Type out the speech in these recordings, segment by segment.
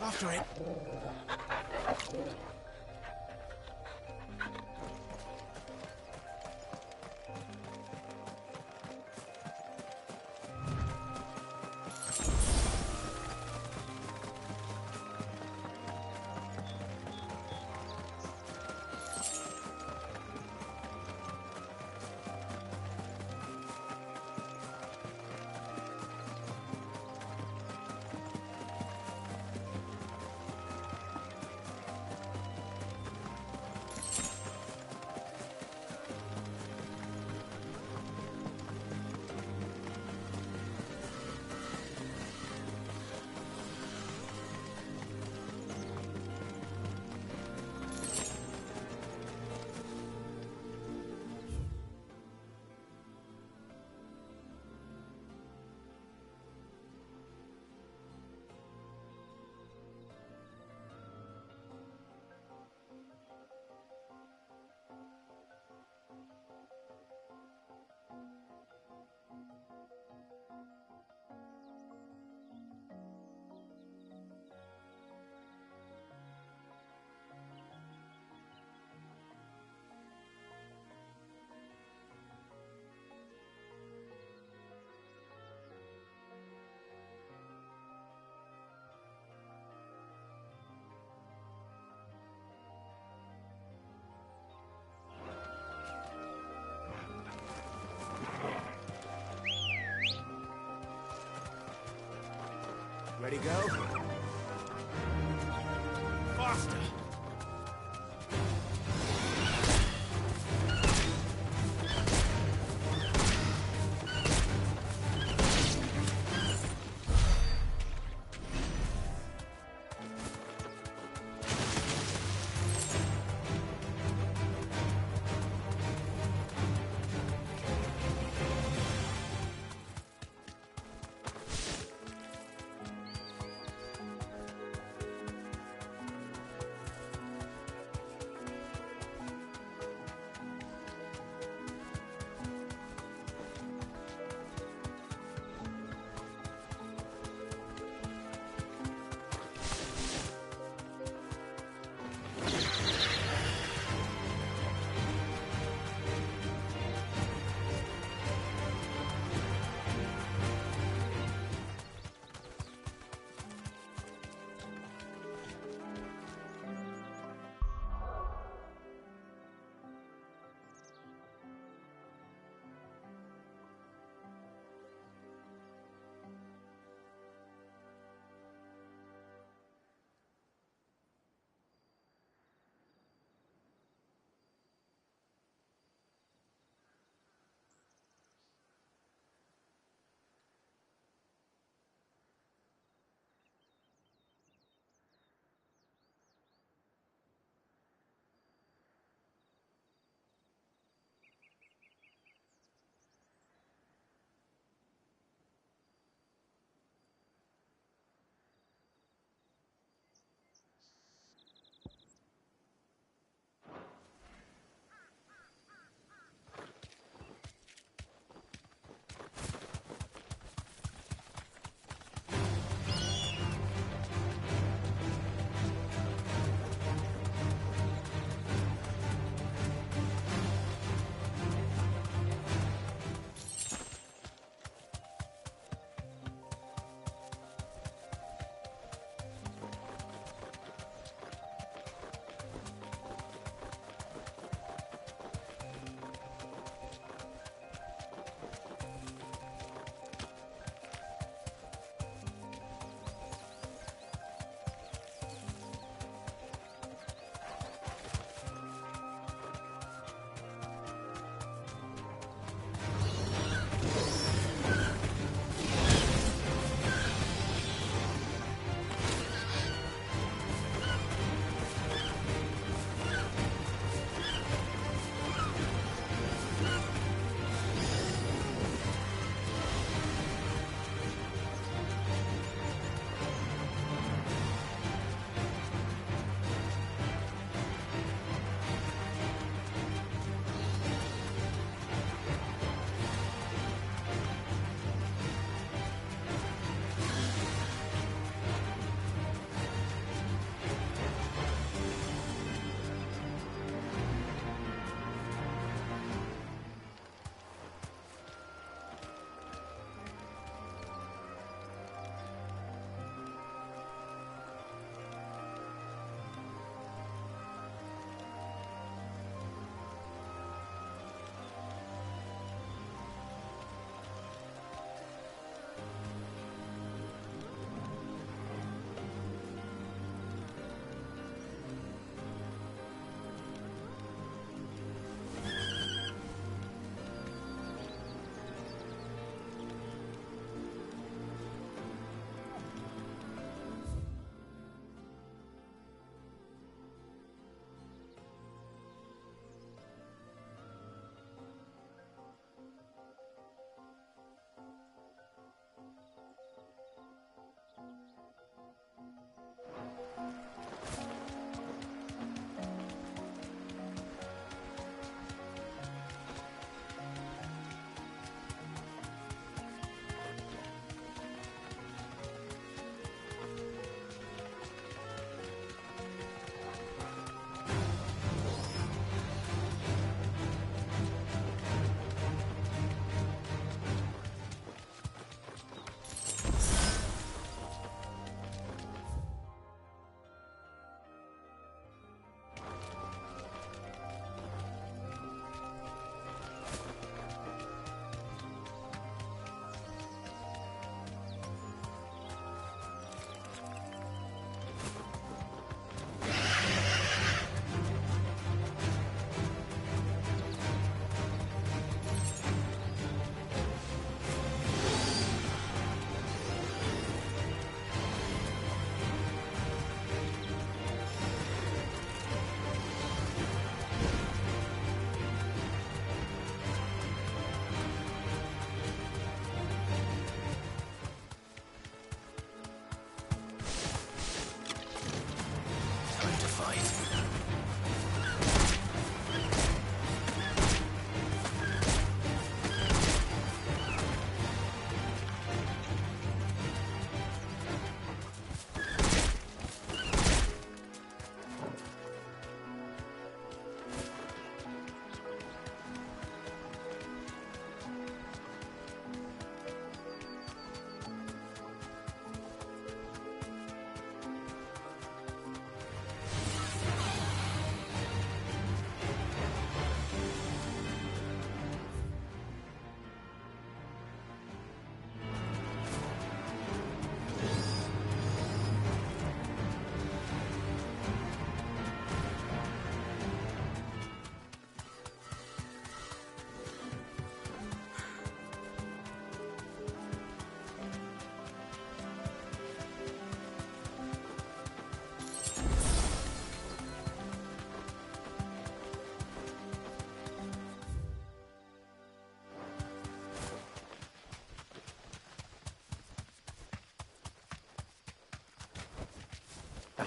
After it. Ready, go? Faster!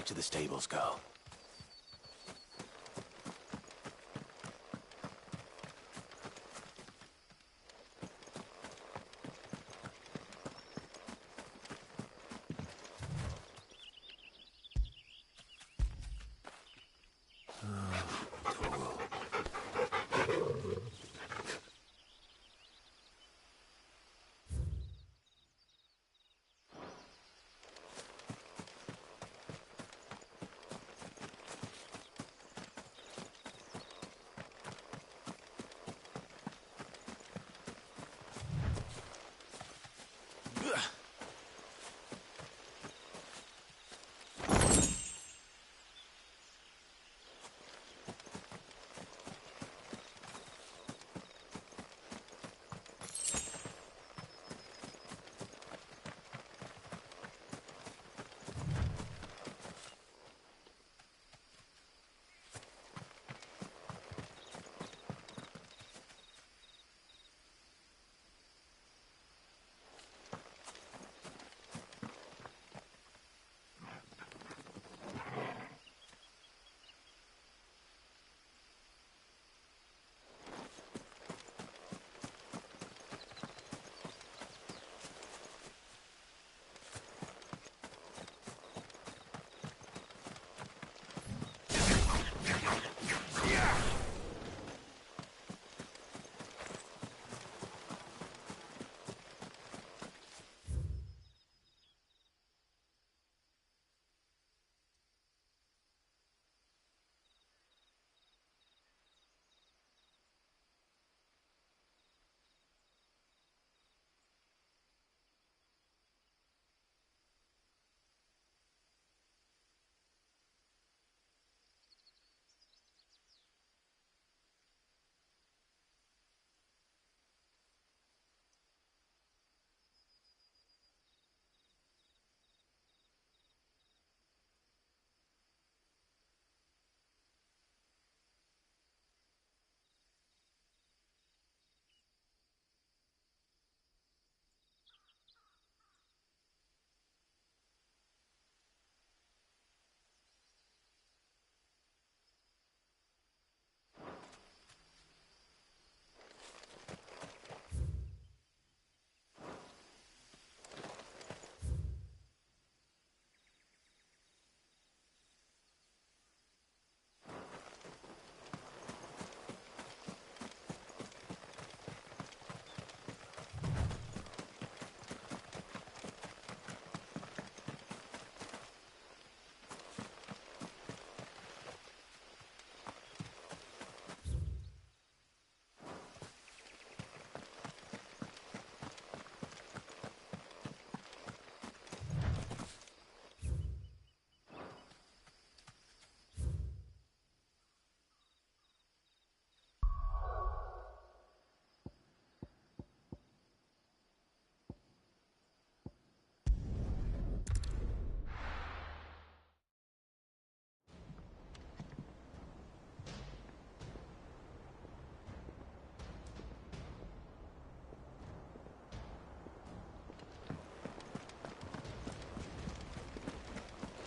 back to the stables go?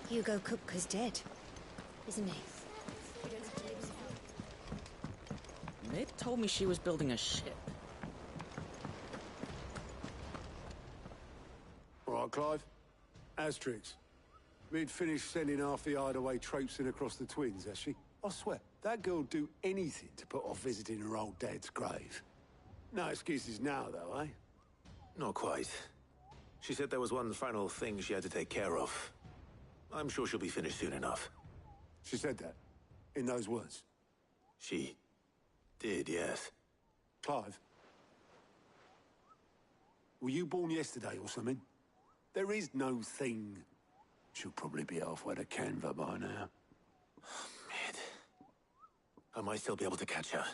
Hugo Kupka's dead, isn't he? Nick told me she was building a ship. All right, Clive. Asterix. We'd finished sending half the hideaway traipsing across the twins, has she? I swear, that girl'd do anything to put off visiting her old dad's grave. No excuses now, though, eh? Not quite. She said there was one final thing she had to take care of. I'm sure she'll be finished soon enough. She said that, in those words. She did, yes. Clive, were you born yesterday or something? There is no thing. She'll probably be halfway to Canva by now. Mid. I might still be able to catch her.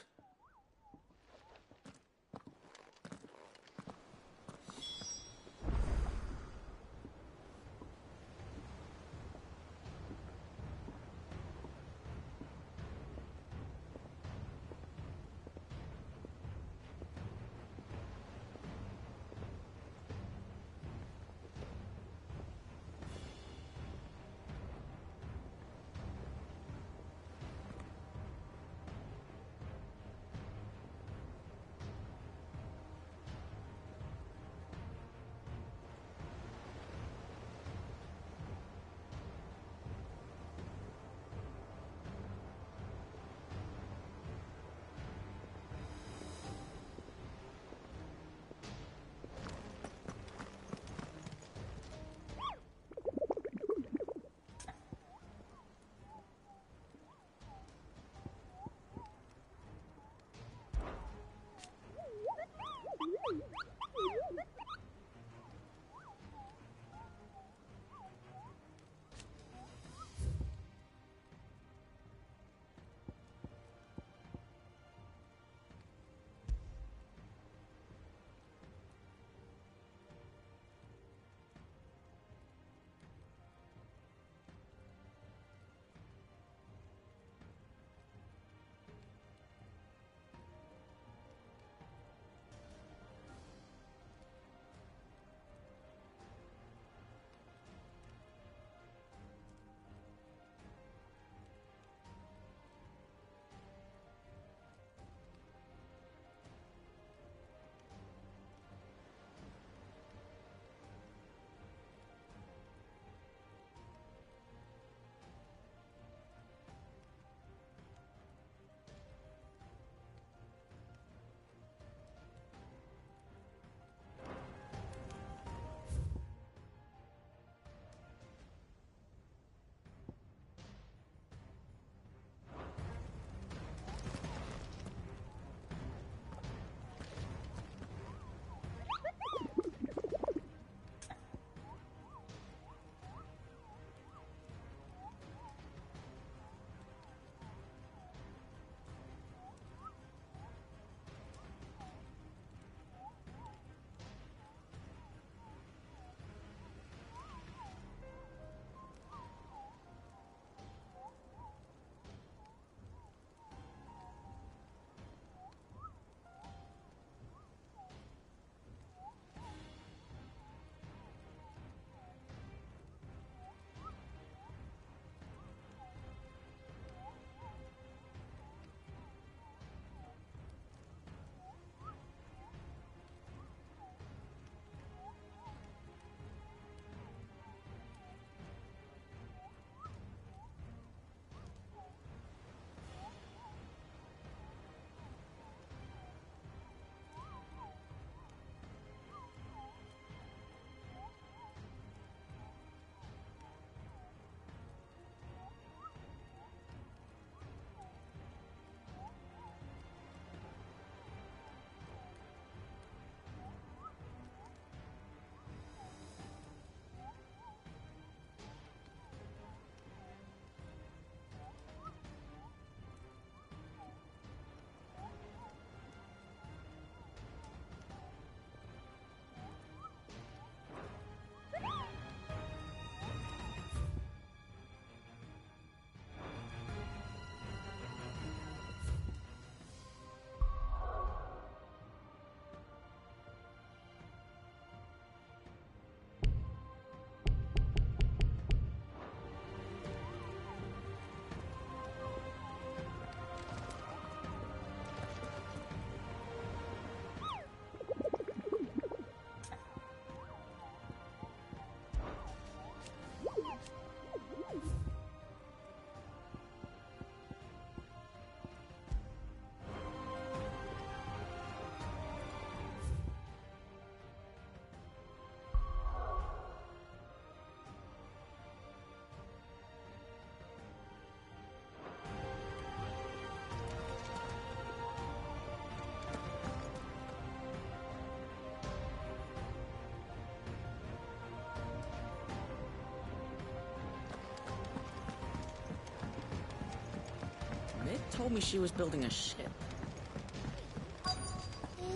told me she was building a ship.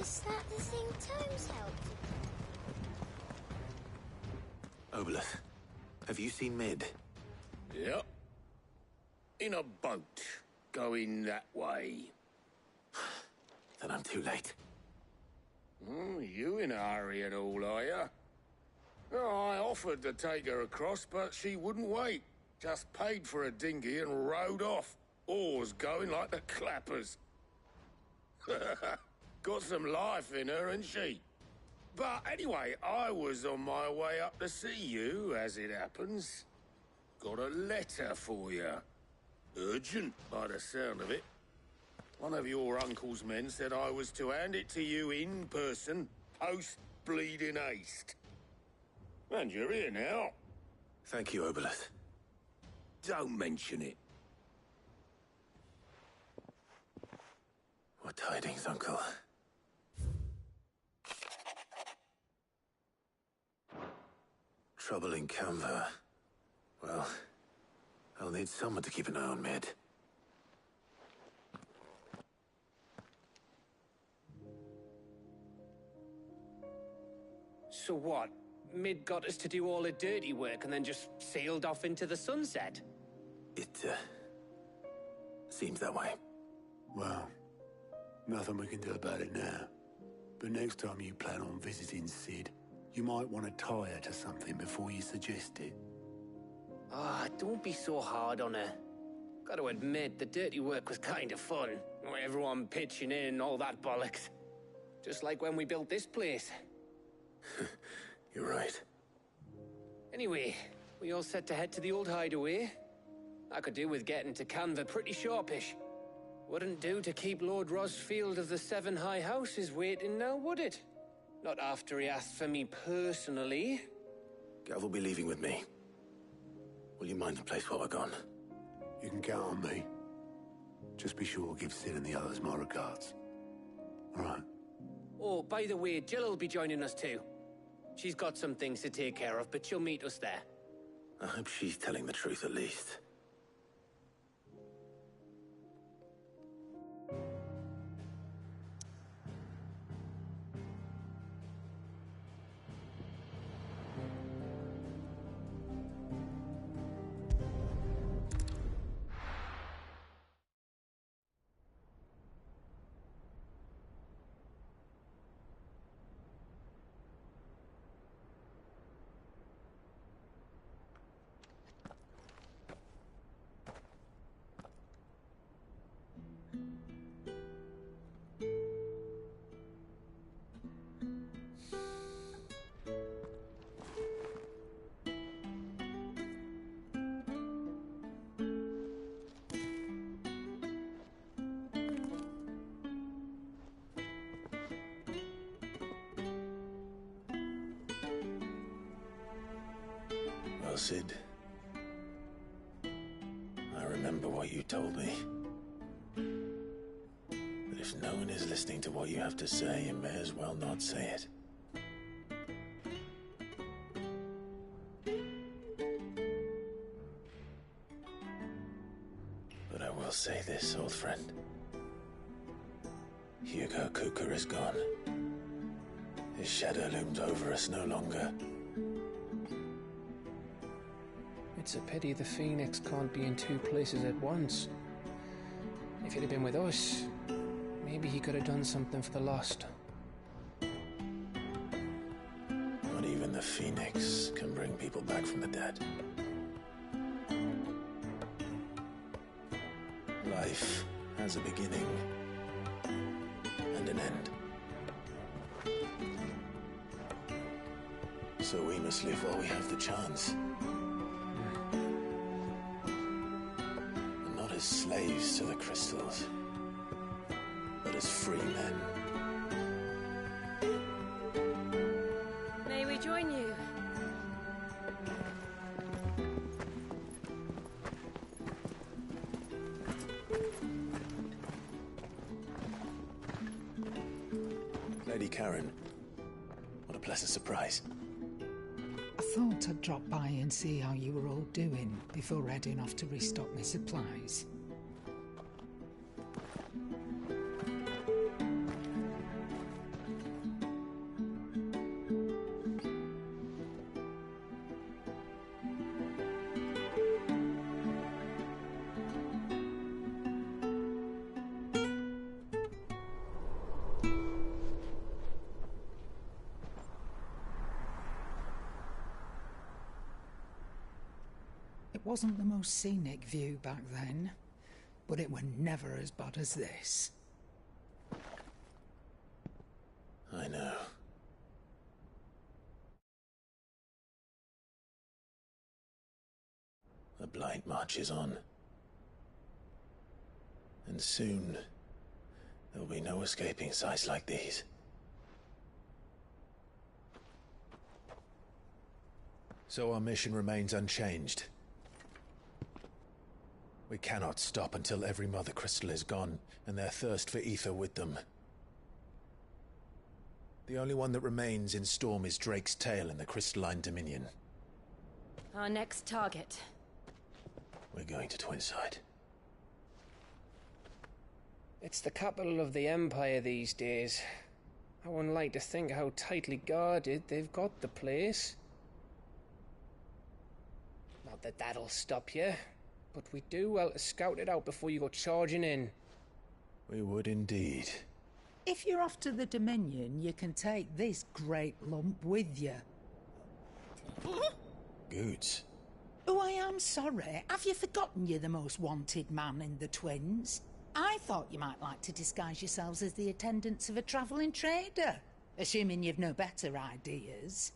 Is that the thing Tomes helped? Obolus, have you seen Mid? Yep. In a boat, going that way. Then I'm too late. You in a hurry and all, are you? Oh, I offered to take her across, but she wouldn't wait. Just paid for a dinghy and rowed off. Oars going like the clappers. Got some life in her, ain't she? But anyway, I was on my way up to see you, as it happens. Got a letter for you. Urgent, by the sound of it. One of your uncle's men said I was to hand it to you in person, post-bleeding haste. And you're here now. Thank you, Obolus. Don't mention it. What tidings, Uncle? Trouble in Canva. Well, I'll need someone to keep an eye on Mid. So what? Mid got us to do all the dirty work and then just sailed off into the sunset? It, seems that way. Well, nothing we can do about it now. But next time you plan on visiting Sid, you might want to tie her to something before you suggest it. Ah, don't be so hard on her. Got to admit, the dirty work was kind of fun. Everyone pitching in, all that bollocks. Just like when we built this place. You're right. Anyway, we all set to head to the old hideaway. I could do with getting to Canva pretty sharpish. Wouldn't do to keep Lord Rosfield of the Seven High Houses waiting now, would it? Not after he asked for me personally. Gav will be leaving with me. Will you mind the place while we're gone? You can count on me. Just be sure to give Sid and the others my regards. All right. Oh, by the way, Jill will be joining us too. She's got some things to take care of, but she'll meet us there. I hope she's telling the truth at least. Well, Sid, I remember what you told me. That if no one is listening to what you have to say, you may as well not say it. But I will say this, old friend. Hugo Kuka is gone. His shadow looms over us no longer. It's a pity the Phoenix can't be in two places at once. If he'd have been with us, maybe he could have done something for the lost. Not even the Phoenix can bring people back from the dead. Life has a beginning and an end. So we must live while we have the chance. And not as slaves to the crystals, but as free men. May we join you? Lady Karen, what a pleasant surprise. I thought I'd drop by and see how you were all doing before heading off to restock my supplies. wasn't the most scenic view back then, but it were never as bad as this. I know. The Blight marches on. And soon, there will be no escaping sights like these. So our mission remains unchanged. We cannot stop until every Mother Crystal is gone, and their thirst for ether with them. The only one that remains in Storm is Drake's tail in the Crystalline Dominion. Our next target. We're going to Twinside. It's the capital of the Empire these days. I wouldn't like to think how tightly guarded they've got the place. Not that that'll stop you, but we do well to scout it out before you go charging in. We would indeed. If you're off to the Dominion, you can take this great lump with you. Goods. Oh, I am sorry. Have you forgotten you're the most wanted man in the Twins? I thought you might like to disguise yourselves as the attendants of a travelling trader, assuming you've no better ideas.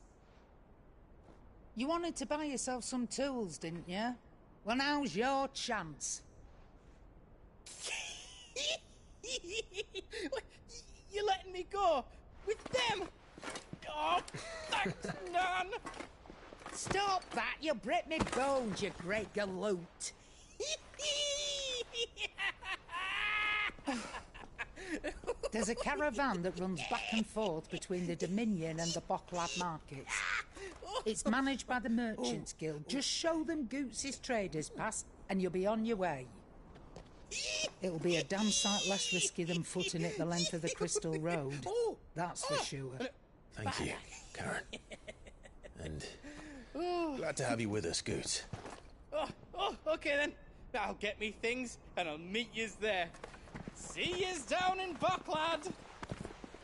You wanted to buy yourself some tools, didn't you? Well, now's your chance. You're letting me go? With them? Oh, thanks, Nan! Stop that! You'll break me bones, you great galoot! There's a caravan that runs back and forth between the Dominion and the Bocklad markets. It's managed by the Merchants Guild. Just show them Goots' traders pass and you'll be on your way. It'll be a damn sight less risky than footing it the length of the Crystal Road. That's for sure. Thank you, Karen. And glad to have you with us, Goots. Okay then. I'll get me things and I'll meet yous there. See yous down in Bocklad.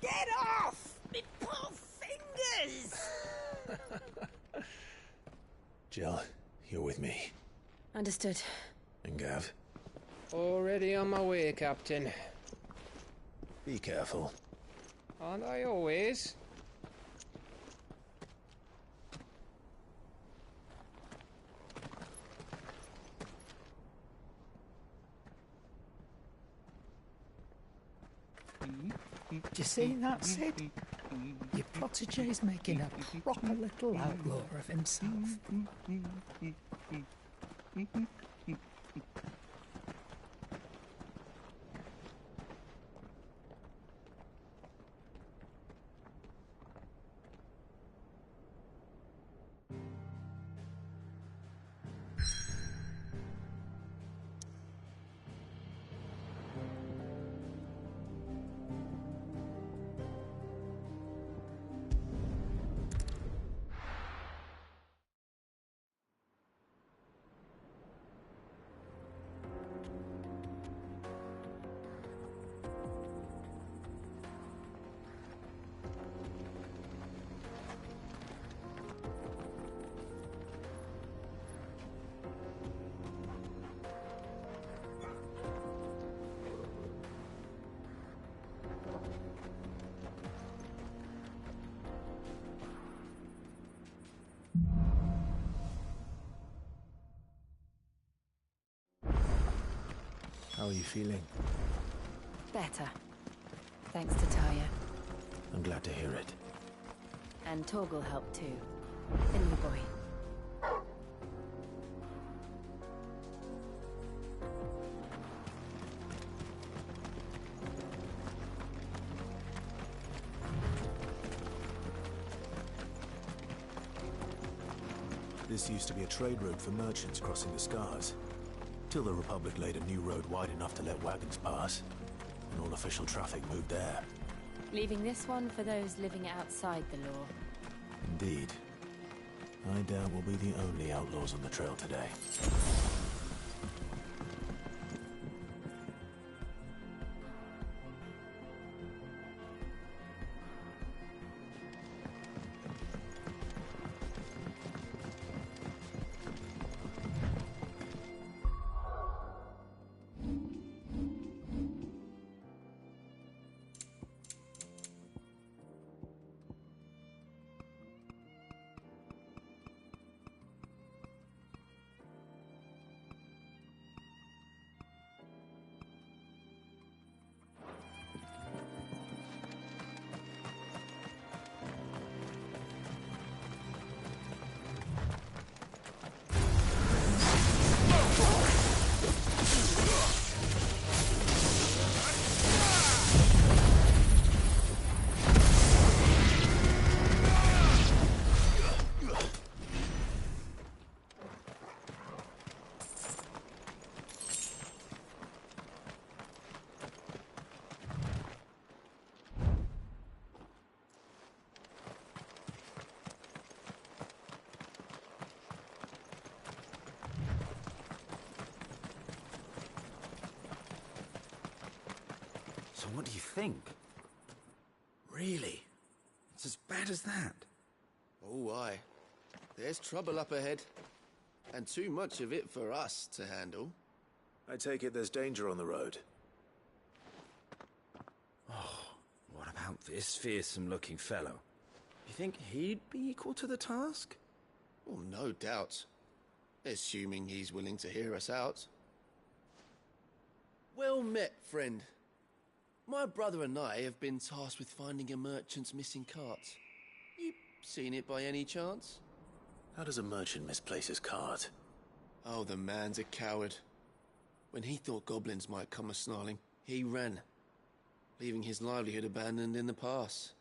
Get off! Me poor fingers! Jill, you're with me. Understood. And Gav, Already on my way, Captain. be careful. Aren't I always? Do you see that, Sid? Your protege's making a proper little outlaw of himself. How are you feeling? Better. Thanks to Taya. I'm glad to hear it. And Torgal helped too. The new boy. This used to be a trade route for merchants crossing the Scars. Till the Republic laid a new road wide enough to let wagons pass, and all official traffic moved there. Leaving this one for those living outside the law. Indeed. I doubt we'll be the only outlaws on the trail today. So what do you think? Really? It's as bad as that? Oh, aye. There's trouble up ahead. And too much of it for us to handle. I take it there's danger on the road. What about this fearsome-looking fellow? You think he'd be equal to the task? Well, no doubt. Assuming he's willing to hear us out. Well met, friend. My brother and I have been tasked with finding a merchant's missing cart. You seen it by any chance? How does a merchant misplace his cart? Oh, the man's a coward. When he thought goblins might come a-snarling, he ran, leaving his livelihood abandoned in the pass.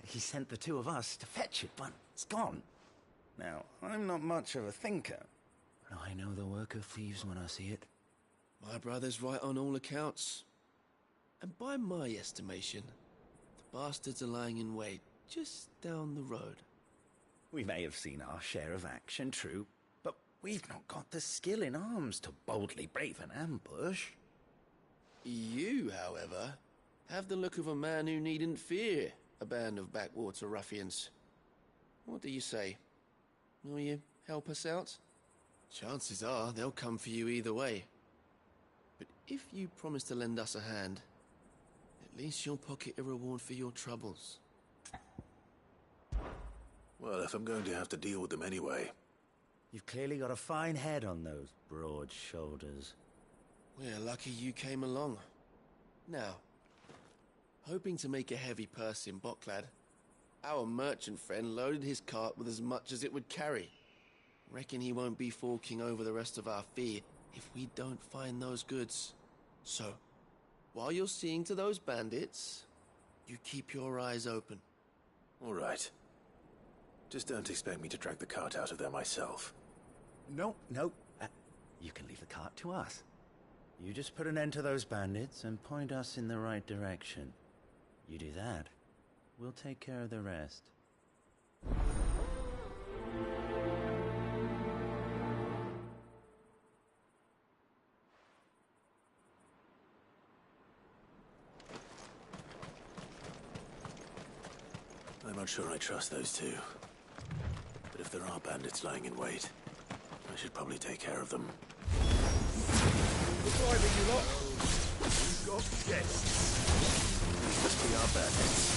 He sent the two of us to fetch it, but it's gone. Now, I'm not much of a thinker, but I know the work of thieves when I see it. My brother's right on all accounts. And by my estimation, the bastards are lying in wait just down the road. We may have seen our share of action, true, but we've not got the skill in arms to boldly brave an ambush. You, however, have the look of a man who needn't fear a band of backwater ruffians. What do you say? Will you help us out? Chances are they'll come for you either way. But if you promise to lend us a hand, at least you'll pocket a reward for your troubles. Well, if I'm going to have to deal with them anyway. You've clearly got a fine head on those broad shoulders. We're lucky you came along. Now, hoping to make a heavy purse in Boklad, our merchant friend loaded his cart with as much as it would carry. Reckon he won't be forking over the rest of our fee if we don't find those goods. So, while you're seeing to those bandits, you keep your eyes open. All right. Just don't expect me to drag the cart out of there myself. No. You can leave the cart to us. You just put an end to those bandits and point us in the right direction. You do that, we'll take care of the rest. I'm not sure I trust those two. But if there are bandits lying in wait, I should probably take care of them. Good driving, you lot. We've got guests. These must be our bandits.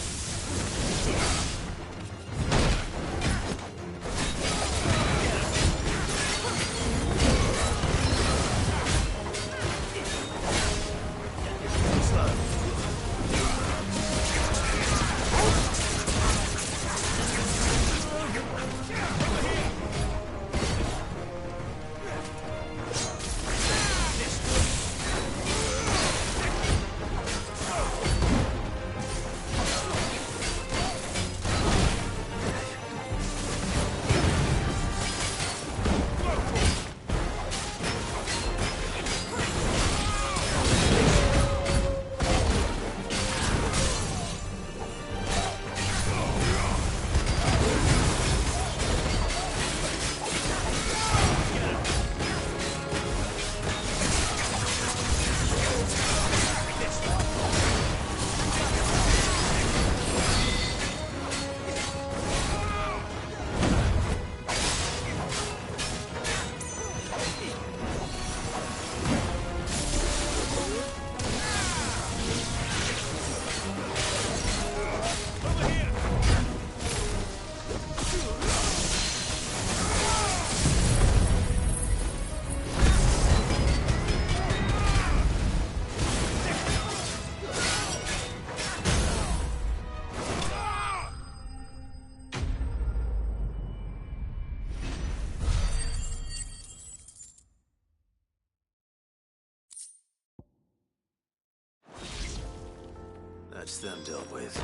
That's them dealt with.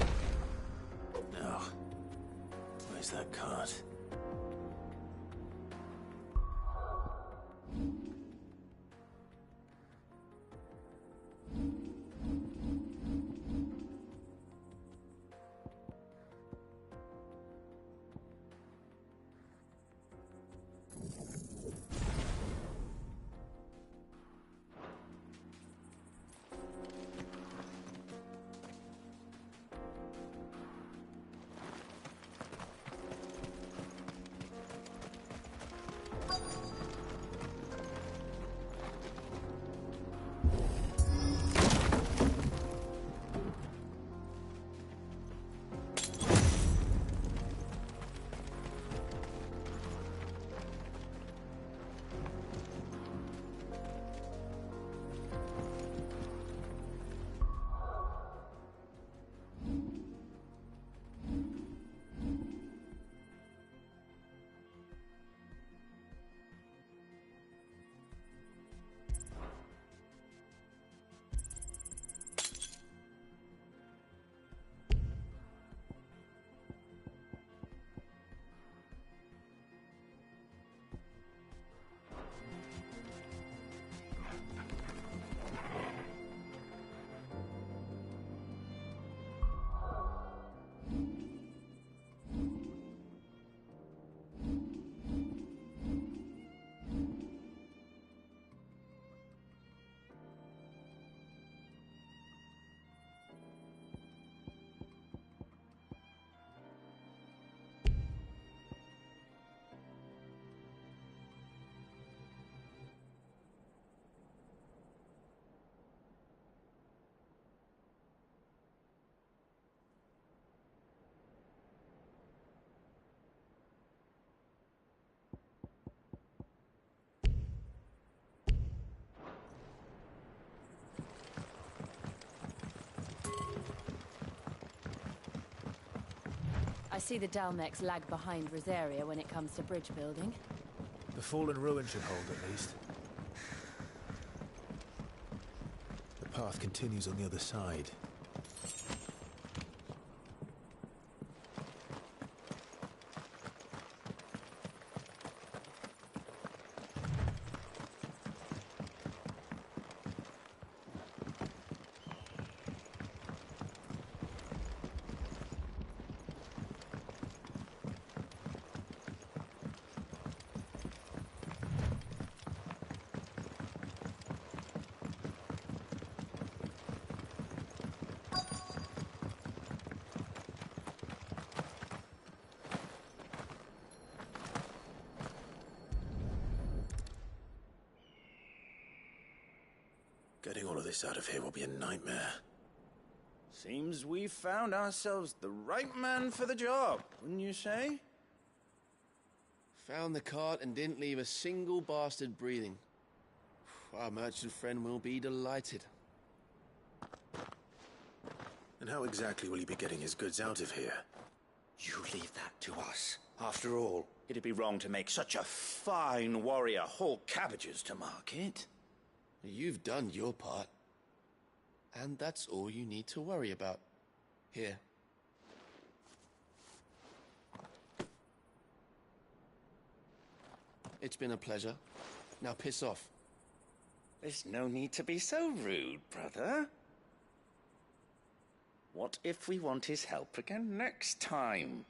Now, where's that cart? see the Dalmex lag behind Rosaria when it comes to bridge building. The fallen ruin should hold, at least. The path continues on the other side. Getting all of this out of here will be a nightmare. Seems we've found ourselves the right man for the job, wouldn't you say? Found the cart and didn't leave a single bastard breathing. Our merchant friend will be delighted. And how exactly will he be getting his goods out of here? You leave that to us. After all, it'd be wrong to make such a fine warrior haul cabbages to market. You've done your part. And that's all you need to worry about. Here. It's been a pleasure. Now piss off. There's no need to be so rude, brother. What if we want his help again next time?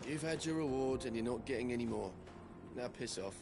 You've had your reward and you're not getting any more. Now piss off.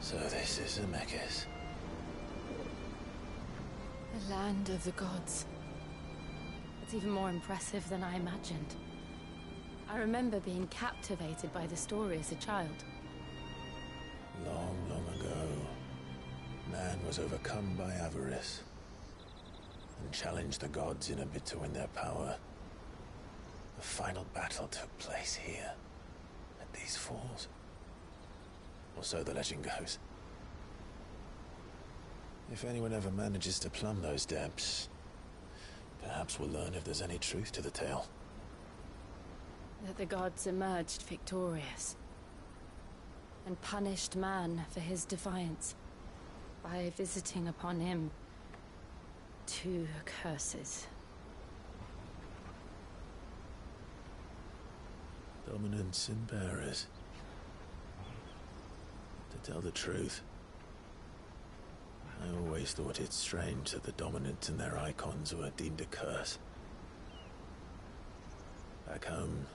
So this is Zemeckis. The land of the gods. It's even more impressive than I imagined. I remember being captivated by the story as a child. Long, long ago, man was overcome by avarice and challenged the gods in a bid to win their power. The final battle took place here, at these falls. Or so the legend goes. If anyone ever manages to plumb those depths, perhaps we'll learn if there's any truth to the tale. That the gods emerged victorious and punished man for his defiance by visiting upon him 2 curses. Dominance and bearers. To tell the truth, I always always thought it strange that the dominant and their icons were deemed a curse. Back home,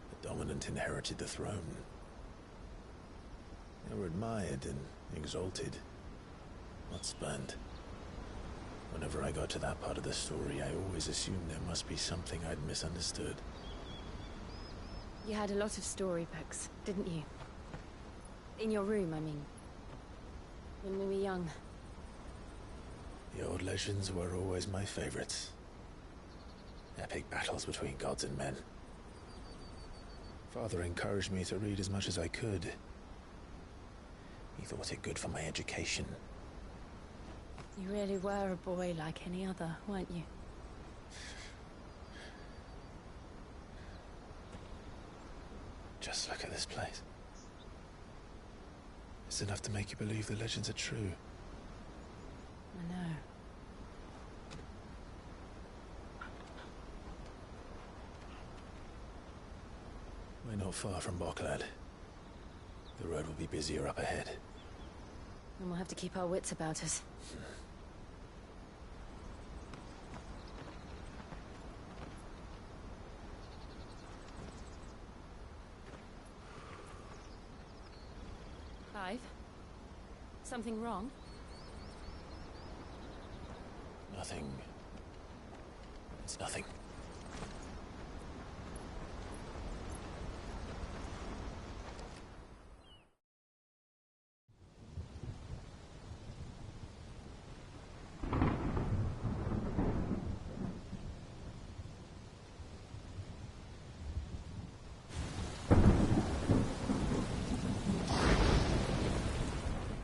the dominant inherited the throne. They were admired and exalted, not spurned. Whenever I got to that part of the story, I always assumed there must be something I'd misunderstood. You had a lot of storybooks, didn't you? In your room, I mean. When we were young. The old legends were always my favorites. Epic battles between gods and men. Father encouraged me to read as much as I could. He thought it good for my education. You really were a boy like any other, weren't you? Just look at this place. It's enough to make you believe the legends are true. I know. We're not far from Boklad. The road will be busier up ahead. And we'll have to keep our wits about us. Clive? Something wrong? Nothing. It's nothing.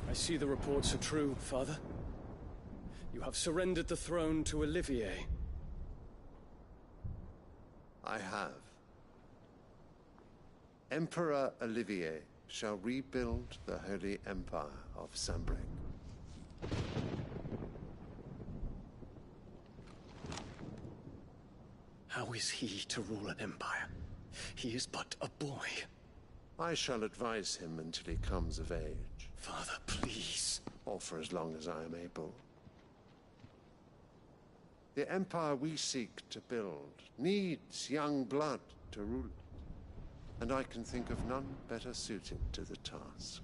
I see the reports are true, Father. You have surrendered the throne to Olivier. I have. Emperor Olivier shall rebuild the Holy Empire of Sanbreque. How is he to rule an empire? He is but a boy. I shall advise him until he comes of age. Father, please. Or for as long as I am able. The empire we seek to build needs young blood to rule it, and I can think of none better suited to the task.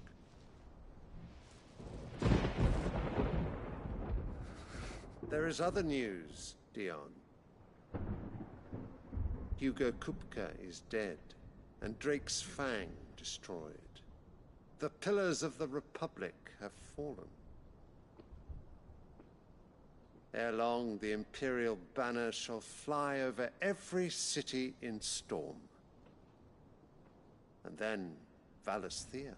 There is other news, Dion. Hugo Kupka is dead, and Drake's Fang destroyed. The pillars of the Republic have fallen. Ere long, the Imperial banner shall fly over every city in Storm. And then, Valisthea.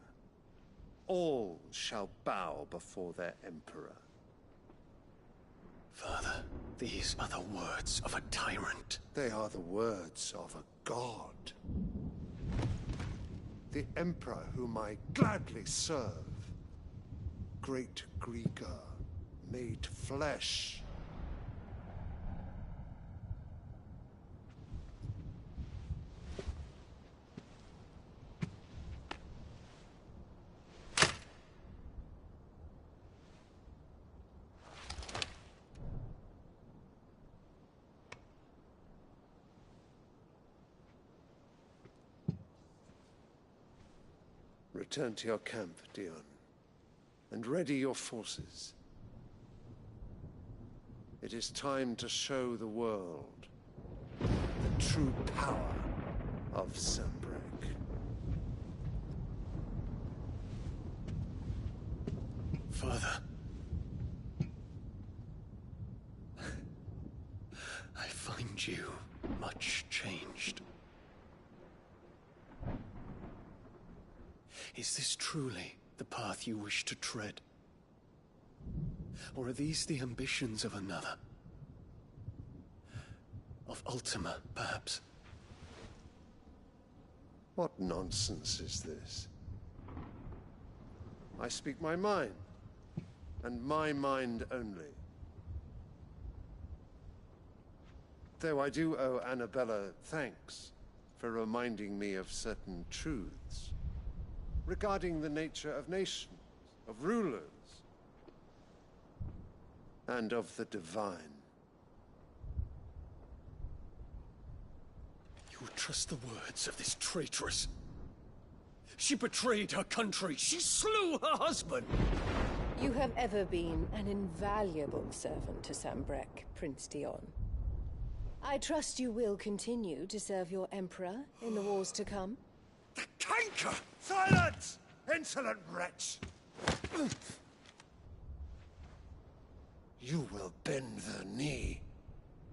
All shall bow before their Emperor. Father, these are the words of a tyrant. They are the words of a god. The Emperor whom I gladly serve. Great Greagor, made flesh. Return to your camp, Dion, and ready your forces. It is time to show the world the true power of Sanbreque. Father. I find you much changed. Is this truly the path you wish to tread? Or are these the ambitions of another? Of Ultima, perhaps? What nonsense is this? I speak my mind, and my mind only. Though I do owe Annabella thanks for reminding me of certain truths regarding the nature of nations, of rulers, and of the divine. You would trust the words of this traitress? She betrayed her country. She slew her husband. You have ever been an invaluable servant to Sambrek, Prince Dion. I trust you will continue to serve your Emperor in the wars to come. The canker! Silence! Insolent wretch! You will bend the knee.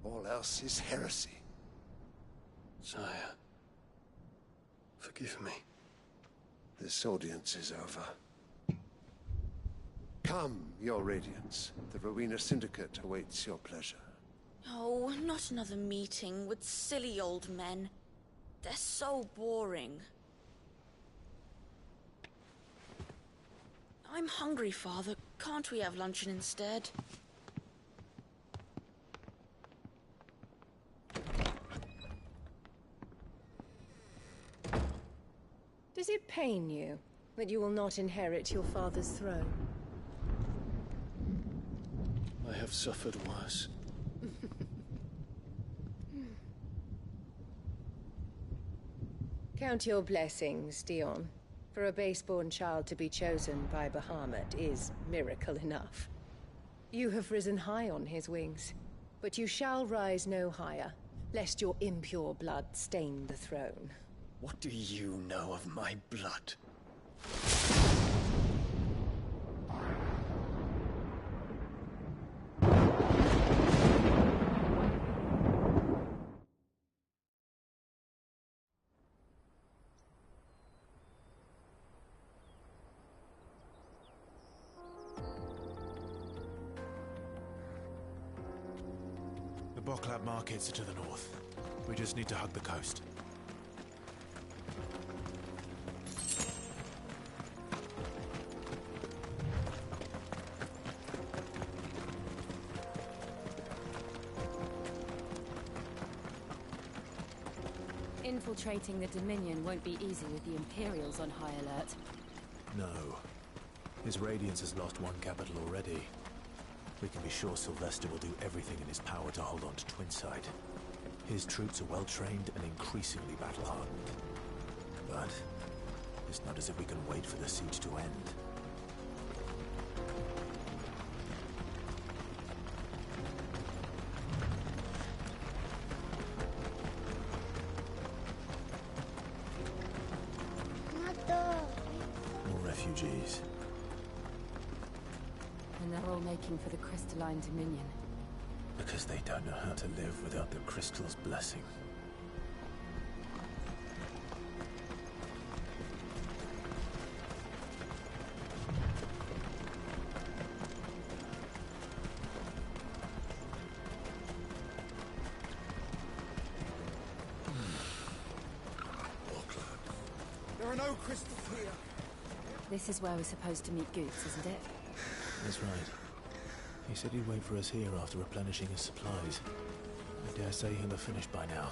All else is heresy. Sire, forgive me. This audience is over. Come, your Radiance. The Rowena Syndicate awaits your pleasure. Oh, not another meeting with silly old men. They're so boring. I'm hungry, Father. Can't we have luncheon instead? Does it pain you that you will not inherit your father's throne? I have suffered worse. Count your blessings, Dion. For a base-born child to be chosen by Bahamut is miracle enough. You have risen high on his wings, but you shall rise no higher, lest your impure blood stain the throne. What do you know of my blood? The Boklab markets are to the north. We just need to hug the coast. Infiltrating the Dominion won't be easy with the Imperials on high alert. No. His Radiance has lost one capital already. We can be sure Sylvester will do everything in his power to hold on to Twinside. His troops are well-trained and increasingly battle-hardened. But it's not as if we can wait for the siege to end. More refugees. And they're all making for the Crystalline Dominion. Because they don't know how to live without the Crystal's blessing. There are no crystals here. This is where we're supposed to meet Goetz, isn't it? That's right. He said he'd wait for us here after replenishing his supplies. I dare say he'll have finished by now.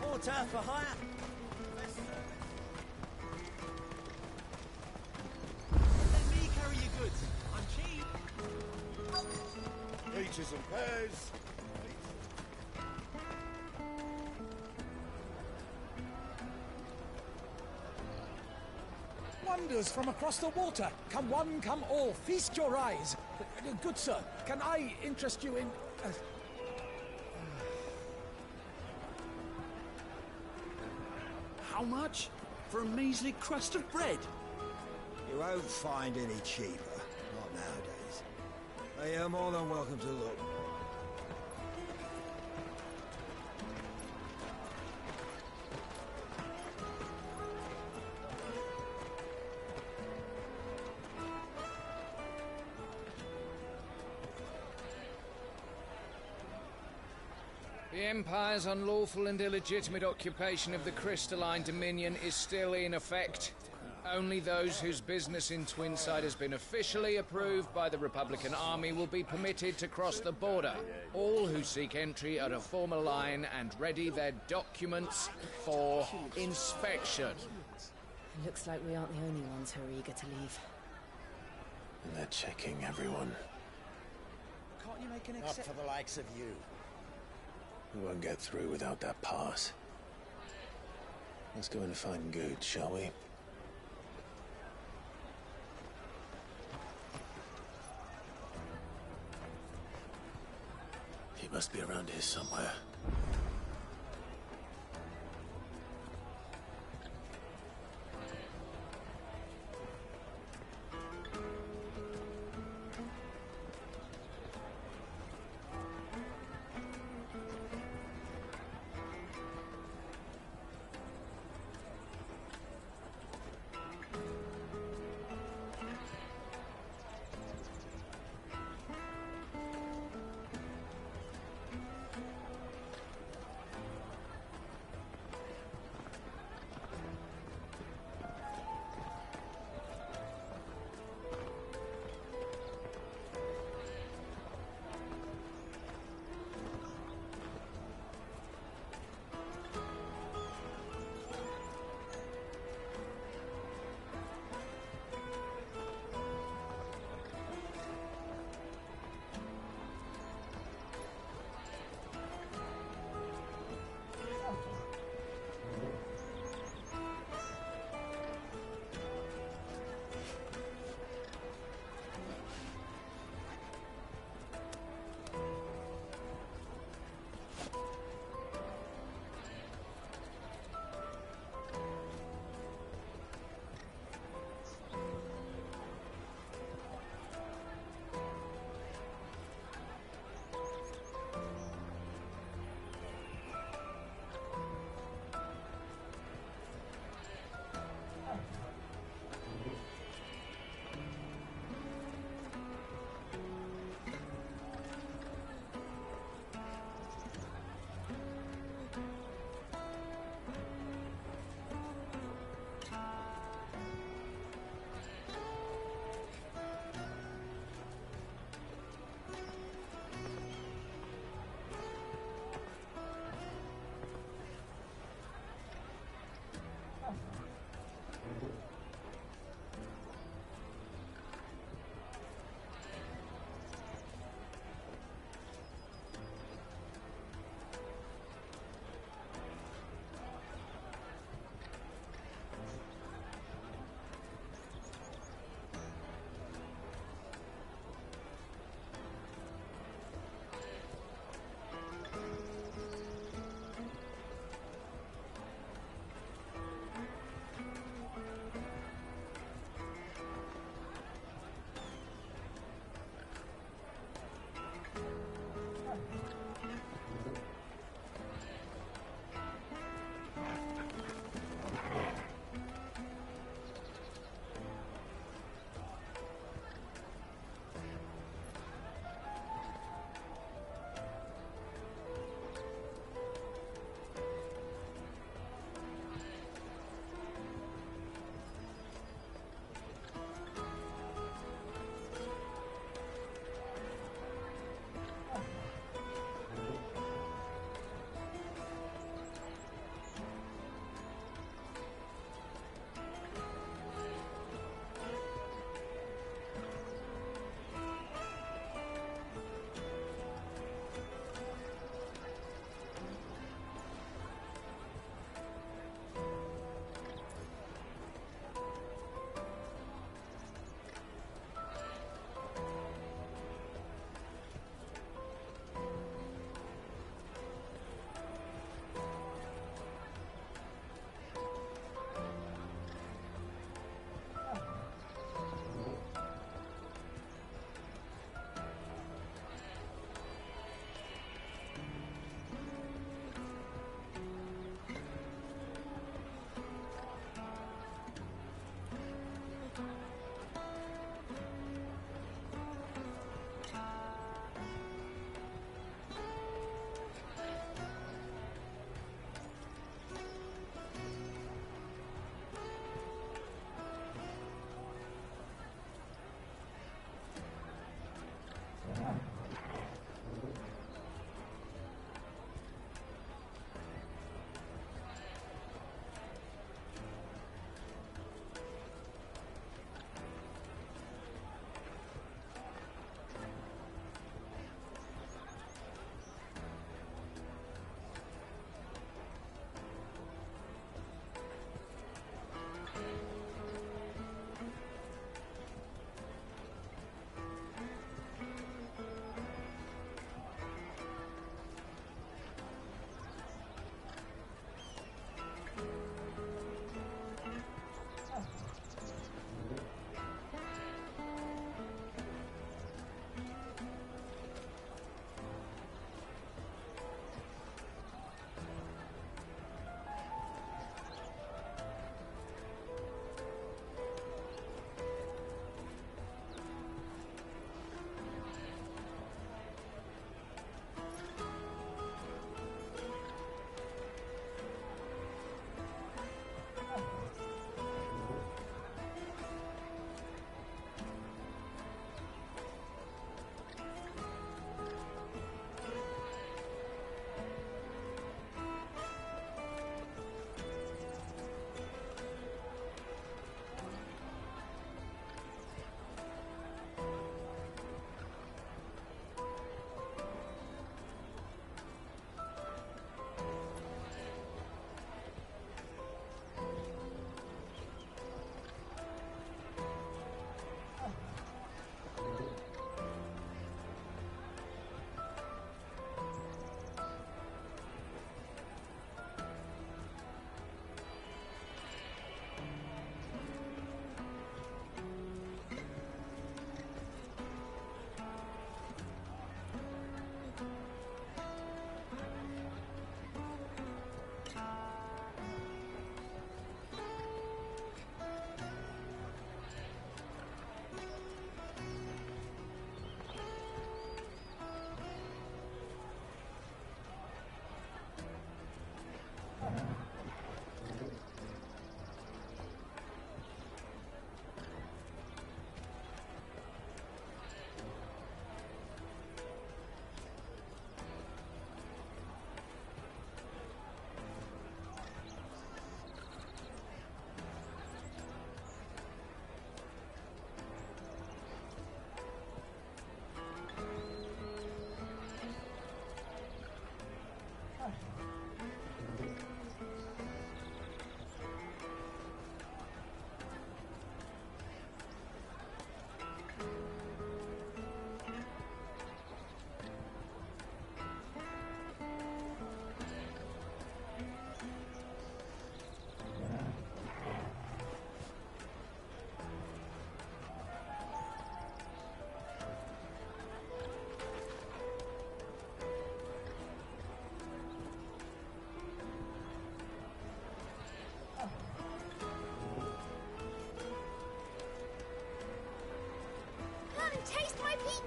Water for hire. Let me carry your goods. I'm cheap. Peaches and pears. Wonders from across the water. Come one, come all. Feast your eyes. Good sir, can I interest you in... How much? For a measly crust of bread? You won't find any cheaper. Not nowadays. But you're more than welcome to look. The Empire's unlawful and illegitimate occupation of the Crystalline Dominion is still in effect. Only those whose business in Twinside has been officially approved by the Republican Army will be permitted to cross the border. All who seek entry are to form a line and ready their documents for inspection. It looks like we aren't the only ones who are eager to leave. And they're checking everyone. Can't you make an Not for the likes of you. We won't get through without that pass. Let's go and find Good, shall we? He must be around here somewhere.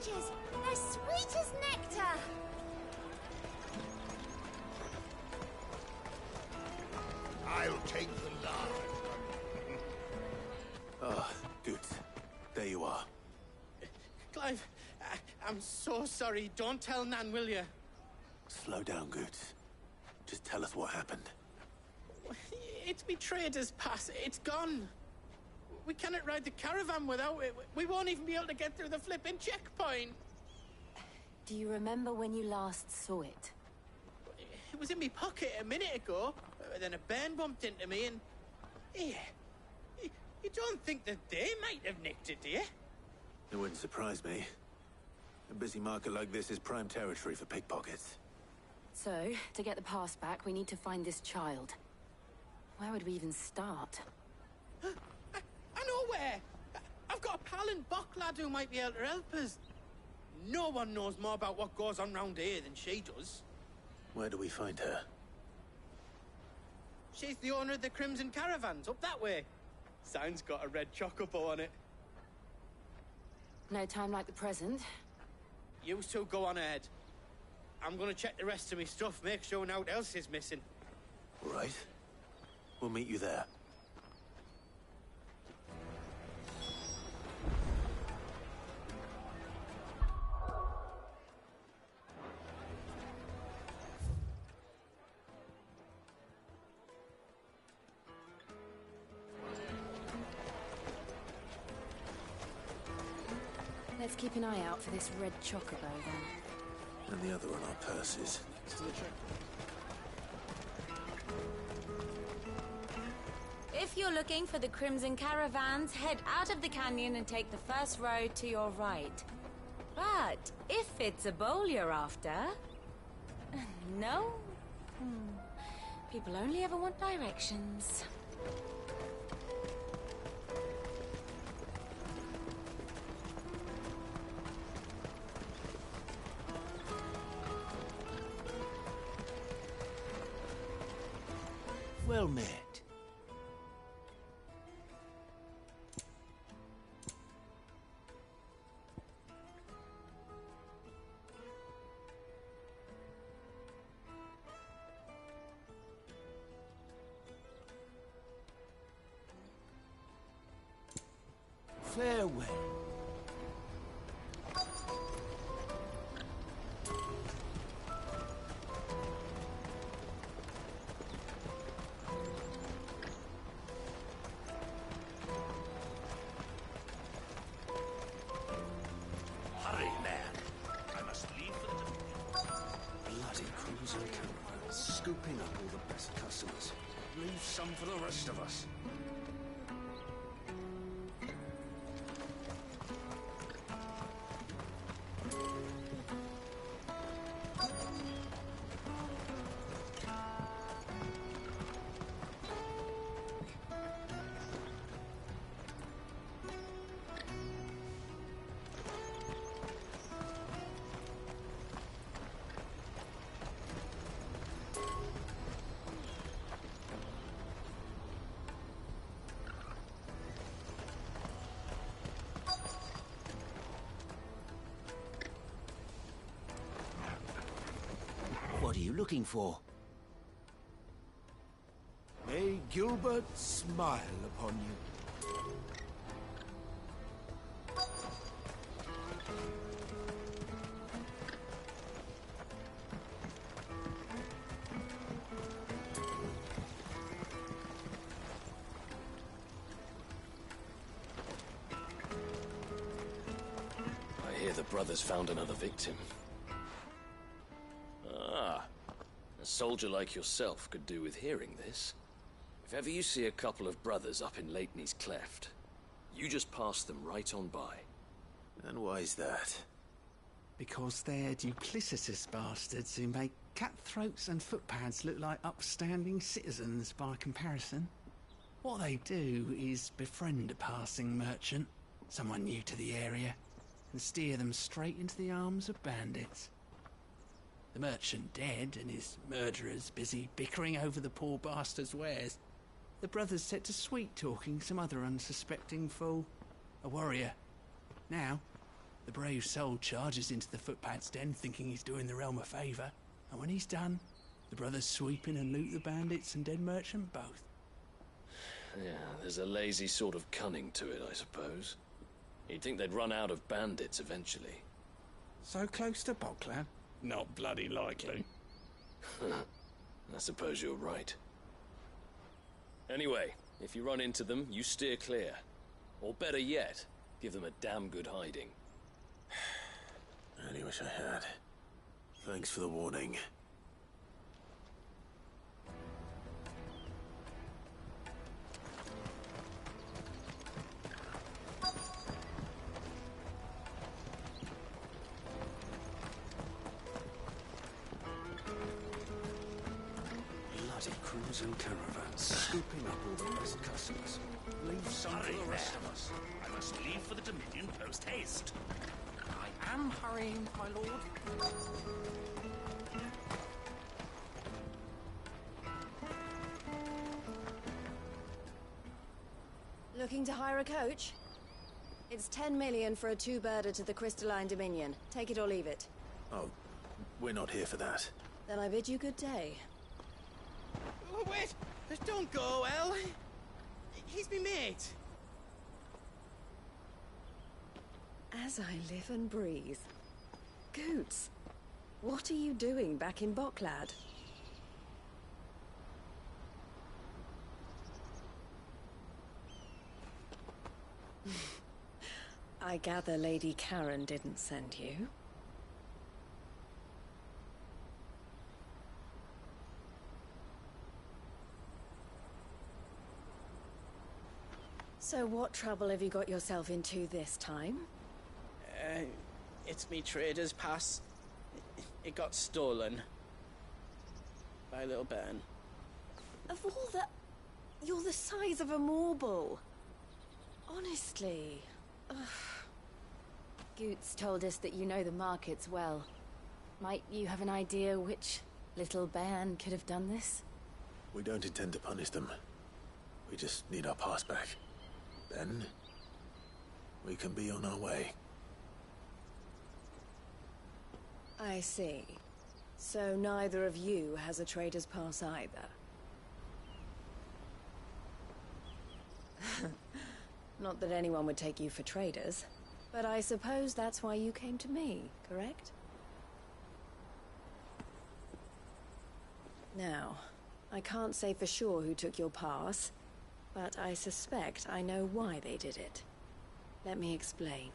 peaches! They're sweet as nectar! I'll take the large. Ah, good. There you are. Clive, I'm so sorry. Don't tell Nan, will you? Slow down, Goots. Just tell us what happened. It's me trader's pass. It's gone. We cannot ride the caravan without it. We won't even be able to get through the flipping checkpoint. Do you remember when you last saw it? It was in my pocket a minute ago. Then a bairn bumped into me and... Yeah. You don't think that they might have nicked it, do you? It wouldn't surprise me. A busy market like this is prime territory for pickpockets. So, to get the pass back, we need to find this child. Where would we even start? I know where! I've got a pal in Bock lad who might be able to help us. No one knows more about what goes on round here than she does. Where do we find her? She's the owner of the Crimson Caravans, up that way. Sign's got a red chocobo on it. No time like the present. You two go on ahead. I'm gonna check the rest of my stuff, make sure naught else is missing. Right. We'll meet you there. Let's keep an eye out for this red chocobo, then. And the other on our purses. If you're looking for the Crimson Caravans, head out of the canyon and take the first road to your right. But if it's a bowl you're after... No? People only ever want directions. Well met. Farewell. Hurry, man. I must leave for the... Bloody cruiser caravans, scooping up all the best customers. Leave some for the rest of us. What are you looking for? May Gilbert smile upon you. I hear the brothers found another victim. Ah, a soldier like yourself could do with hearing this. If ever you see a couple of brothers up in Leitney's Cleft, you just pass them right on by. And why's that? Because they're duplicitous bastards who make cutthroats and footpads look like upstanding citizens by comparison. What they do is befriend a passing merchant, someone new to the area, and steer them straight into the arms of bandits. The merchant dead and his murderers busy bickering over the poor bastard's wares. The brothers set to sweet-talking some other unsuspecting fool, a warrior. Now, The brave soul charges into the footpad's den thinking he's doing the realm a favour, and when he's done, the brothers sweep in and loot the bandits and dead merchant both. Yeah, there's a lazy sort of cunning to it, I suppose. You'd think they'd run out of bandits eventually. So close to Boklad? Not bloody likely. I suppose you're right. Anyway, if you run into them, you steer clear. Or better yet, give them a damn good hiding. I really wish I had. Thanks for the warning. Bloody crimson caravans, scooping up all the best customers. Leave some for the rest of us. I must leave for the Dominion post haste. I am hurrying, my lord. Looking to hire a coach? It's 10 million for a two-birder to the Crystalline Dominion. Take it or leave it. Oh, we're not here for that. Then I bid you good day. Oh, wait! Don't go, El. He's me mate. As I live and breathe. Goots, what are you doing back in Boklad? I gather Lady Karen didn't send you. So what trouble have you got yourself into this time? It's me trader's pass. It got stolen. By little Ben. Of all the... You're the size of a marble. Honestly. Ugh. Goots told us that you know the markets well. Might you have an idea which little bairn could have done this? We don't intend to punish them. We just need our pass back. Then, we can be on our way. I see. So neither of you has a trader's pass either. Not that anyone would take you for traders, but I suppose that's why you came to me, correct? Now, I can't say for sure who took your pass, but I suspect I know why they did it. Let me explain.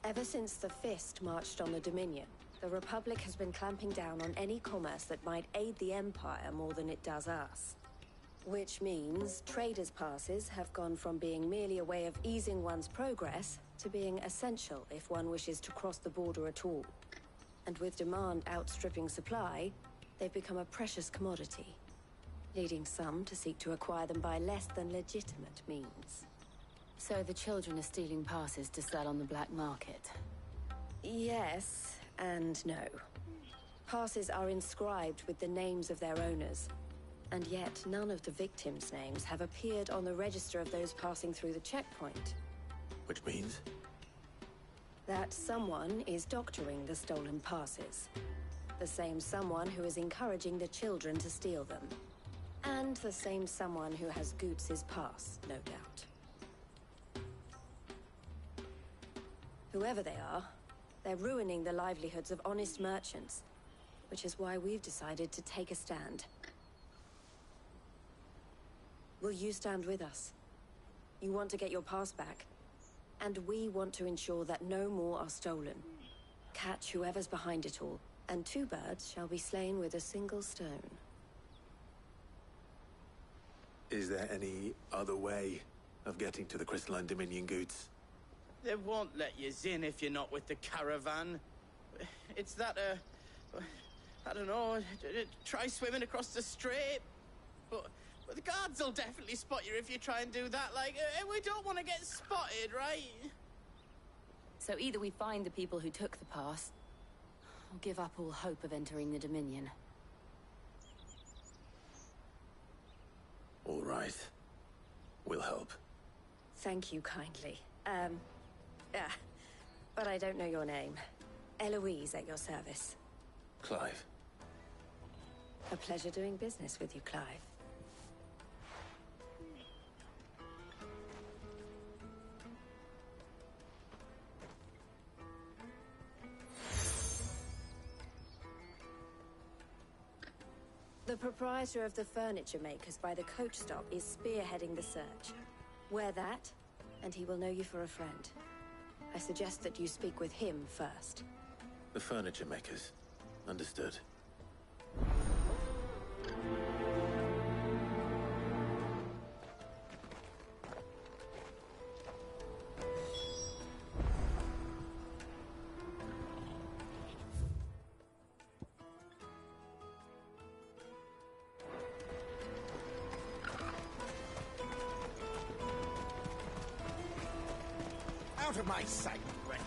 Ever since the Fist marched on the Dominion, the Republic has been clamping down on any commerce that might aid the Empire more than it does us. Which means traders' passes have gone from being merely a way of easing one's progress to being essential if one wishes to cross the border at all. And with demand outstripping supply, they've become a precious commodity, leading some to seek to acquire them by less than legitimate means. So the children are stealing passes to sell on the black market? Yes, and no. Passes are inscribed with the names of their owners, and yet none of the victims' names have appeared on the register of those passing through the checkpoint. Which means? That someone is doctoring the stolen passes. The same someone who is encouraging the children to steal them. And the same someone who has Goots' pass, no doubt. Whoever they are, they're ruining the livelihoods of honest merchants, which is why we've decided to take a stand. Will you stand with us? You want to get your pass back, and we want to ensure that no more are stolen. Catch whoever's behind it all, and two birds shall be slain with a single stone. Is there any other way of getting to the Crystalline Dominion, Goots? They won't let you in if you're not with the caravan. It's that, I don't know, try swimming across the strait. But the guards will definitely spot you if you try and do that. Like, we don't want to get spotted, right? So either we find the people who took the pass, or give up all hope of entering the Dominion. All right. We'll help. Thank you kindly. But I don't know your name. Eloise at your service. Clive. A pleasure doing business with you, Clive. The proprietor of the furniture makers by the coach stop is spearheading the search. Wear that, and he will know you for a friend. I suggest that you speak with him first. The furniture makers. Understood. Out of my sight, wretch!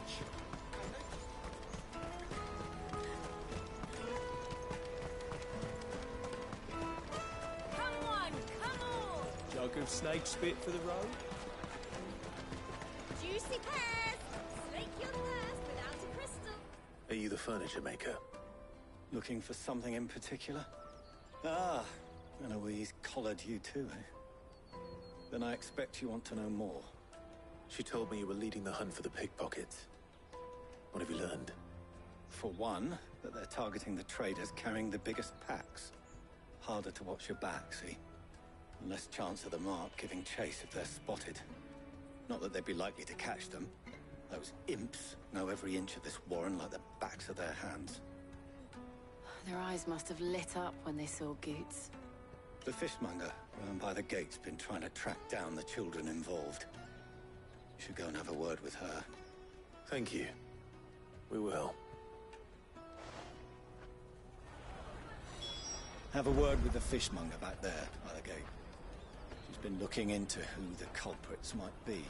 Come on, come on! Jug of snake spit for the road? Juicy pears! Slake your thirst without a crystal. Are you the furniture maker? Looking for something in particular? Ah, Eloise collared you too, eh? Then I expect you want to know more. She told me you were leading the hunt for the pickpockets. What have you learned? For one, that they're targeting the traders carrying the biggest packs. Harder to watch your back, see? Less chance of the mark giving chase if they're spotted. Not that they'd be likely to catch them. Those imps know every inch of this warren like the backs of their hands. Their eyes must have lit up when they saw Goots. The fishmonger round by the gate's been trying to track down the children involved. You should go and have a word with her. Thank you. We will. Have a word with the fishmonger back there by the gate. She's been looking into who the culprits might be.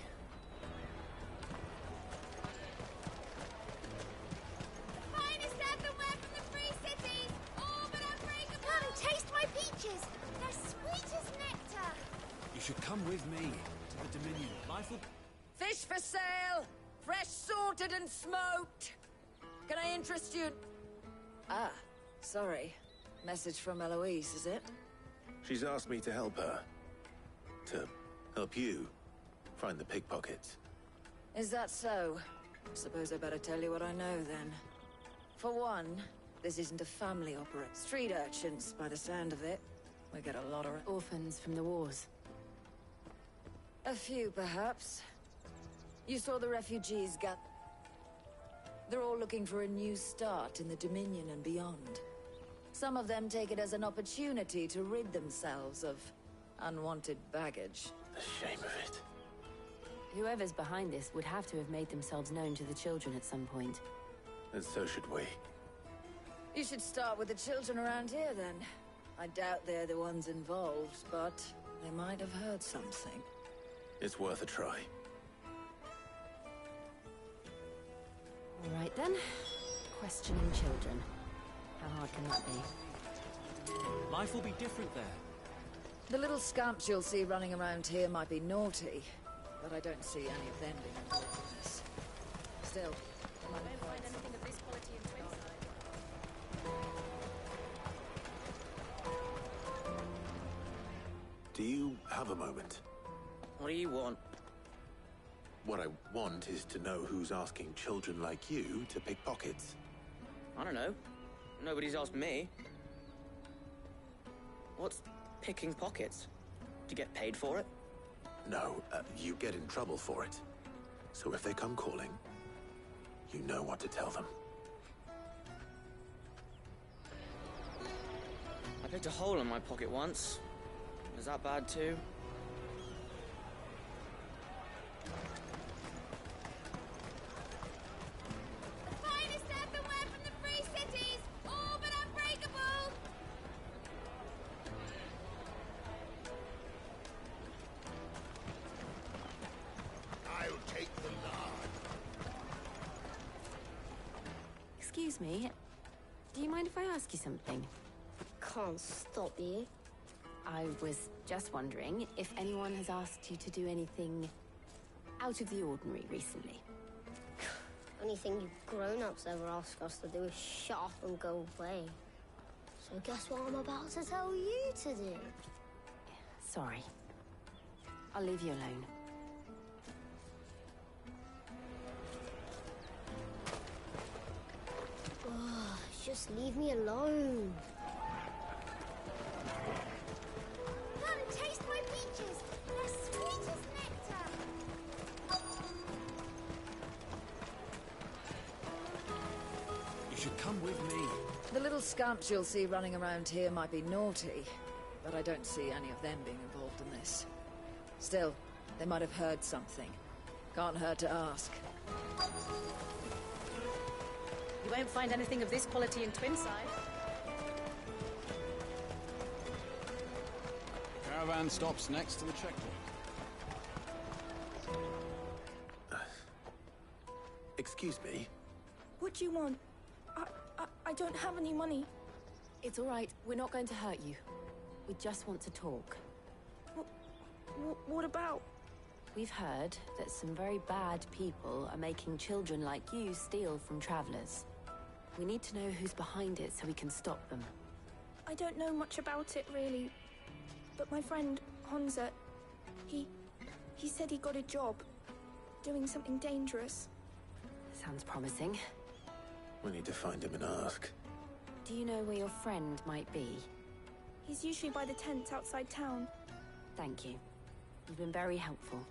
Finest earthenware from the Free Cities! All but unbreakable! Come, taste my peaches! They're sweet as nectar! You should come with me to the Dominion. Life will... Fish for sale! Fresh sorted and smoked! Can I interest you? Ah, sorry. Message from Eloise, is it? She's asked me to help her. To help you find the pickpockets. Is that so? Suppose I better tell you what I know, then. For one, this isn't a family opera. Street urchins, by the sound of it. We get a lot of... Orphans from the wars. A few, perhaps. You saw the refugees get... They're all looking for a new start in the Dominion and beyond. Some of them take it as an opportunity to rid themselves of unwanted baggage. The shame of it. Whoever's behind this would have to have made themselves known to the children at some point. And so should we. You should start with the children around here, then. I doubt they're the ones involved, but they might have heard something. It's worth a try. All right, then. Questioning children. How hard can that be? Life will be different there. The little scamps you'll see running around here might be naughty, but I don't see any of them being involved in this. Still, I won't find anything of this quality in Twinside. Do you have a moment? What do you want? What I want is to know who's asking children like you to pick pockets. I don't know. Nobody's asked me. What's picking pockets? Do you get paid for it? No, you get in trouble for it. So if they come calling, you know what to tell them. I picked a hole in my pocket once. Was that bad too? Finest earthenware from the Free Cities! All but unbreakable! I'll take the lard. Excuse me. Do you mind if I ask you something? Can't stop you. I was just wondering if anyone has asked you to do anything out of the ordinary recently. Anything you grown-ups ever ask us to do is shut up and go away. So guess what I'm about to tell you to do? Sorry. I'll leave you alone. Oh, just leave me alone. Come and taste my peaches. They're sweet as nectar. You should come with me. The little scamps you'll see running around here might be naughty, but I don't see any of them being involved in this. Still, they might have heard something. Can't hurt to ask. You won't find anything of this quality in Twinside. Caravan stops next to the checkpoint. Excuse me? What do you want? I don't have any money. It's all right. We're not going to hurt you. We just want to talk. What about? We've heard that some very bad people are making children like you steal from travelers. We need to know who's behind it so we can stop them. I don't know much about it, really. But my friend, Honza, he said he got a job doing something dangerous. Sounds promising. We need to find him and ask. Do you know where your friend might be? He's usually by the tents outside town. Thank you. You've been very helpful.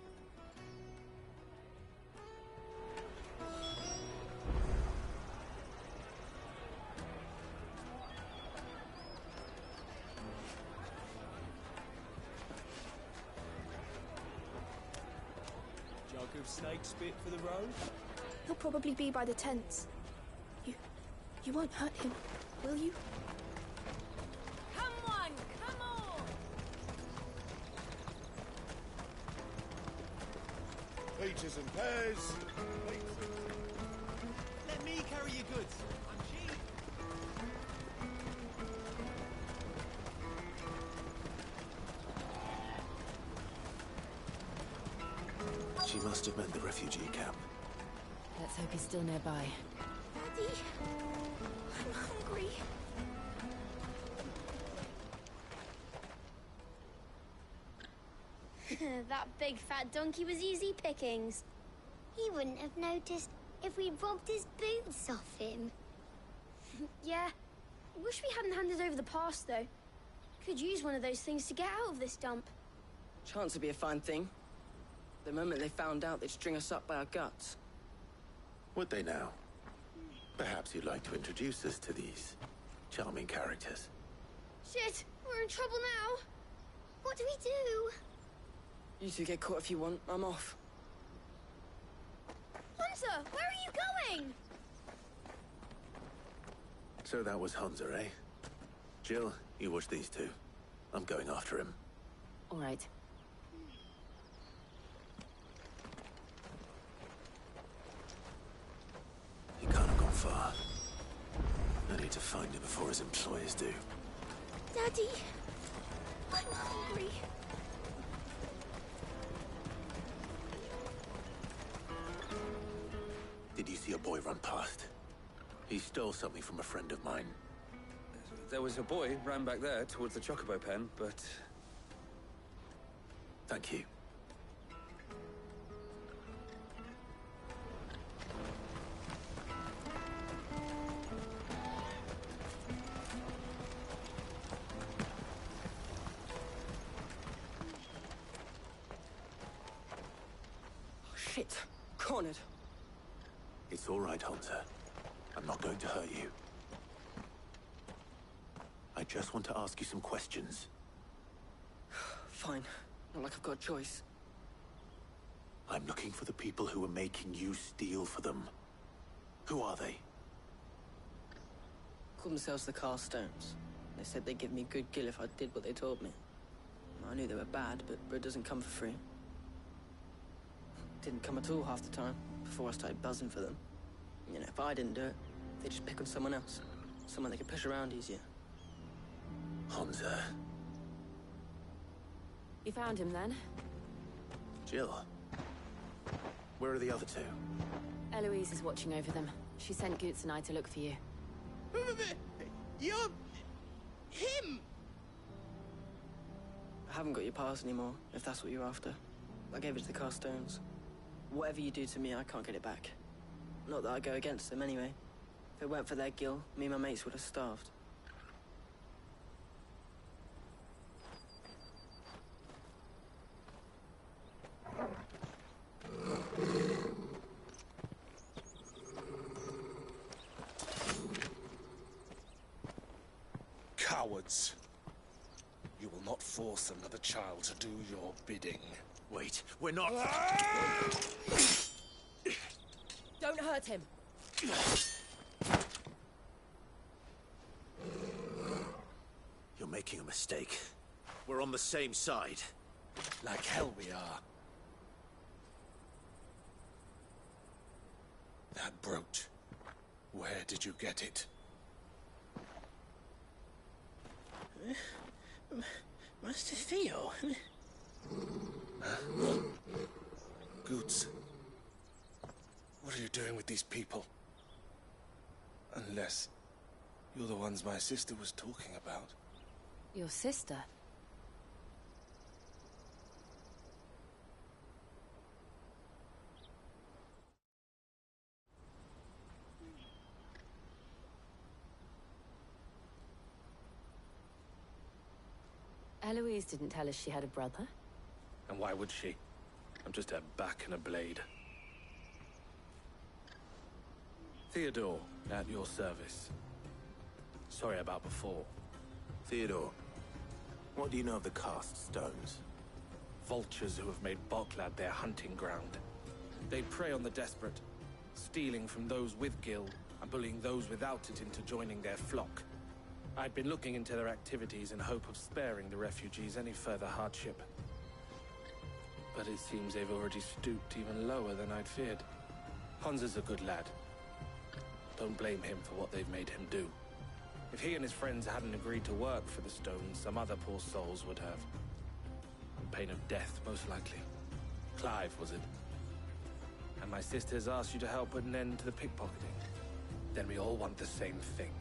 Jug of snake spit for the road? He'll probably be by the tents. You won't hurt him, will you? Come on, come on! Peaches and pears. Let me carry your goods. I'm cheap. She must have meant the refugee camp. Let's hope he's still nearby. Daddy, I'm hungry. That big fat donkey was easy pickings. He wouldn't have noticed if we robbed his boots off him. Yeah. Wish we hadn't handed over the pass, though. Could use one of those things to get out of this dump. Chance would be a fine thing. The moment they found out, they'd string us up by our guts. Would they now? Perhaps you'd like to introduce us to these charming characters. Shit, we're in trouble now. What do we do? You two get caught if you want. I'm off. Hunter, where are you going? So that was Hunter, eh? Jill, you watch these two. I'm going after him. All right. He can't have gone far. I need to find him before his employers do. Daddy, I'm hungry. Did you see a boy run past? He stole something from a friend of mine. There was a boy ran back there towards the Chocobo pen, but... Thank you. Shit. Cornered. It's all right, Hunter. I'm not going to hurt you. I just want to ask you some questions. Fine. Not like I've got a choice. I'm looking for the people who are making you steal for them. Who are they? Called themselves the Carstones. They said they'd give me good gill if I did what they told me. I knew they were bad, but bread doesn't come for free. Didn't come at all half the time, before I started buzzing for them. You know, if I didn't do it, they just pick on someone else. Someone they can push around easier. Hansa. You found him then? Jill. Where are the other two? Eloise is watching over them. She sent Goots and I to look for you. You're... him! I haven't got your pass anymore, if that's what you're after. I gave it to the Carstones. Whatever you do to me, I can't get it back. Not that I go against them anyway. If it weren't for their gil, me and my mates would have starved. Cowards. You will not force another child to do your bidding. Wait, we're not... Don't hurt him. You're making a mistake. We're on the same side. Like hell we are. That brooch. Where did you get it? Master Theo? Goots. What are you doing with these people? Unless you're the ones my sister was talking about. Your sister? Eloise didn't tell us she had a brother. And why would she? I'm just her back and a blade. Theodore, at your service. Sorry about before. Theodore, what do you know of the Cast Stones? Vultures who have made Boklad their hunting ground. They prey on the desperate, stealing from those with gil and bullying those without it into joining their flock. I'd been looking into their activities in hope of sparing the refugees any further hardship. But it seems they've already stooped even lower than I'd feared. Hansa's a good lad. Don't blame him for what they've made him do. If he and his friends hadn't agreed to work for the Stones, some other poor souls would have. On pain of death, most likely. Clive, was it? And my sisters asked you to help put an end to the pickpocketing. Then we all want the same thing.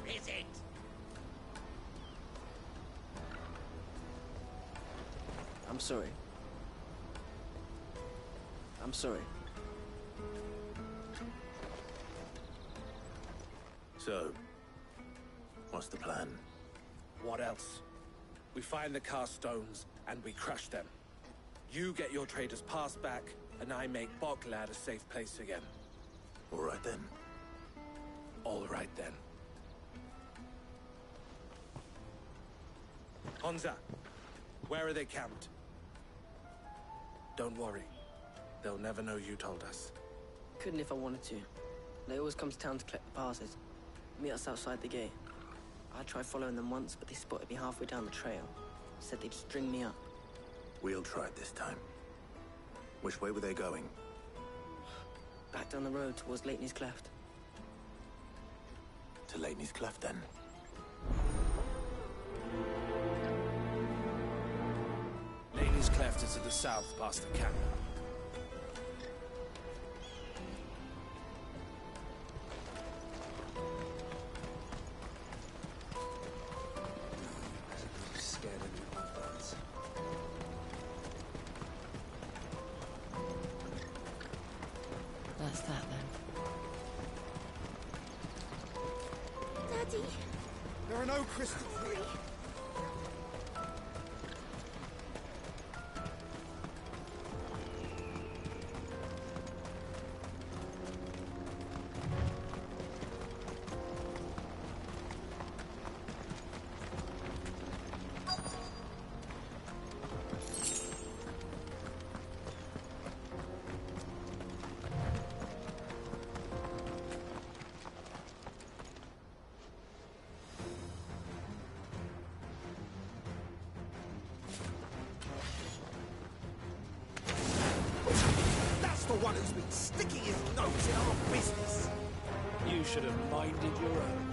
Is it? I'm sorry. I'm sorry. So, what's the plan? What else? We find the Carstones and we crush them. You get your trader's pass back, and I make Boklad a safe place again. All right then. All right then. Hansa, where are they camped? Don't worry. They'll never know you told us. Couldn't if I wanted to. They always come to town to collect the passes. Meet us outside the gate. I tried following them once, but they spotted me halfway down the trail. Said they'd string me up. We'll try it this time. Which way were they going? Back down the road towards Leitney's Cleft. To Leitney's Cleft, then? Leitney's Cleft is to the south, past the camp. Scared of you, my friends. That's that then. Daddy! There are no crystals here. That's the one who's been sticking his nose in our business. You should have minded your own.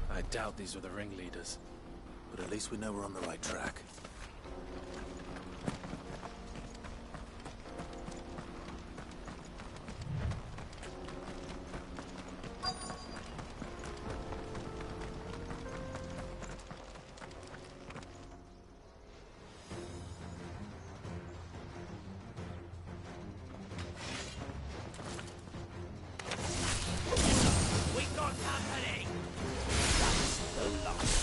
I doubt these were the ringleaders. But at least we know we're on the right track. We got company! That's the loss.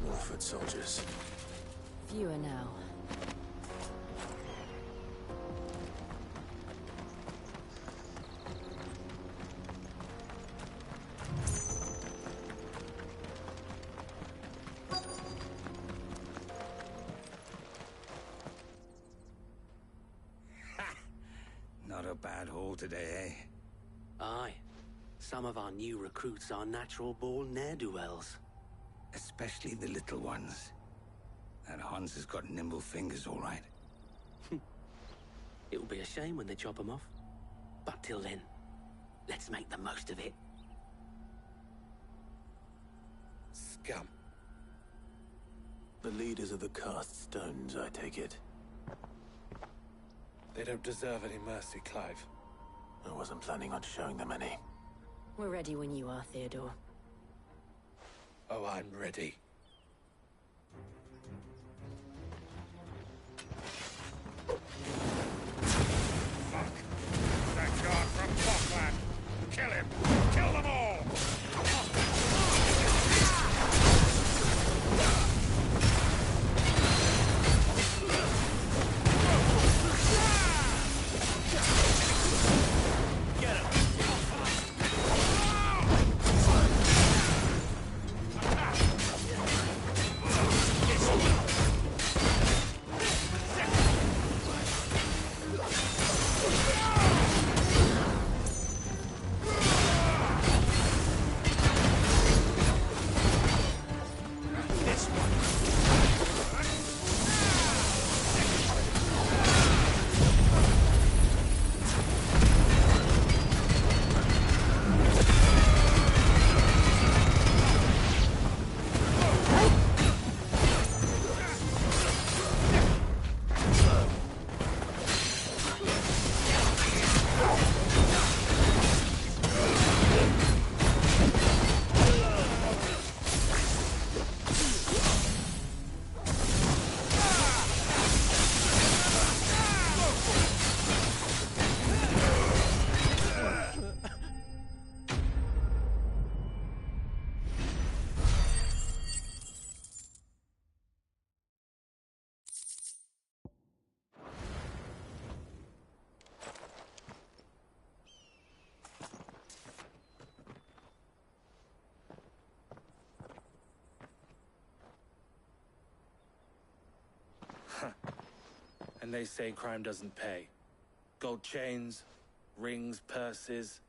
More foot soldiers. Fewer now. Not a bad haul today, eh? Aye. Some of our new recruits are natural-born ne'er-do-wells. Especially the little ones. That Hans has got nimble fingers, all right. It'll be a shame when they chop them off. But till then, let's make the most of it. Scum. The leaders of the cast stones, I take it. They don't deserve any mercy, Clive. I wasn't planning on showing them any. We're ready when you are, Theodore. Oh, I'm ready. Fuck! That guard from Bokland! Kill him! Kill them all! Get him! And they say crime doesn't pay. Gold chains, rings, purses.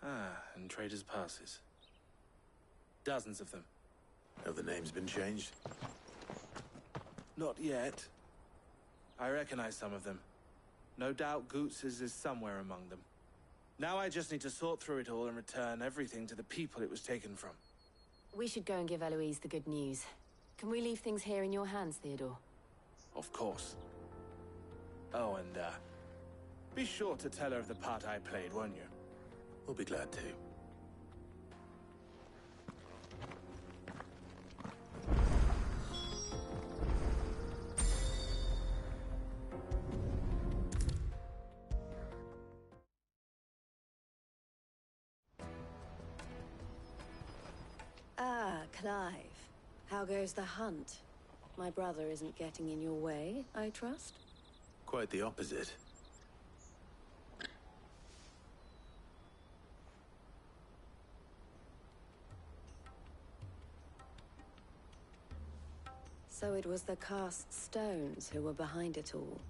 And traders' passes. Dozens of them. Have the names been changed? Not yet. I recognize some of them. No doubt Goots's is somewhere among them. Now I just need to sort through it all and return everything to the people it was taken from. We should go and give Eloise the good news. Can we leave things here in your hands, Theodore? Of course. Oh, and, be sure to tell her of the part I played, won't you? We'll be glad to. Clive. How goes the hunt? My brother isn't getting in your way, I trust? Quite the opposite. So it was the cast stones who were behind it all.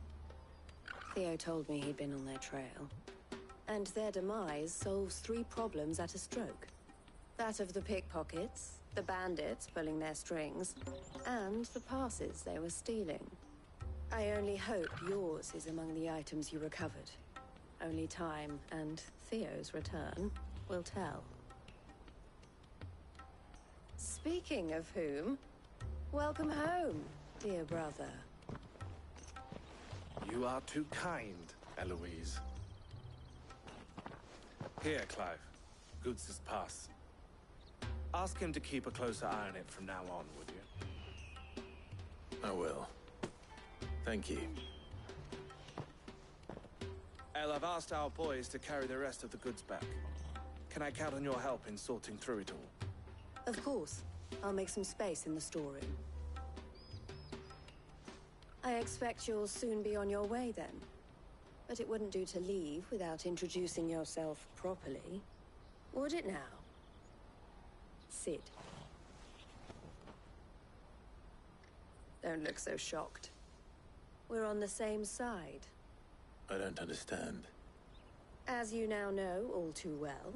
Theo told me he'd been on their trail. And their demise solves 3 problems at a stroke. That of the pickpockets, the bandits pulling their strings, and the passes they were stealing. I only hope yours is among the items you recovered. Only time and Theo's return will tell. Speaking of whom, welcome home, dear brother. You are too kind, Eloise. Here, Clive. Goots' pass. Ask him to keep a closer eye on it from now on, would you? I will. Thank you. El, I've asked our boys to carry the rest of the goods back. Can I count on your help in sorting through it all? Of course. I'll make some space in the storeroom. I expect you'll soon be on your way then. But it wouldn't do to leave without introducing yourself properly. Would it now? Cid. Don't look so shocked. We're on the same side. I don't understand. As you now know all too well,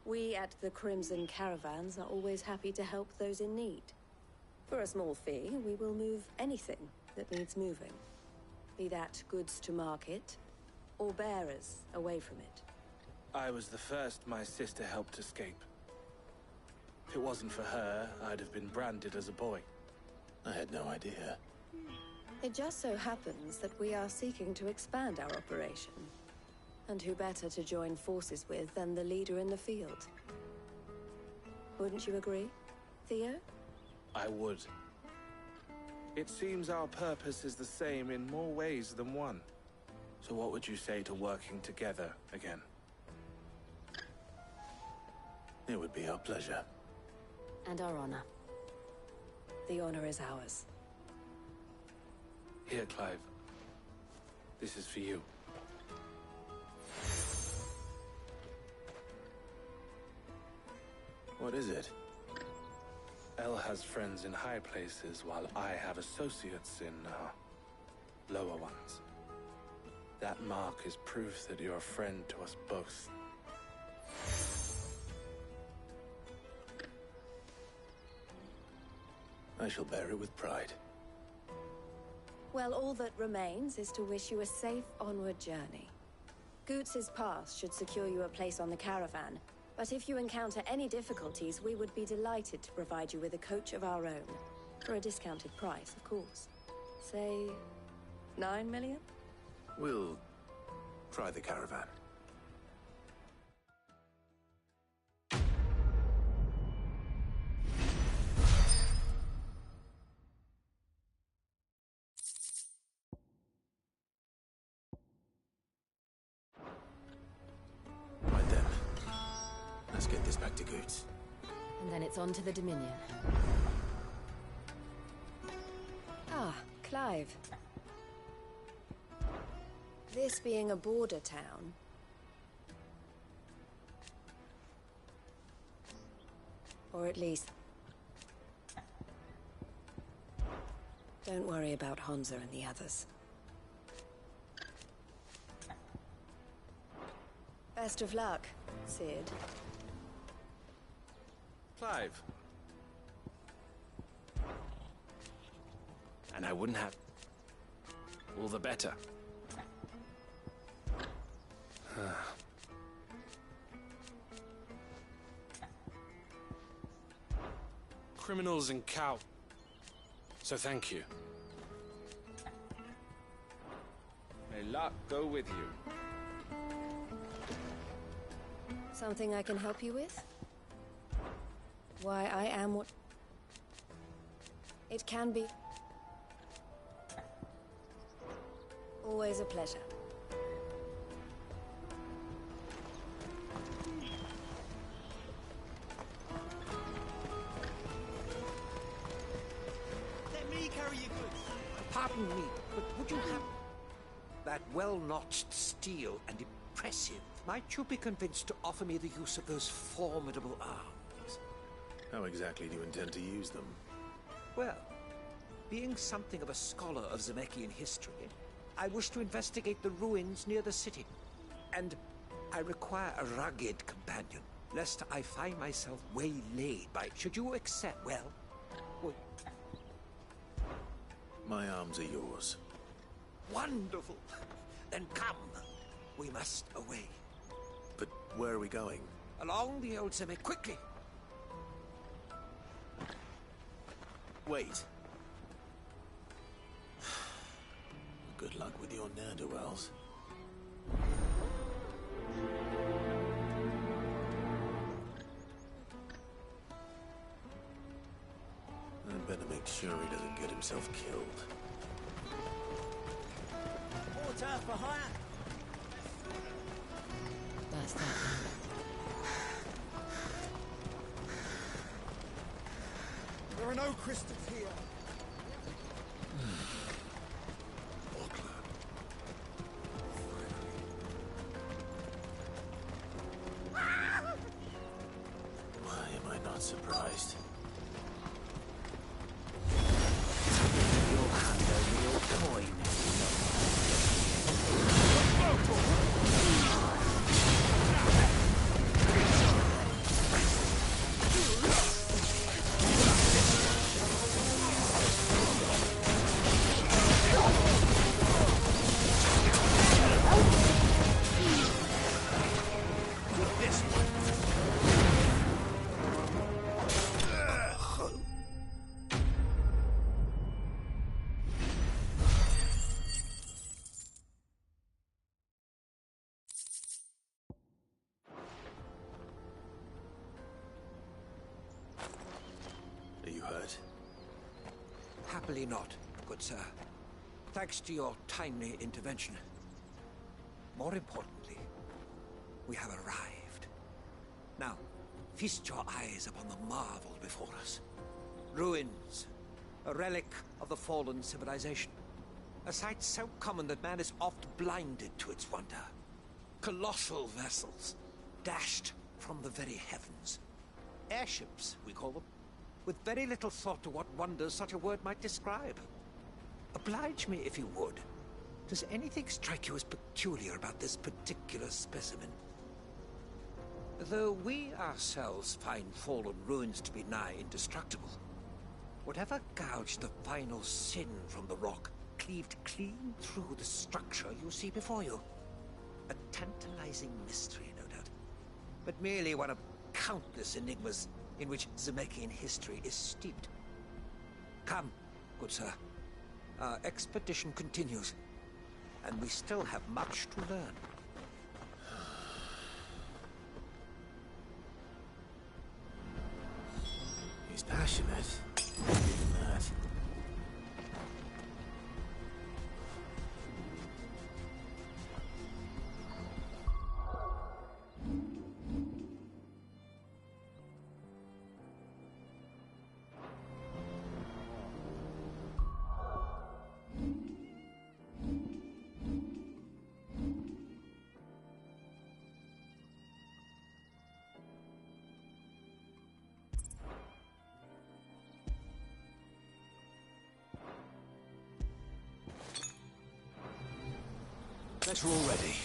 we at the Crimson Caravans are always happy to help those in need. For a small fee, we will move anything that needs moving. Be that goods to market, or bearers away from it. I was the first my sister helped escape. If it wasn't for her, I'd have been branded as a boy. I had no idea. It just so happens that we are seeking to expand our operation. And who better to join forces with than the leader in the field? Wouldn't you agree, Theo? I would. It seems our purpose is the same in more ways than one. So what would you say to working together again? It would be our pleasure. And our honor. The honor is ours. Here, Clive. This is for you. What is it? El has friends in high places, while I have associates in, lower ones. That mark is proof that you're a friend to us both. I shall bear it with pride. Well, all that remains is to wish you a safe onward journey. Goots' pass should secure you a place on the caravan, but if you encounter any difficulties, we would be delighted to provide you with a coach of our own. For a discounted price, of course. Say, 9 million? We'll try the caravan. Right then. Let's get this back to Goots. And then it's on to the Dominion. Ah, Clive. This being a border town, or at least... Don't worry about Honza and the others. Best of luck, Cid. Clive. And I wouldn't have... all the better. Criminals and cow. So thank you. May luck go with you. Something I can help you with? Why, I am what... It can be... Always a pleasure. are you goods? Pardon me, but would you have that well-notched steel and impressive? Might you be convinced to offer me the use of those formidable arms? How exactly do you intend to use them? Well, being something of a scholar of Zemeckis history, I wish to investigate the ruins near the city. And I require a rugged companion, lest I find myself waylaid by... Should you accept, well... My arms are yours. Wonderful! Then come. We must away. But where are we going? Along the old Zemek, quickly! Wait. Good luck with your ne'er-do-wells. I'd better make sure he doesn't get himself killed. Water for hire! That's that. There are no crystals here. Why am I not surprised? You'll have a real coin. Are you hurt? Happily not, good sir. Thanks to your timely intervention. More importantly, we have arrived. Now, feast your eyes upon the marvel before us. Ruins, a relic of the fallen civilization. A sight so common that man is oft blinded to its wonder. Colossal vessels, dashed from the very heavens. Airships, we call them, with very little thought to what wonders such a word might describe. Oblige me if you would. Does anything strike you as peculiar about this particular specimen? Though we ourselves find fallen ruins to be nigh indestructible, whatever gouged the final sin from the rock cleaved clean through the structure you see before you. A tantalizing mystery, no doubt, but merely one of countless enigmas in which Zemeckis history is steeped. Come, good sir. Our expedition continues, and we still have much to learn. He's passionate. Even that. Letter already.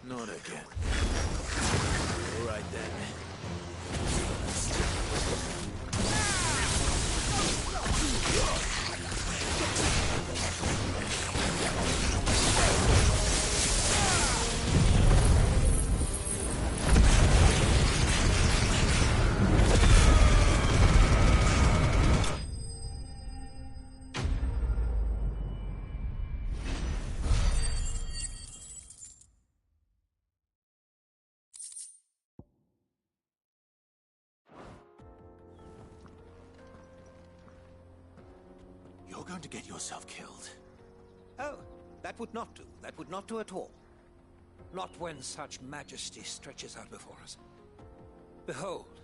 Not again. All right then. You're going to get yourself killed. Oh, that would not do. That would not do at all. Not when such majesty stretches out before us. Behold,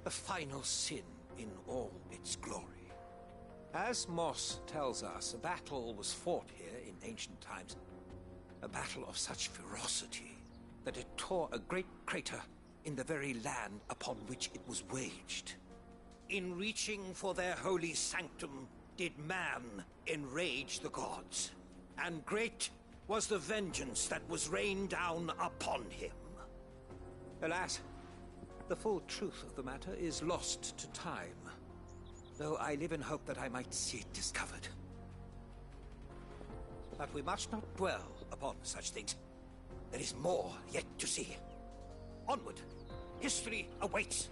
the final sin in all its glory. As Moss tells us, a battle was fought here in ancient times. A battle of such ferocity that it tore a great crater in the very land upon which it was waged. In reaching for their holy sanctum, did man enrage the gods, and great was the vengeance that was rained down upon him. Alas, the full truth of the matter is lost to time, though I live in hope that I might see it discovered. But we must not dwell upon such things. There is more yet to see. Onward! History awaits!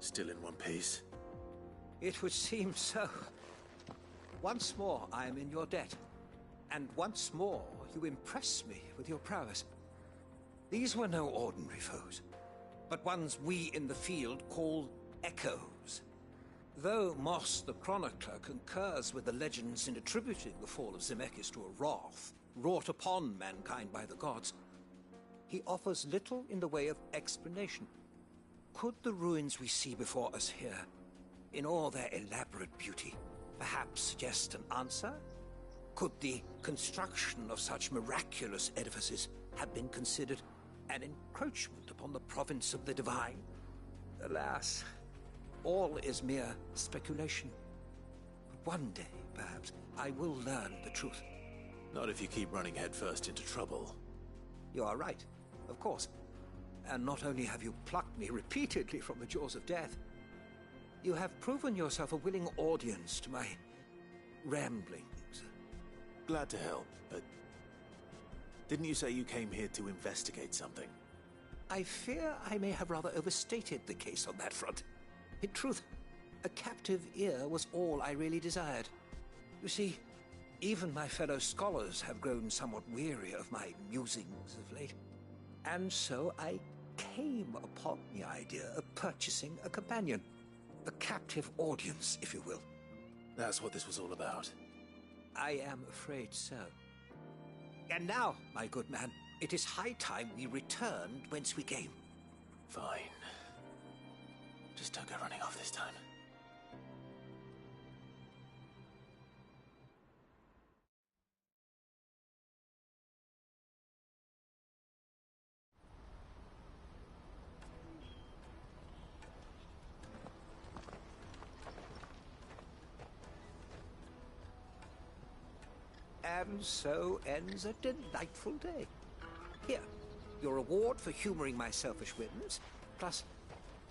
Still in one piece? It would seem so. Once more, I am in your debt. And once more, you impress me with your prowess. These were no ordinary foes, but ones we in the field call echoes. Though Moss the Chronicler concurs with the legends in attributing the fall of Zemeckis to a wrath wrought upon mankind by the gods, he offers little in the way of explanation. Could the ruins we see before us here, in all their elaborate beauty, perhaps suggest an answer? Could the construction of such miraculous edifices have been considered an encroachment upon the province of the divine? Alas, all is mere speculation. But one day, perhaps, I will learn the truth. Not if you keep running headfirst into trouble. You are right, of course. And not only have you plucked me repeatedly from the jaws of death, you have proven yourself a willing audience to my ramblings. Glad to help, but didn't you say you came here to investigate something? I fear I may have rather overstated the case on that front. In truth, a captive ear was all I really desired. You see, even my fellow scholars have grown somewhat weary of my musings of late. And so I came upon the idea of purchasing a companion. A captive audience, if you will. That's what this was all about. I am afraid so. And now, my good man, it is high time we returned whence we came. Fine. Just don't go running off this time. And so ends a delightful day. Here, your reward for humoring my selfish whims, plus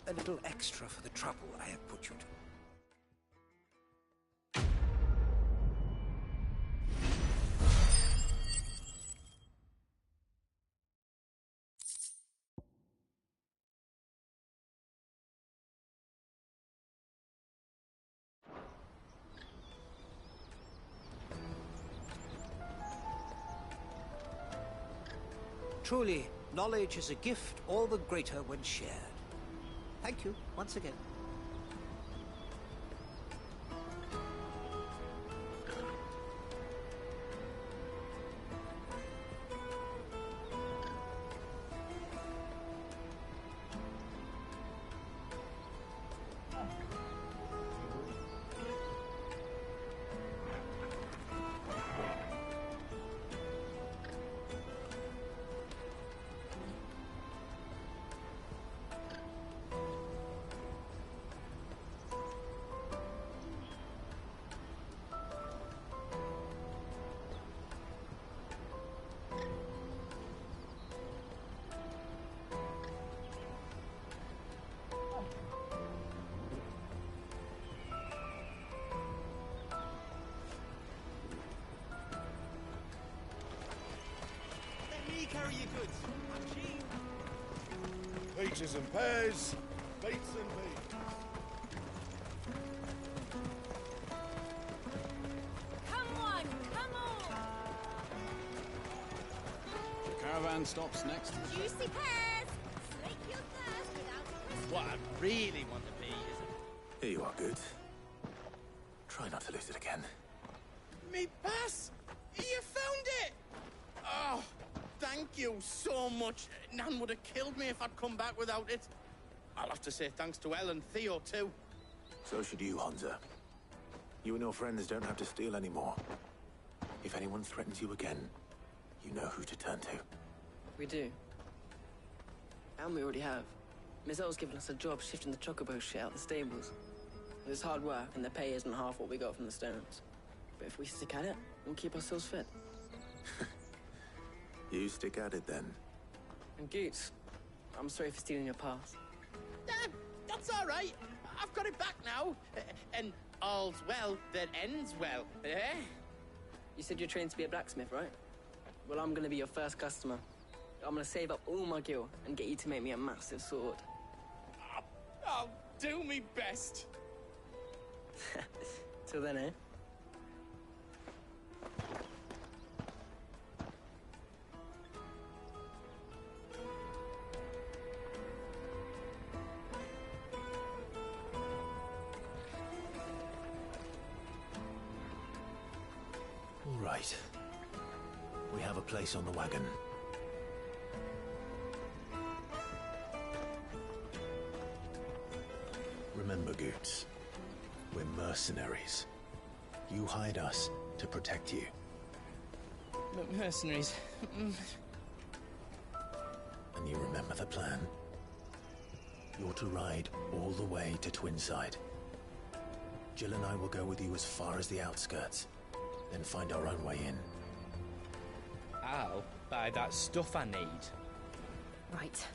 a little extra for the trouble I have put you to. Truly, knowledge is a gift all the greater when shared. Thank you, once again. Carry your goods. I'm cheap. Peaches and pears, beets and beans. Come on, come on! The caravan stops next. Juicy pears! Slake your thirst without a question. What I really want to be is Here you are, good. Try not to lose it again. me pass! You found it! Oh, thank you so much. Nan would have killed me if I'd come back without it. I'll have to say thanks to Elle and Theo, too. So should you, Hansa. You and your friends don't have to steal anymore. If anyone threatens you again, you know who to turn to. We do. And we already have. Miss L's given us a job shifting the chocobo shit out the stables. It's hard work, and the pay isn't half what we got from the Stones. But if we stick at it, we'll keep ourselves fit. You stick at it, then. And Goots, I'm sorry for stealing your pass. That's all right. I've got it back now. And all's well that ends well, eh? You said you're trained to be a blacksmith, right? Well, I'm gonna be your first customer. I'm gonna save up all my gil and get you to make me a massive sword. Oh, do me best. Till then, eh? All right. We have a place on the wagon. Remember, Goots, we're mercenaries. You hide us to protect you. But mercenaries... And you remember the plan? You're to ride all the way to Twinside. Jill and I will go with you as far as the outskirts, then find our own way in. I'll buy that stuff I need. Right.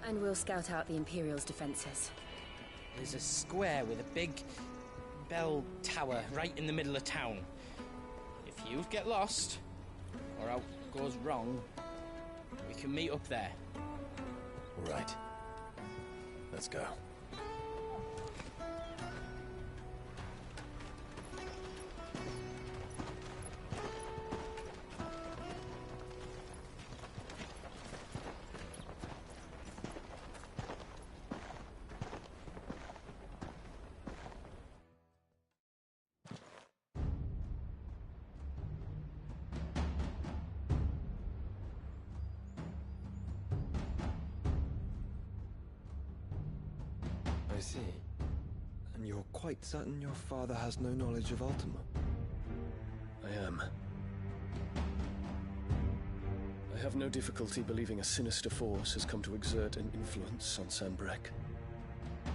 And we'll scout out the Imperial's defenses. There's a square with a big bell tower right in the middle of town. If you get lost, or out goes wrong, we can meet up there. All right. Let's go. I see. And you're quite certain your father has no knowledge of Ultima? I am. I have no difficulty believing a sinister force has come to exert an influence on Sanbreque.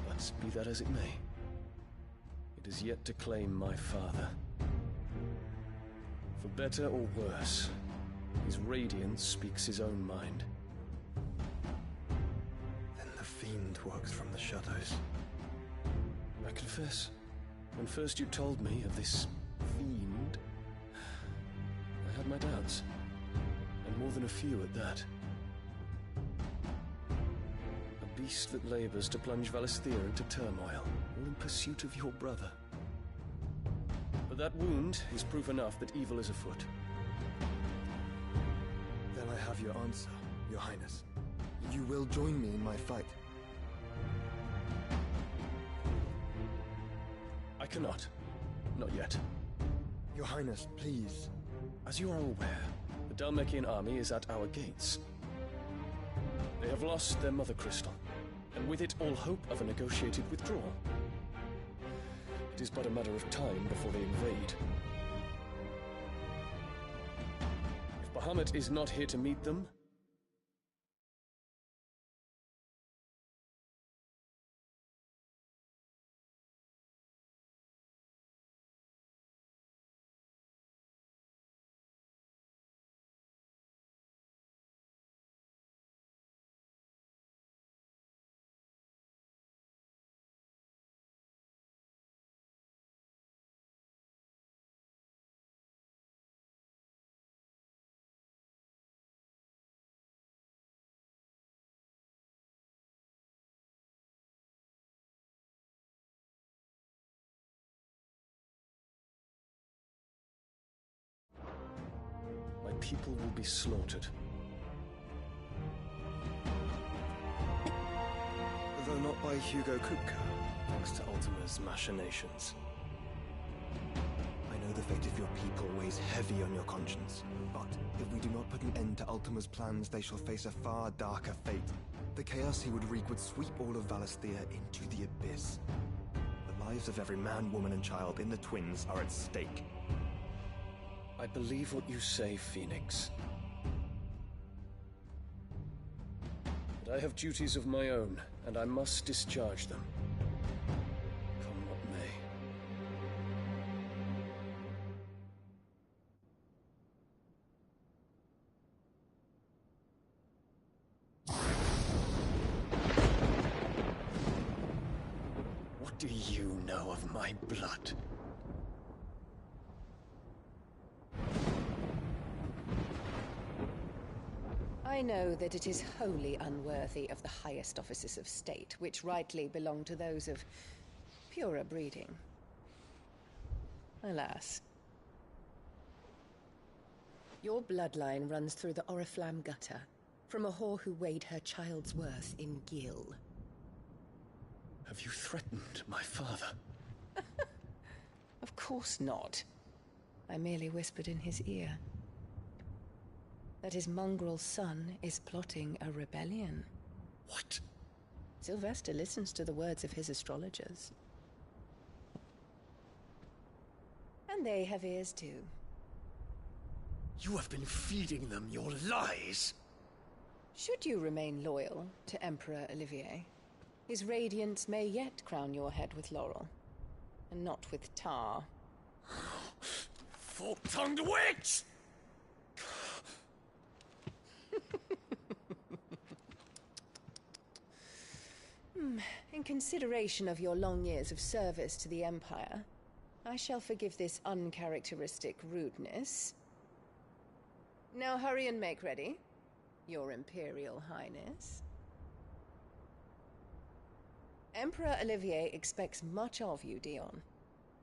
But be that as it may, it is yet to claim my father. For better or worse, his radiance speaks his own mind. Then the Fiend works from the shadows. I confess, when first you told me of this fiend, I had my doubts, and more than a few at that. A beast that labors to plunge Valisthea into turmoil, all in pursuit of your brother. But that wound is proof enough that evil is afoot. Then I have your answer, Your Highness. You will join me in my fight. I cannot. Not yet. Your Highness, please. As you are aware, the Dhalmekian army is at our gates. They have lost their mother crystal, and with it all hope of a negotiated withdrawal. It is but a matter of time before they invade. If Bahamut is not here to meet them, my people will be slaughtered. Though not by Hugo Kupka, Thanks to Ultima's machinations. I know the fate of your people weighs heavy on your conscience, but if we do not put an end to Ultima's plans, they shall face a far darker fate. The chaos he would wreak would sweep all of Valisthea into the abyss. The lives of every man, woman, and child in the Twins are at stake. I believe what you say, Phoenix. But I have duties of my own, and I must discharge them. Come what may. What do you know of my blood? I know that it is wholly unworthy of the highest offices of state, which rightly belong to those of purer breeding. Alas. Your bloodline runs through the Oriflamme gutter, from a whore who weighed her child's worth in Gil. Have you threatened my father? Of course not. I merely whispered in his ear that his mongrel son is plotting a rebellion. What? Sylvester listens to the words of his astrologers. And they have ears too. You have been feeding them your lies! Should you remain loyal to Emperor Olivier, his radiance may yet crown your head with laurel, and not with tar. Fork-tongued witch! In consideration of your long years of service to the Empire, I shall forgive this uncharacteristic rudeness. Now hurry and make ready, Your Imperial Highness. Emperor Olivier expects much of you, Dion.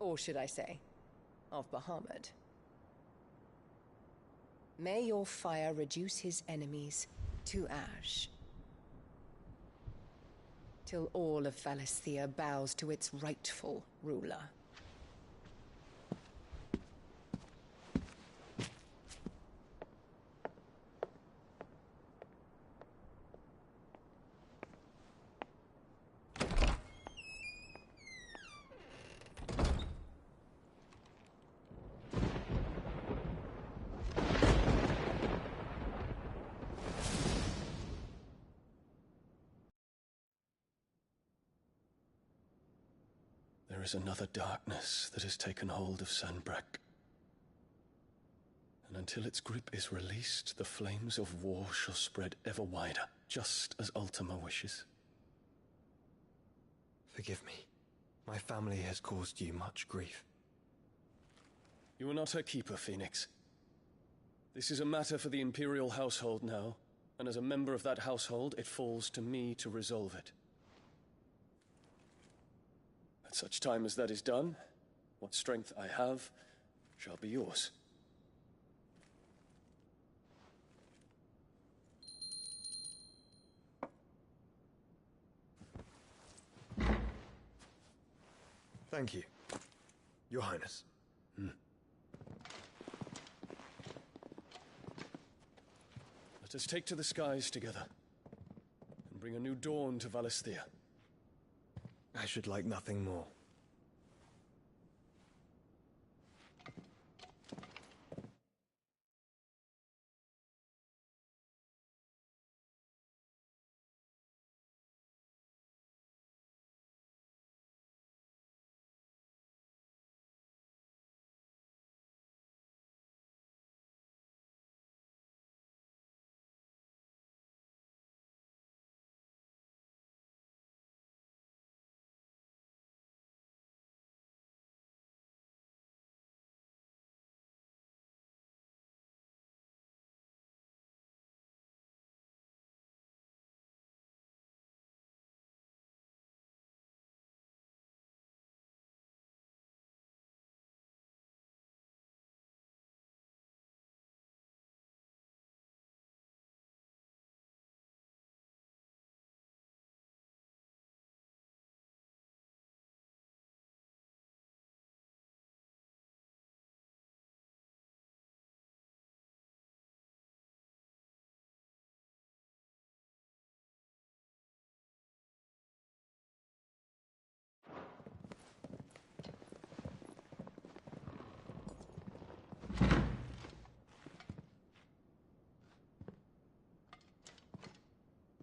Or should I say, of Bahamut. May your fire reduce his enemies to ash, till all of Valisthea bows to its rightful ruler. There is another darkness that has taken hold of Sanbreque. And until its grip is released, the flames of war shall spread ever wider, just as Ultima wishes. Forgive me. My family has caused you much grief. You are not her keeper, Phoenix. This is a matter for the Imperial household now, and as a member of that household, it falls to me to resolve it. At such time as that is done, what strength I have shall be yours. Thank you, Your Highness. Let us take to the skies together, and bring a new dawn to Valisthea. I should like nothing more.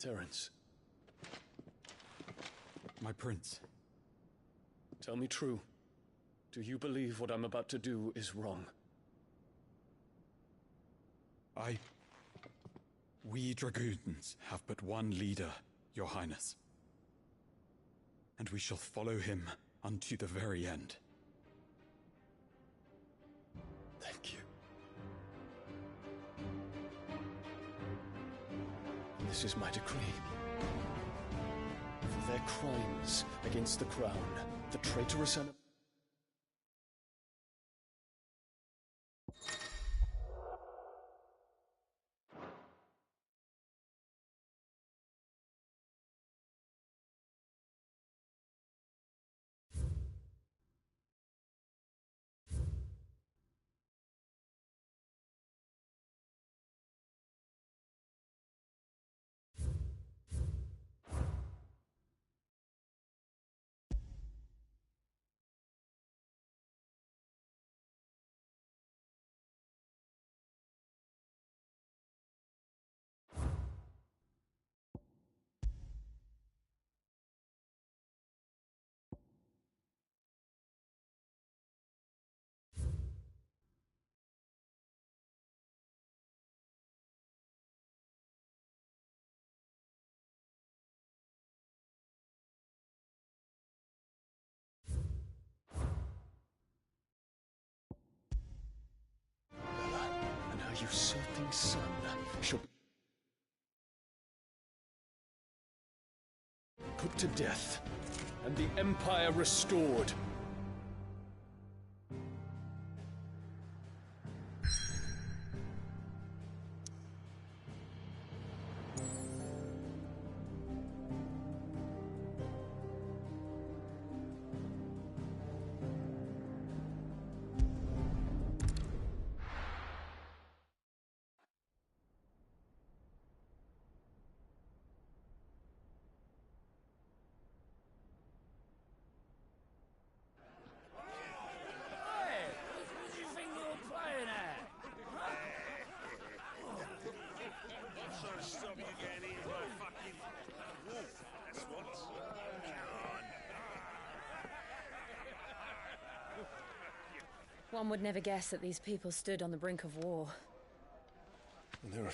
Terence. My prince. Tell me true. Do you believe what I'm about to do is wrong? We dragoons have but one leader, Your Highness. And we shall follow him unto the very end. Thank you. This is my decree. For their crimes against the crown, the traitorous and... and her usurping son shall be put to death, and the Empire restored. One would never guess that these people stood on the brink of war. And they're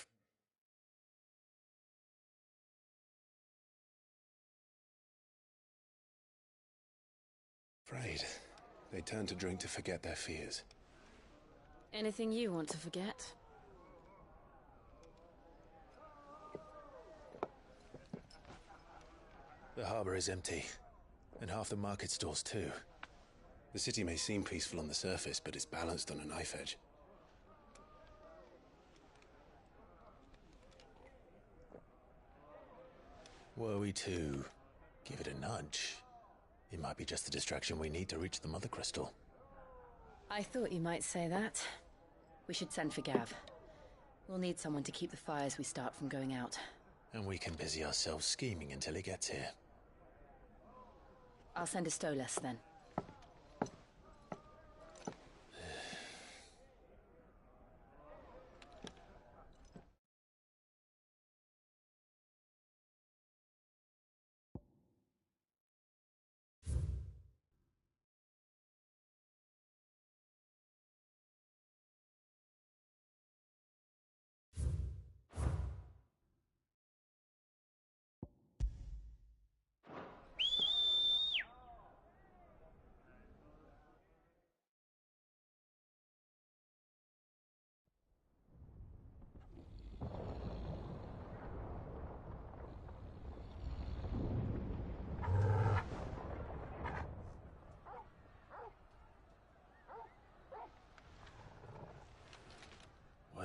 afraid. They turn to drink to forget their fears. Anything you want to forget? The harbor is empty, and half the market stalls too. The city may seem peaceful on the surface, but it's balanced on a knife edge. Were we to give it a nudge, it might be just the distraction we need to reach the Mother Crystal. I thought you might say that. We should send for Gav. We'll need someone to keep the fires we start from going out. And we can busy ourselves scheming until he gets here. I'll send a Stolas then.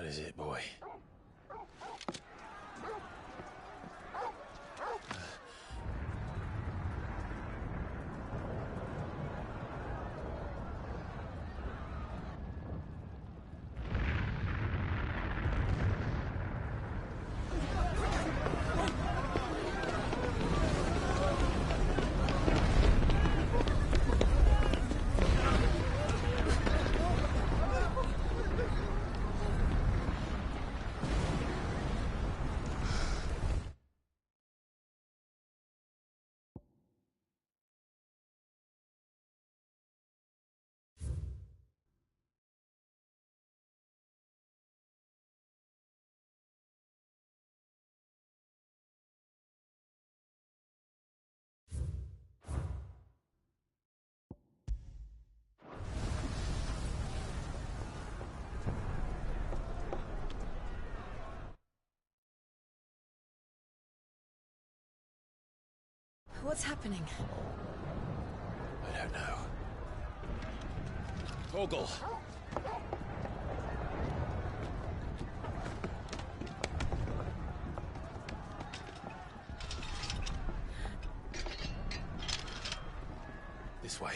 What is it, boy? What's happening? I don't know. Torgal! This way.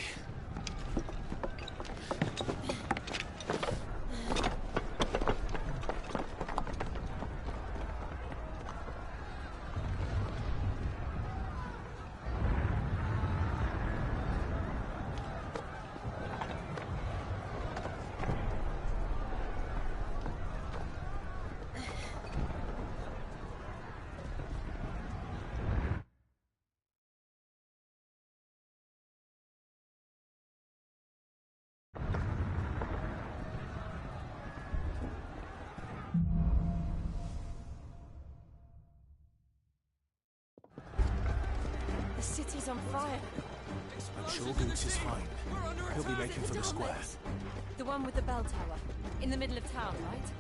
The city's on fire. I'm sure Goots is fine. He'll be making for the square. The one with the bell tower. In the middle of town, right?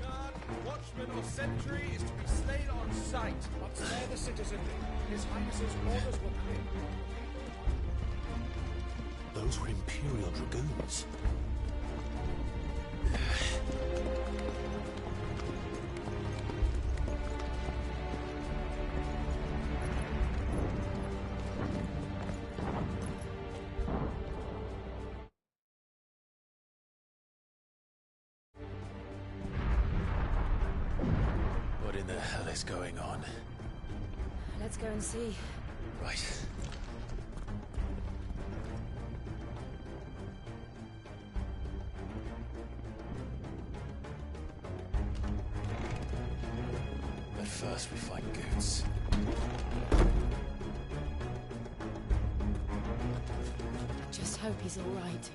Guard, watchman or sentry is to be slain on sight. But spare the citizen. His Highness's orders were clear. Those were Imperial Dragoons. What in the hell is going on? Let's go and see. Right. But first we find Goots. Just hope he's all right.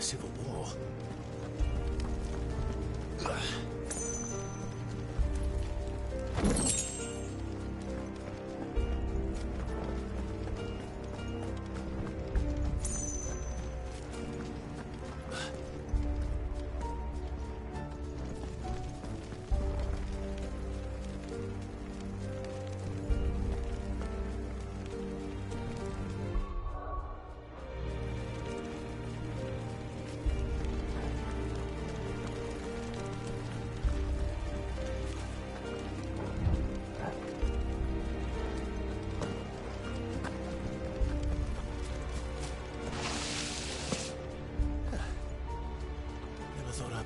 civil war.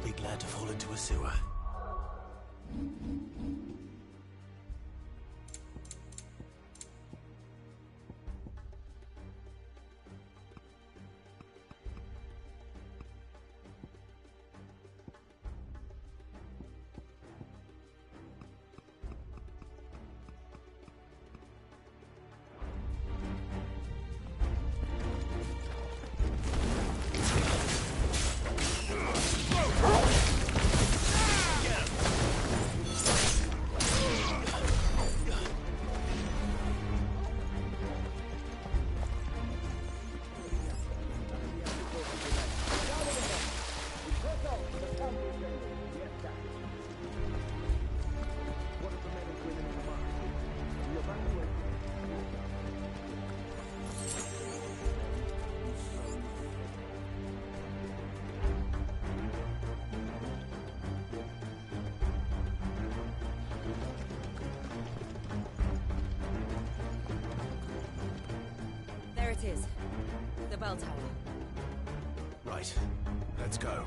be glad to fall into a sewer. There it is. The bell tower. Right. Let's go.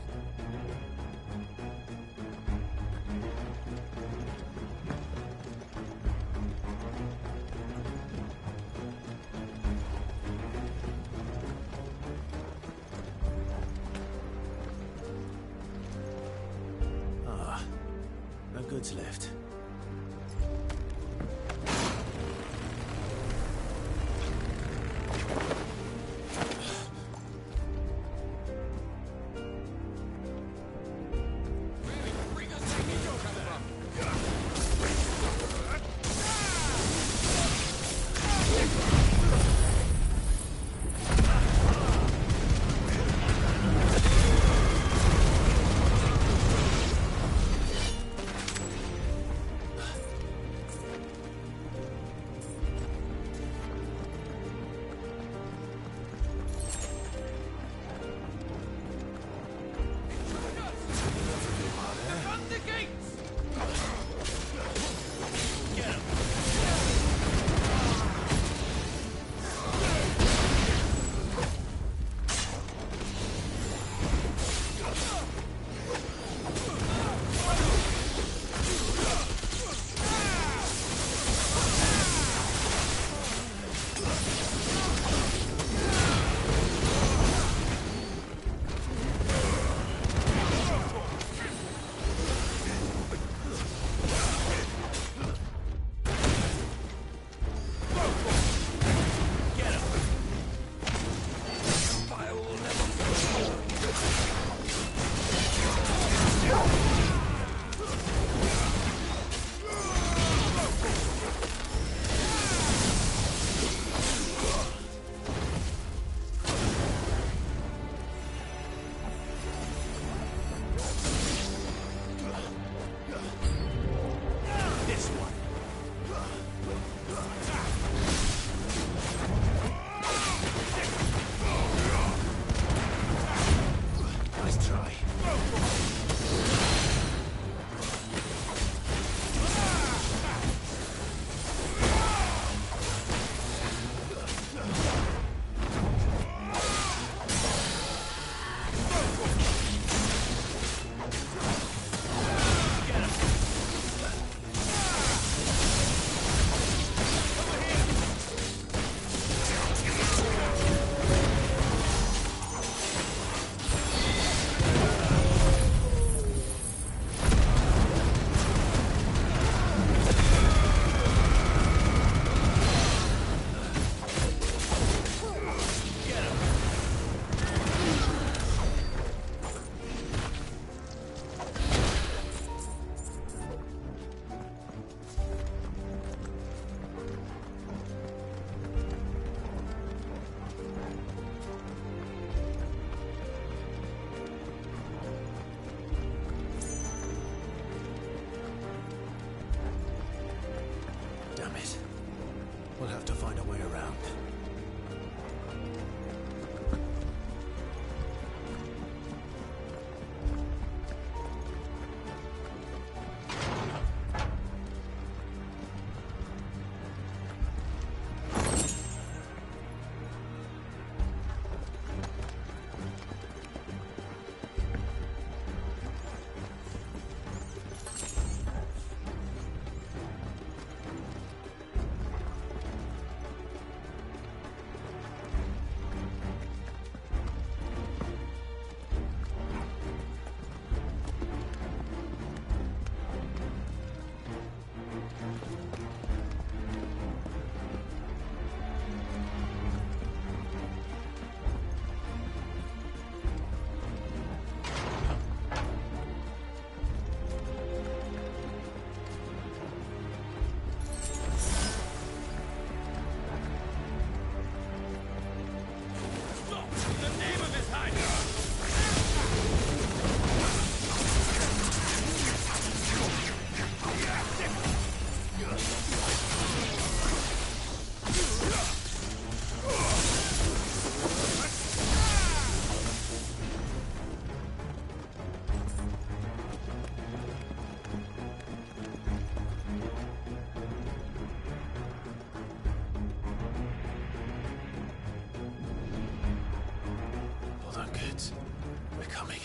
Ah, no goods left. We'll have to find a way around. Shit. We're coming.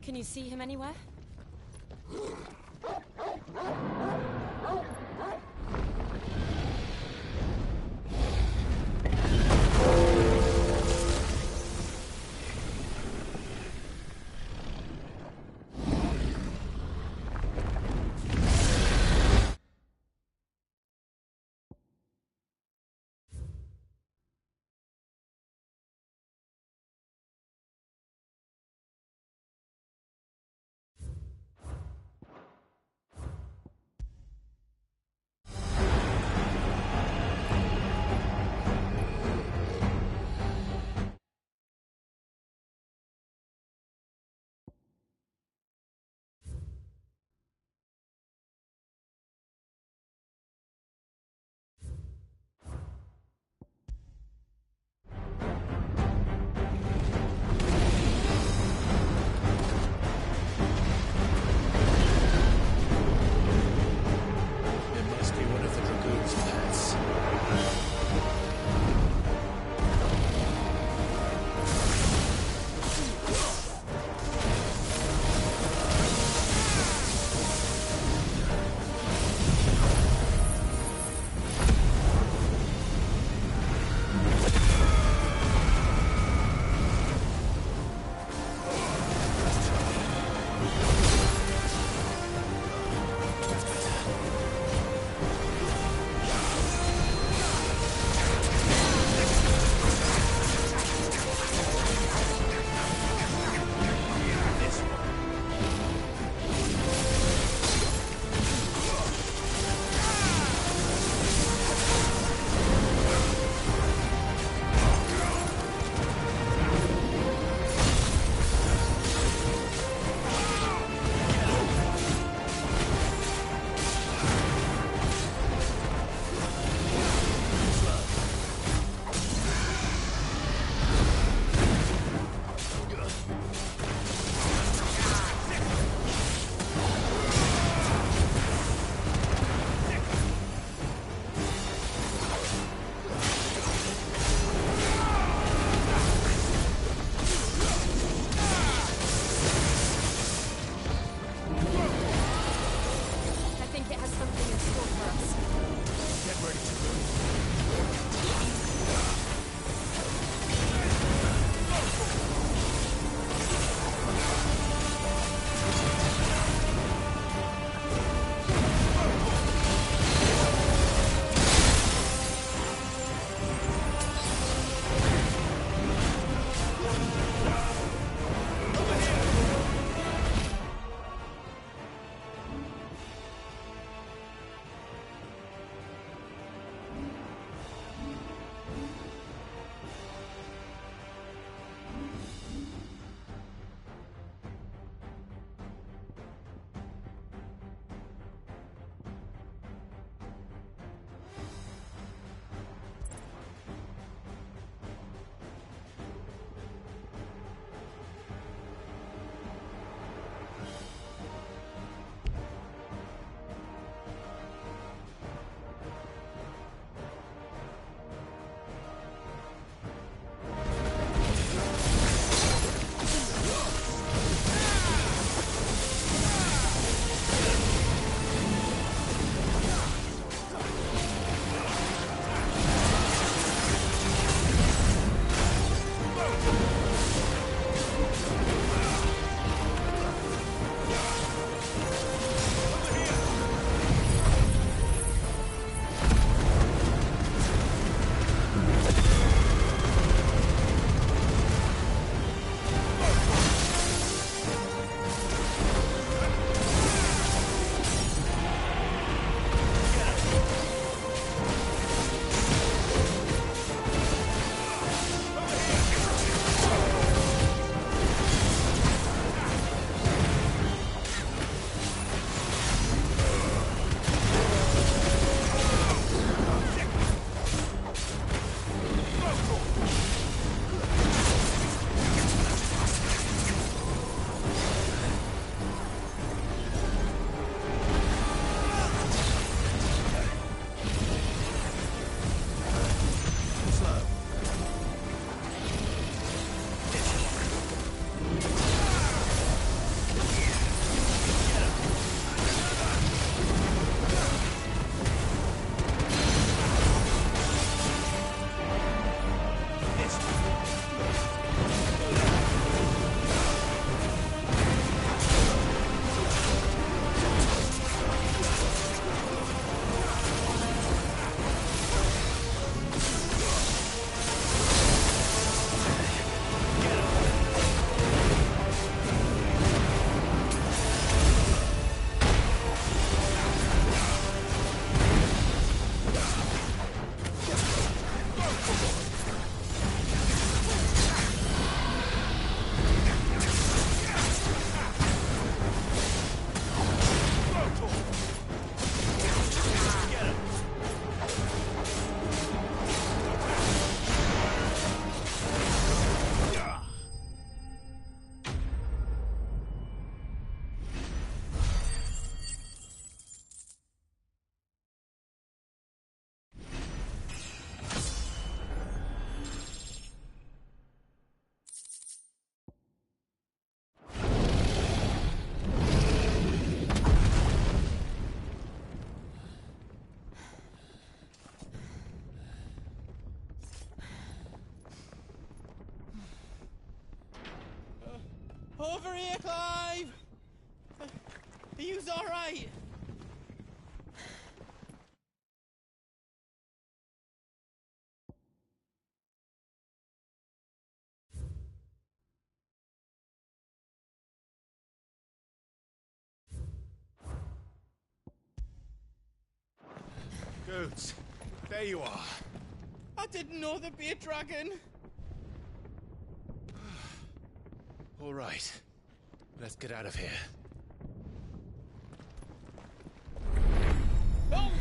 Can you see him anywhere? Over here, Clive! Are you alright? Goats, there you are. I didn't know there'd be a dragon. All right, let's get out of here. Oh!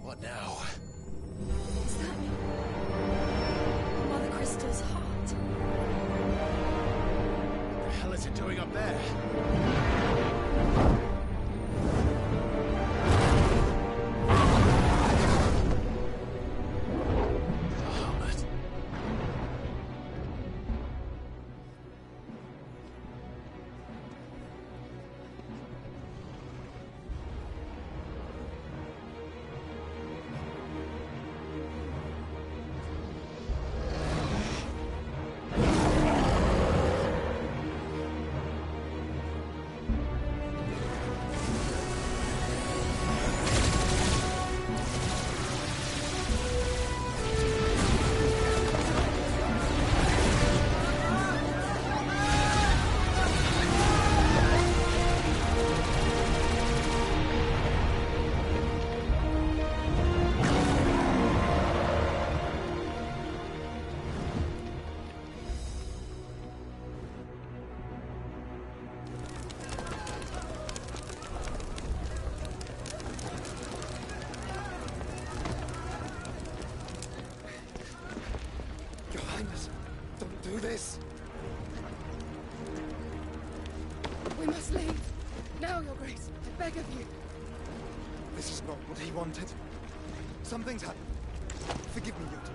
What now? Is that Mother Crystal's heart? What the hell is it doing up there? Do this! We must leave. Now, Your Grace. I beg of you. This is not what he wanted. Something's happened. Forgive me, Yud.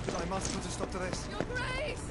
But I must put a stop to this. Your Grace!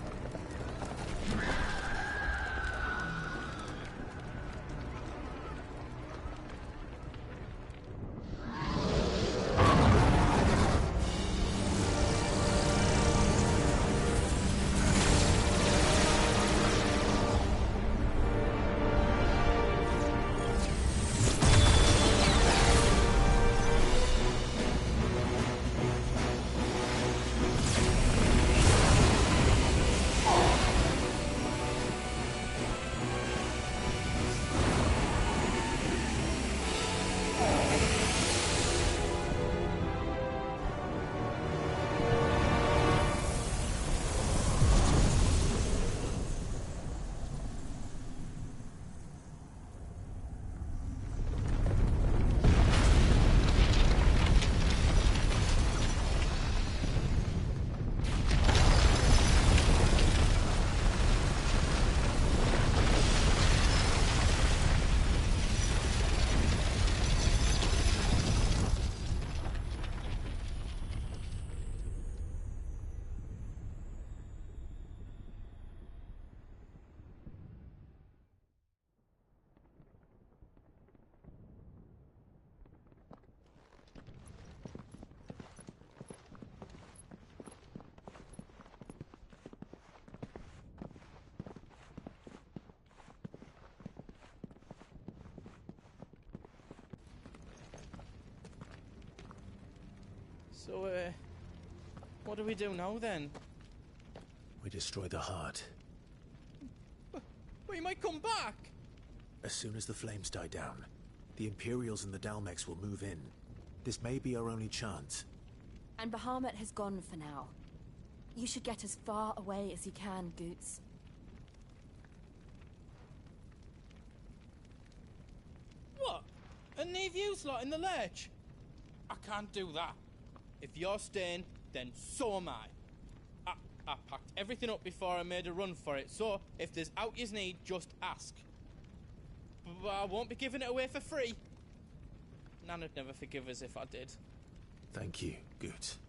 So, what do we do now then? We destroy the heart. But he might come back! As soon as the flames die down, the Imperials and the Dalmex will move in. This may be our only chance. And Bahamut has gone for now. You should get as far away as you can, Goots. What? And leave you slot in the lurch? I can't do that. If you're staying, then so am I. I packed everything up before I made a run for it, so if there's out yous need, just ask. But I won't be giving it away for free. Nana'd never forgive us if I did. Thank you, Goots.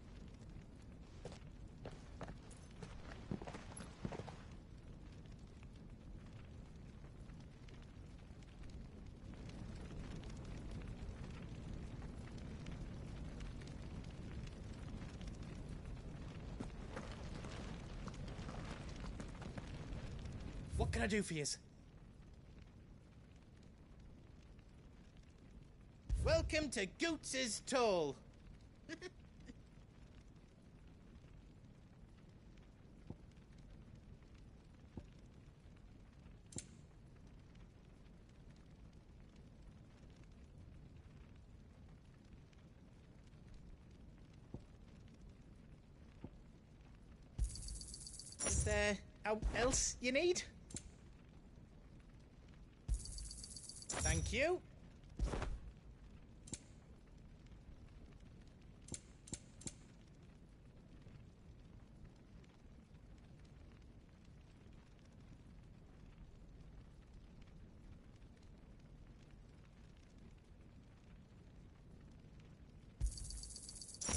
What What can I do for yous? Welcome to Goots's Toll. Is there else you need? Thank you.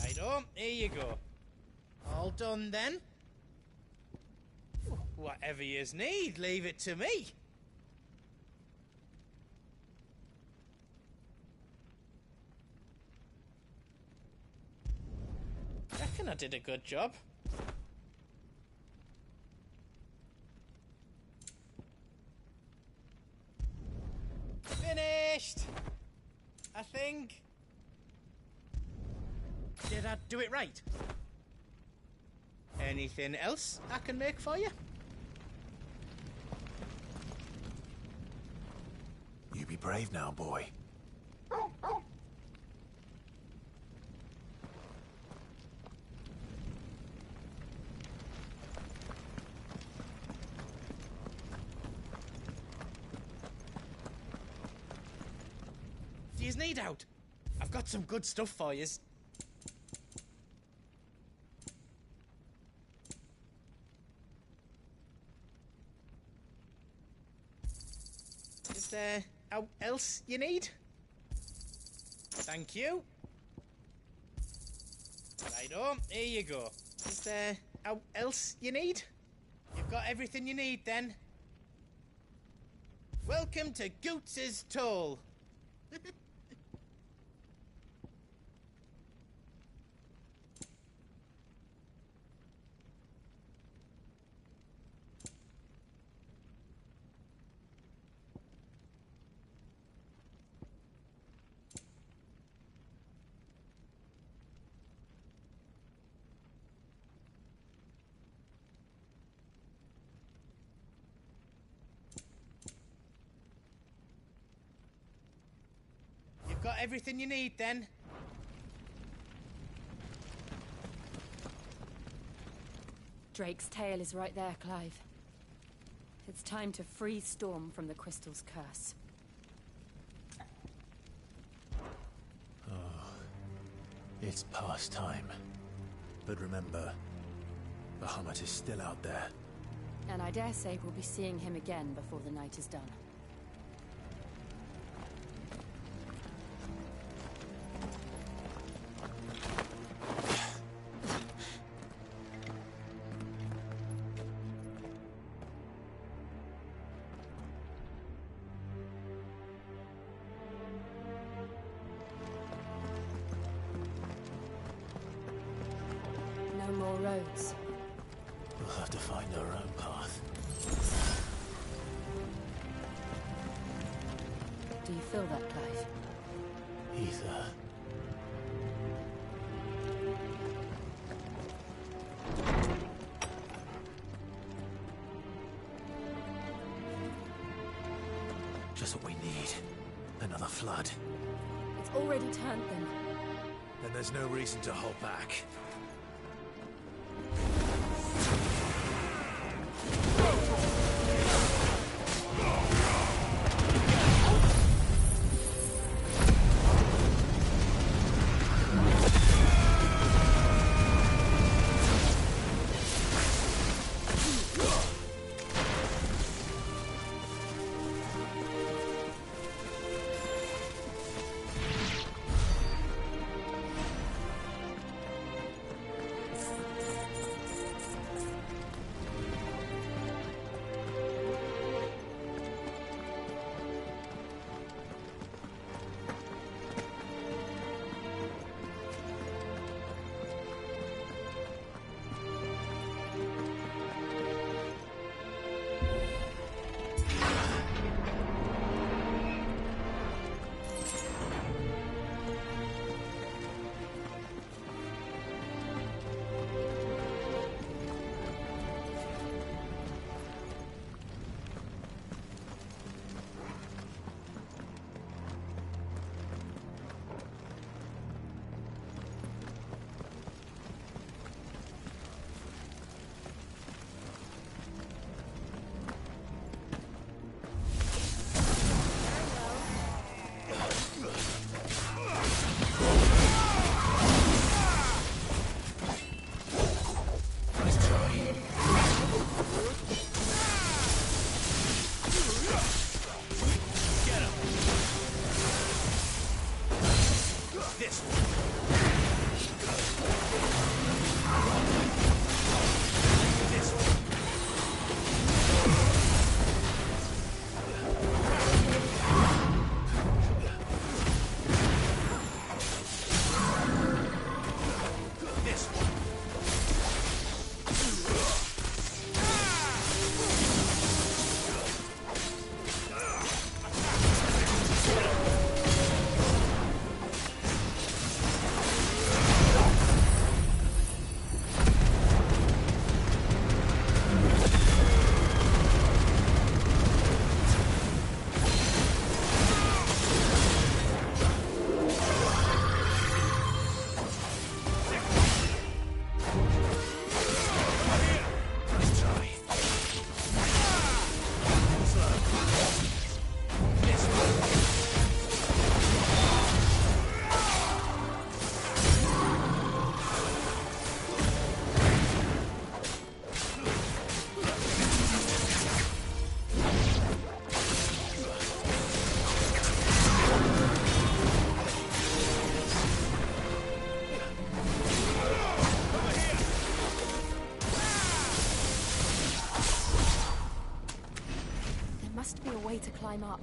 Righto, here you go. All done then? Whatever yous need, leave it to me. Reckon I did a good job. Finished! I think. Did I do it right? Anything else I can make for you? You be brave now, boy. Do yous need out? I've got some good stuff for yous. Is there else you need? Thank you. Righto, here you go. Is there else you need? You've got everything you need then. Welcome to Goots's Toll. Got everything you need then? Drake's tail is right there, Clive. It's time to free Storm from the Crystal's curse. Oh, it's past time. But remember, Bahamut is still out there. And I dare say we'll be seeing him again before the night is done. No more roads. We'll have to find our own path. Do you feel that, Clive? Ether. Just what we need. Another flood. It's already turned them. Then there's no reason to hold back. must be a way to climb up.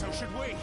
So should we.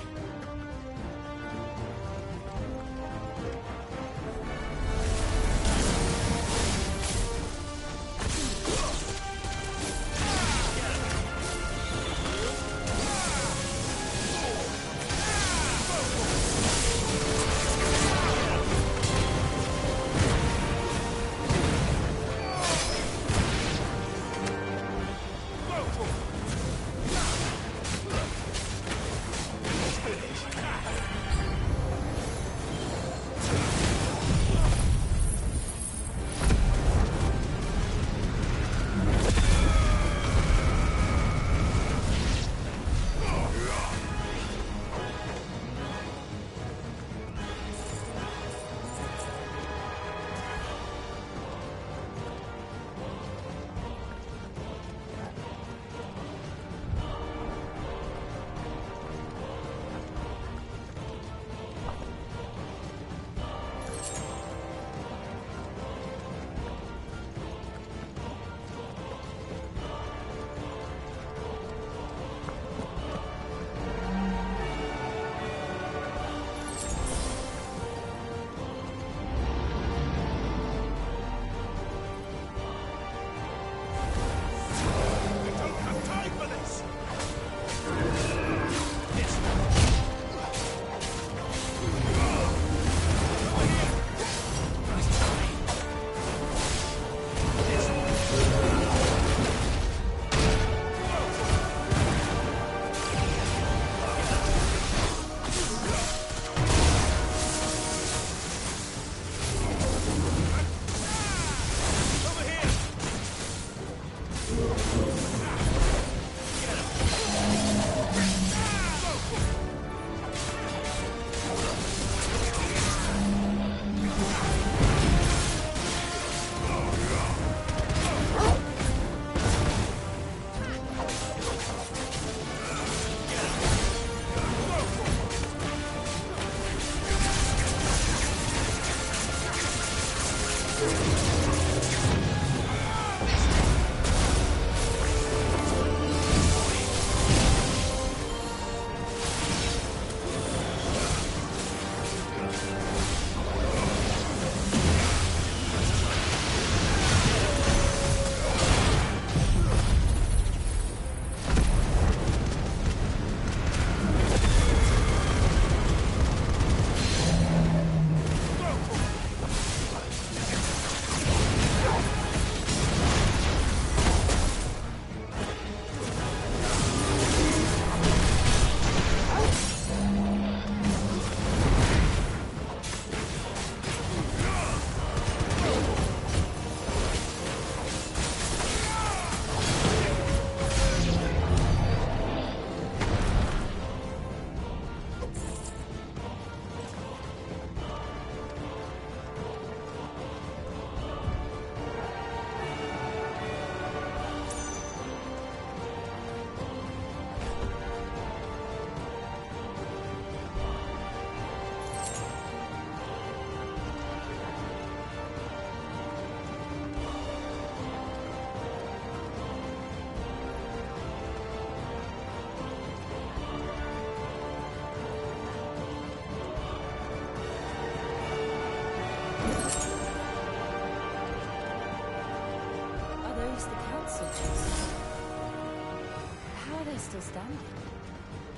they still standing?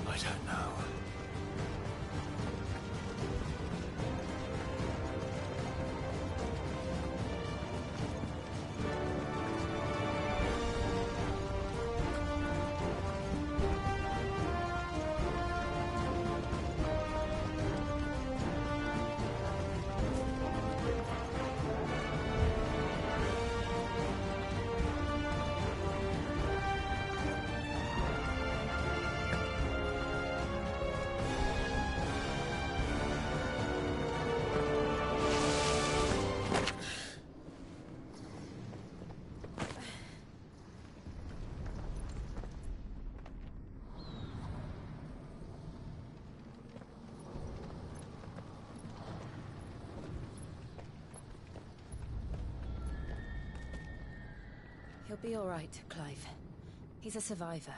I don't know. He'll be all right, Clive. He's a survivor.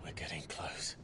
We're getting close.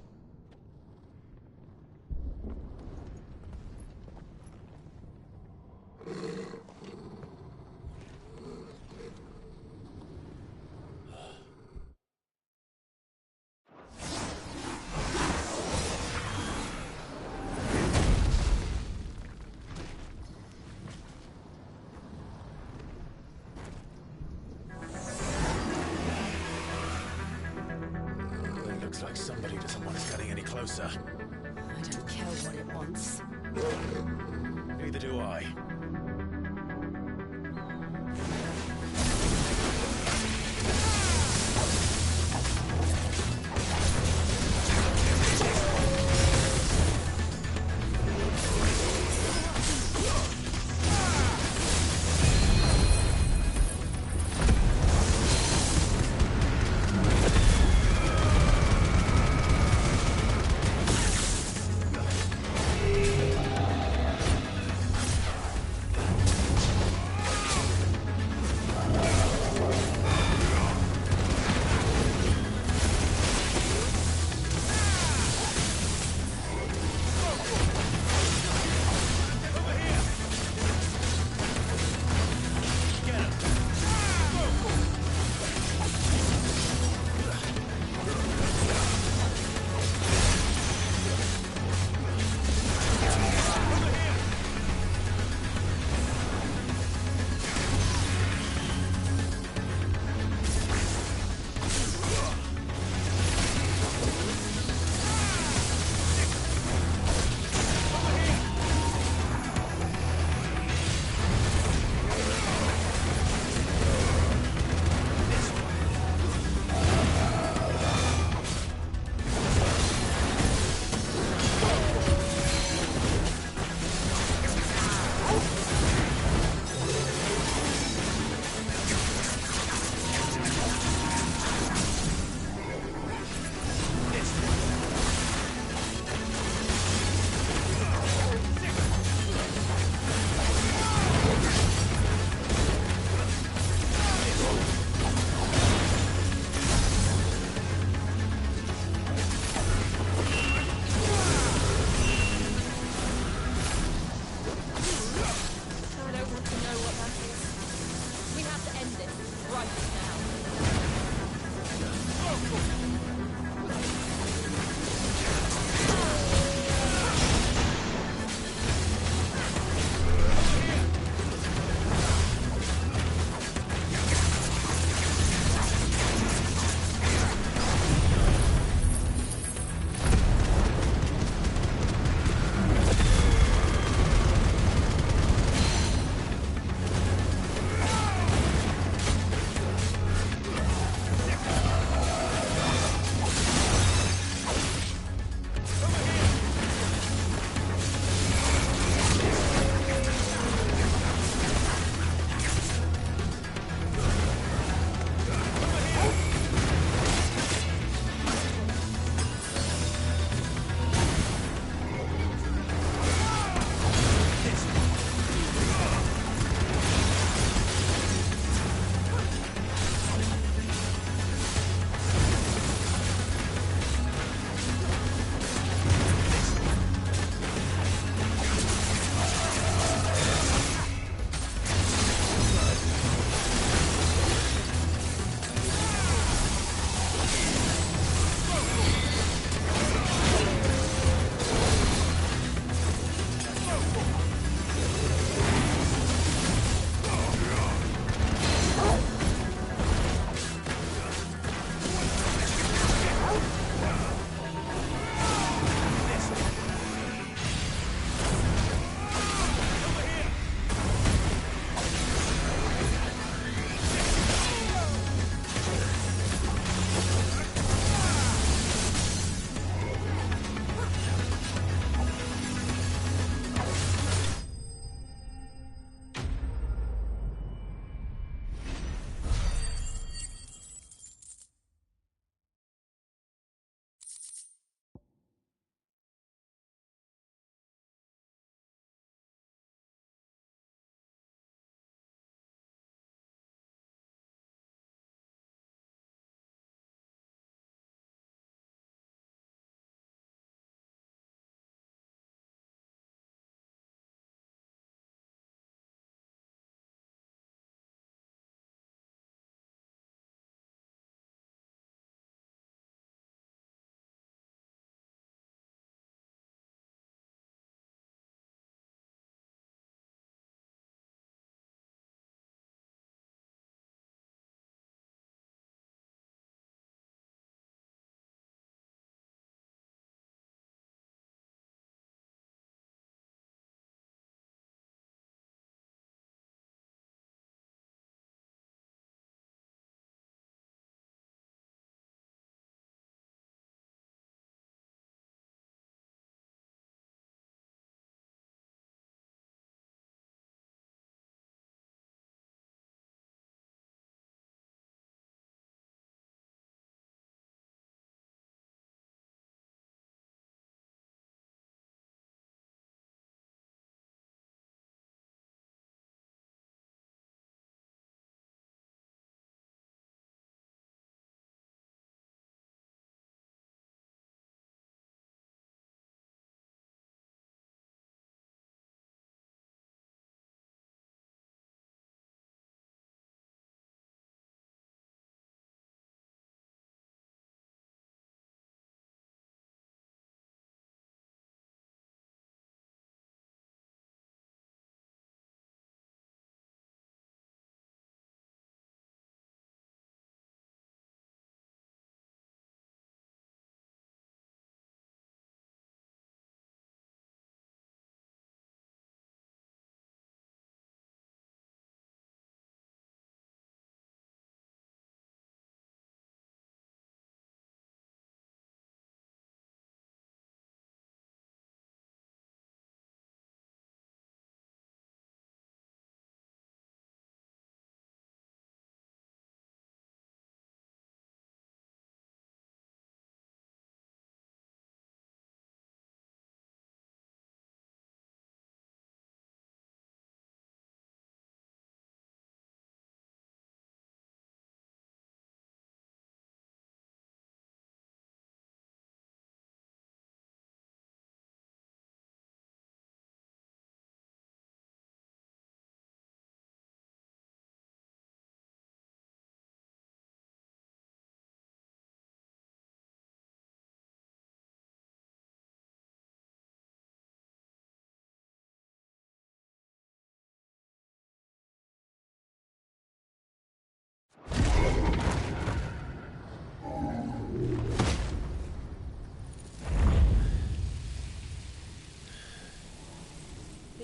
Looks like somebody doesn't want us getting any closer. I don't care what it wants. Neither do I.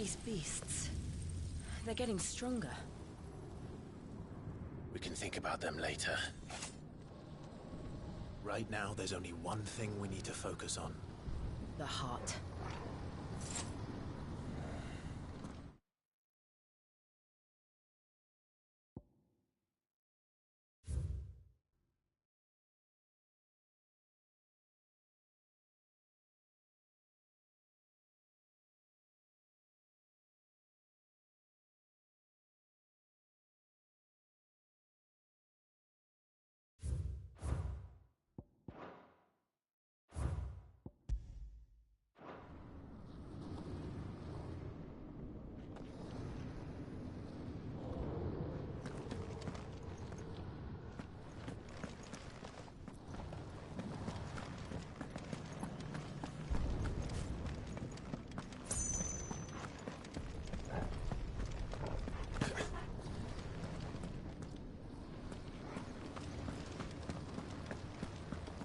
These beasts... they're getting stronger. We can think about them later. Right now, there's only one thing we need to focus on. The heart.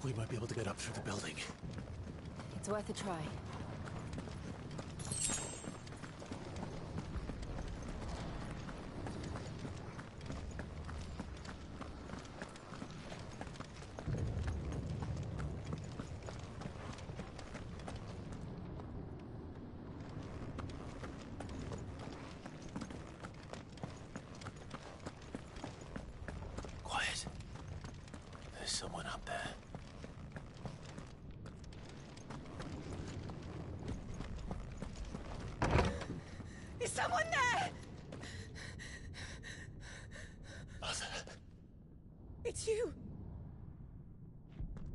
We might be able to get up through the building. It's worth a try. Quiet. There's someone up there. Is someone there? Mother. It's you.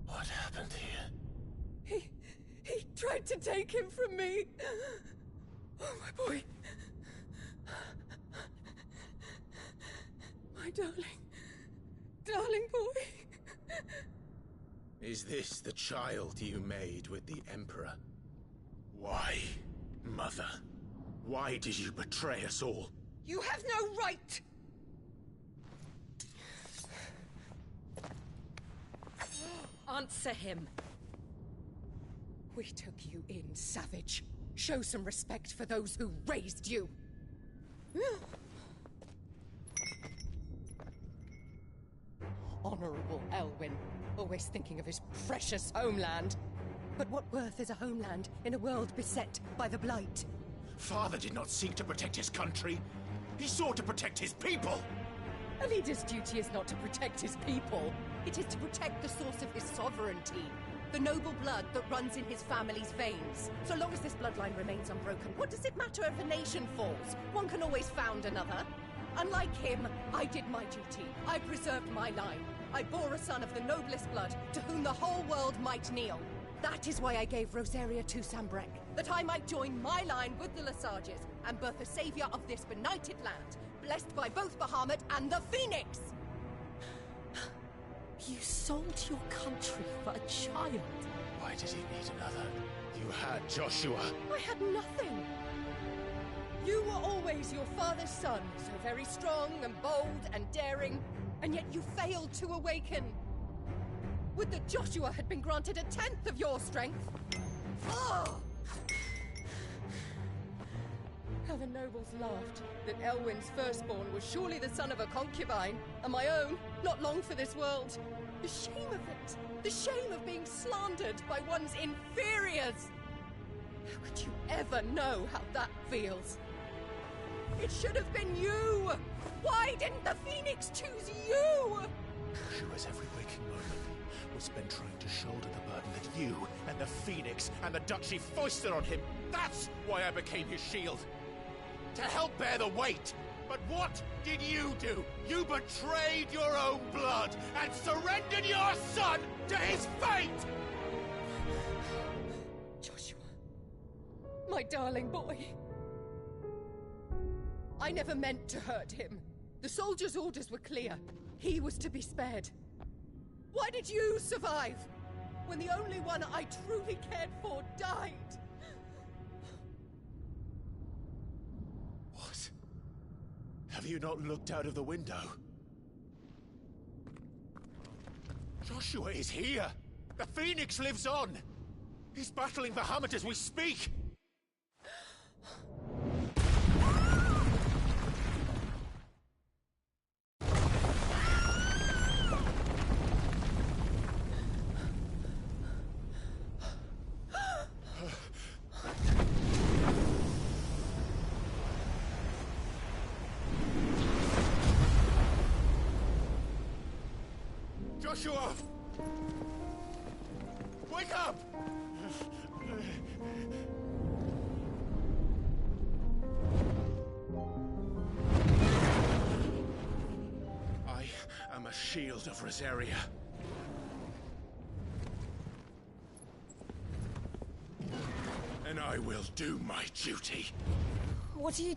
What happened here? He tried to take him from me. Oh, my boy. My darling boy. Is this the child you made with the Emperor? Why, Mother? Why did you betray us all? You have no right! Answer him. We took you in, savage. Show some respect for those who raised you. Honorable Elwyn, always thinking of his precious homeland. But what worth is a homeland in a world beset by the Blight? Father did not seek to protect his country. He sought to protect his people. A leader's duty is not to protect his people. It is to protect the source of his sovereignty. The noble blood that runs in his family's veins. So long as this bloodline remains unbroken, what does it matter if a nation falls? One can always found another. Unlike him, I did my duty. I preserved my line. I bore a son of the noblest blood, to whom the whole world might kneel. That is why I gave Rosaria to Sambrek, that I might join my line with the Lesages and birth a savior of this benighted land, blessed by both Bahamut and the Phoenix! You sold your country for a child. Why did he need another? You had Joshua. I had nothing. You were always your father's son, so very strong and bold and daring, and yet you failed to awaken. Would that Joshua had been granted 1/10 of your strength? Oh! How the nobles laughed that Elwyn's firstborn was surely the son of a concubine, and my own, not long for this world. The shame of it! The shame of being slandered by one's inferiors! How could you ever know how that feels? It should have been you! Why didn't the Phoenix choose you? Joshua's every waking moment was spent trying to shoulder the burden that you and the Phoenix and the Duchy foisted on him. That's why I became his shield. To help bear the weight. But what did you do? You betrayed your own blood and surrendered your son to his fate! Joshua, my darling boy. I never meant to hurt him. The soldiers' orders were clear. He was to be spared. Why did you survive when the only one I truly cared for died? What? Have you not looked out of the window? Joshua is here! The Phoenix lives on! He's battling Bahamut as we speak! Joshua! Wake up! I am a shield of Rosaria. And I will do my duty. What are you...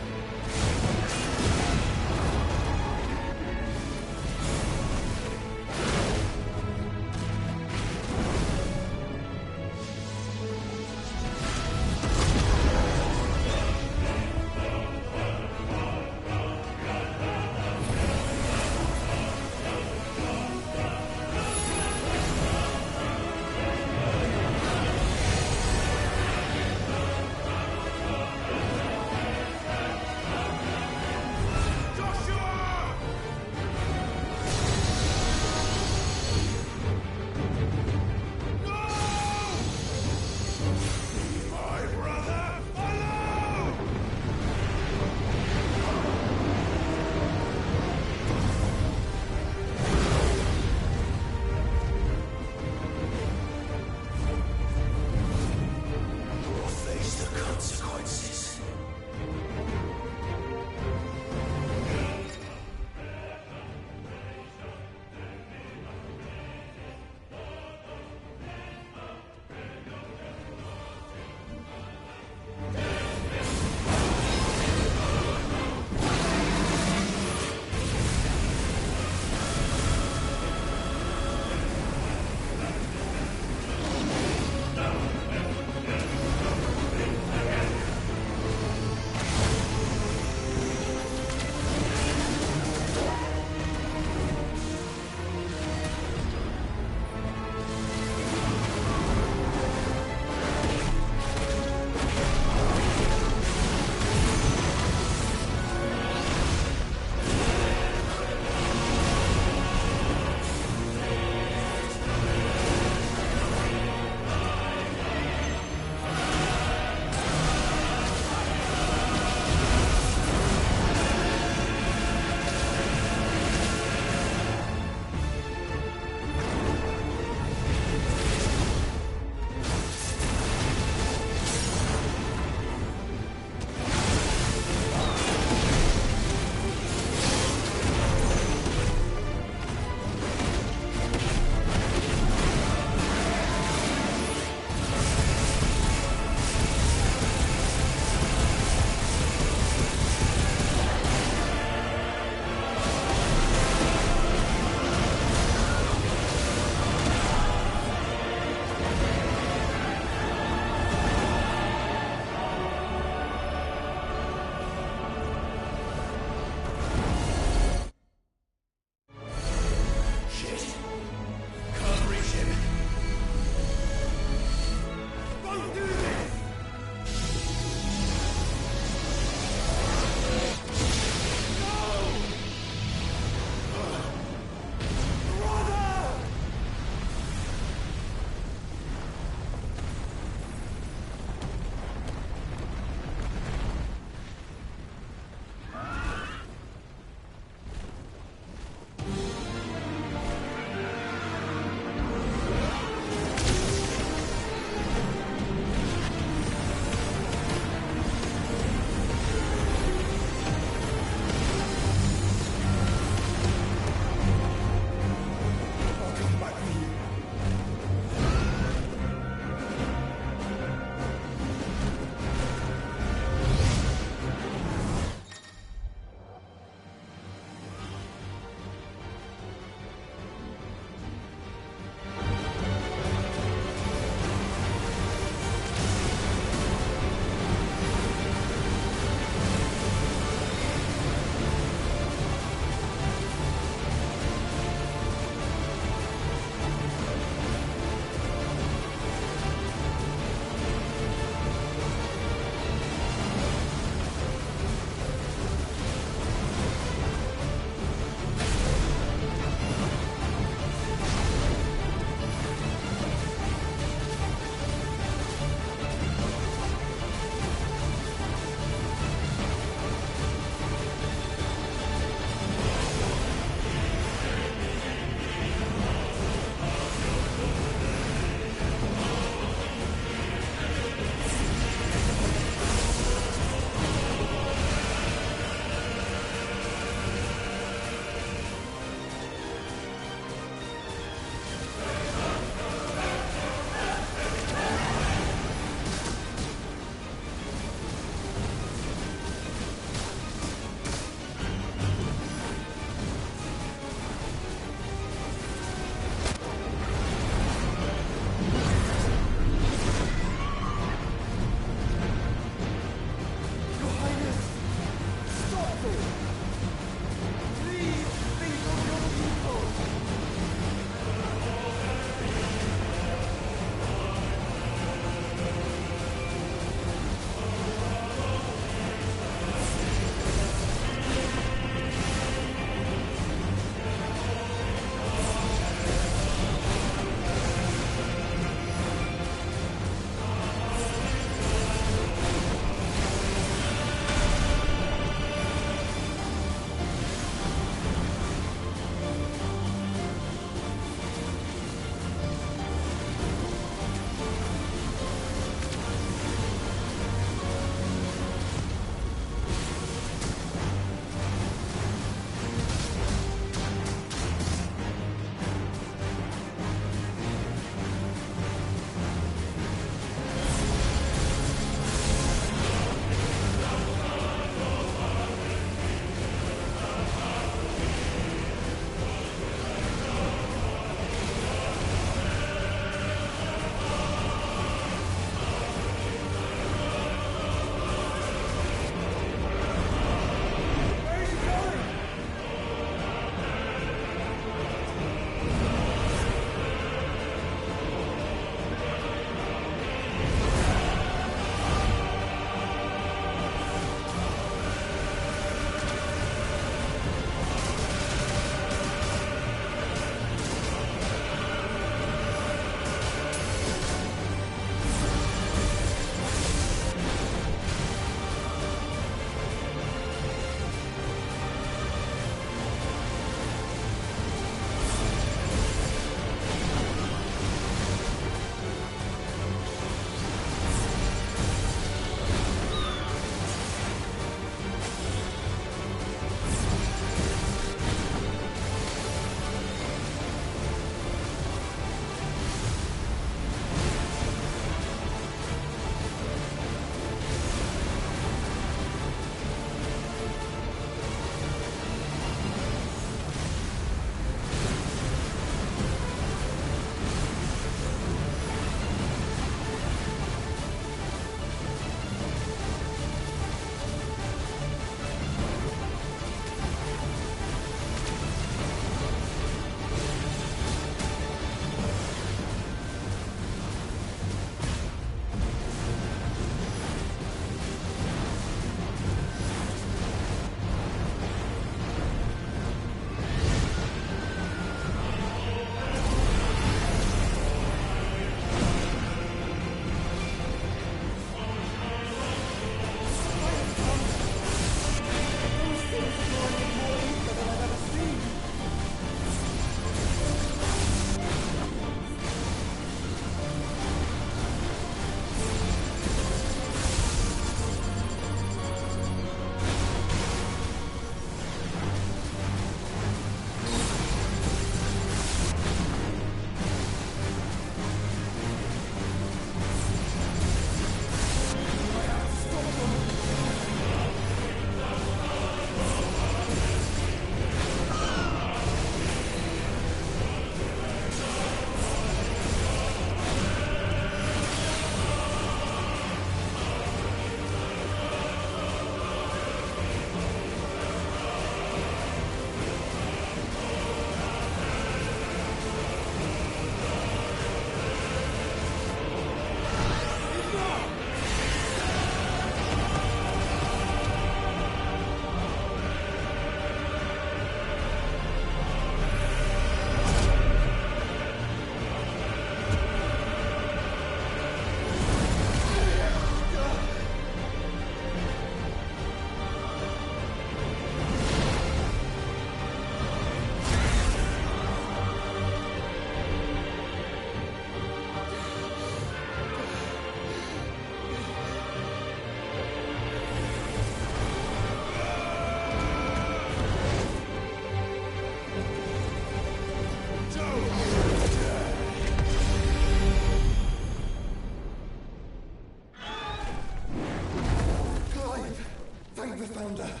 found her.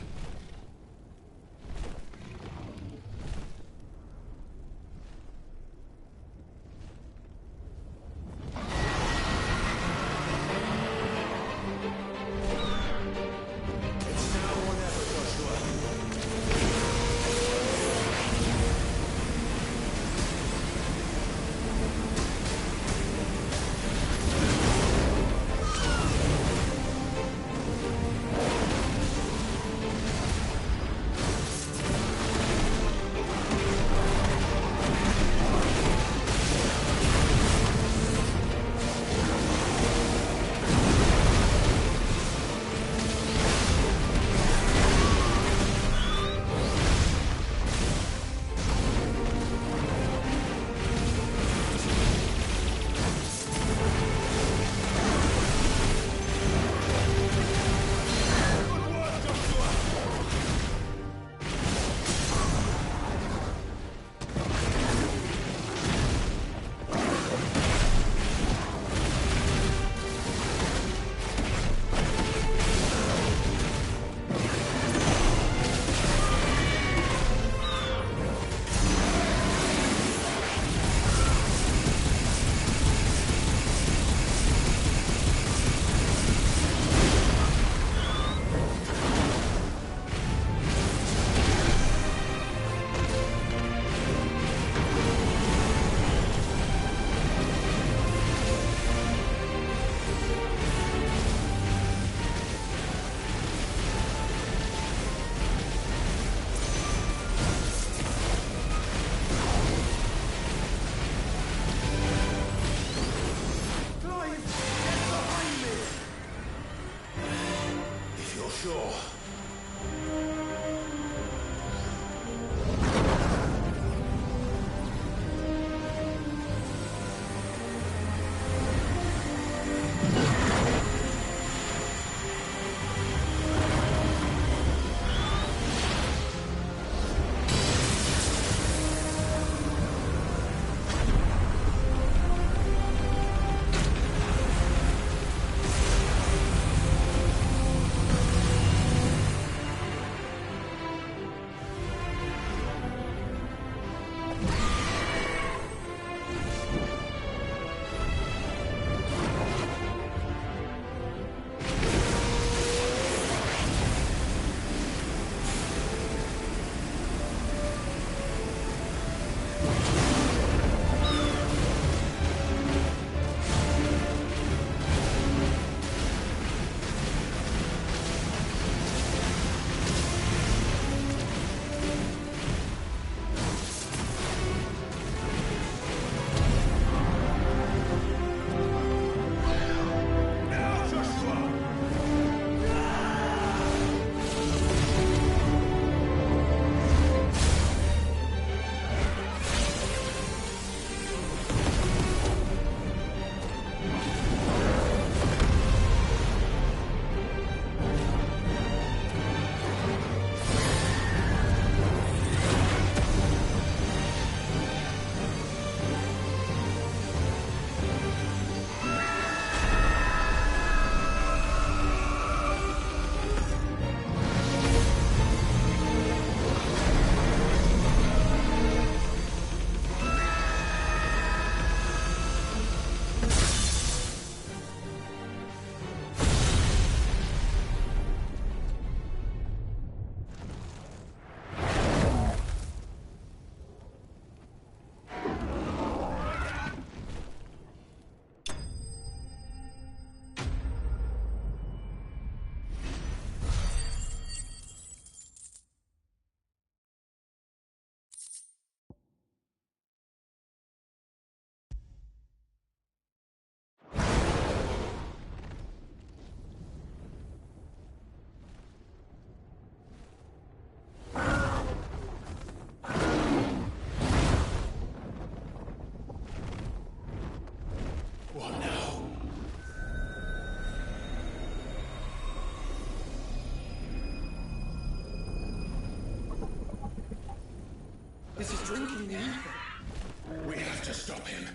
This is drinking in. We have to stop him.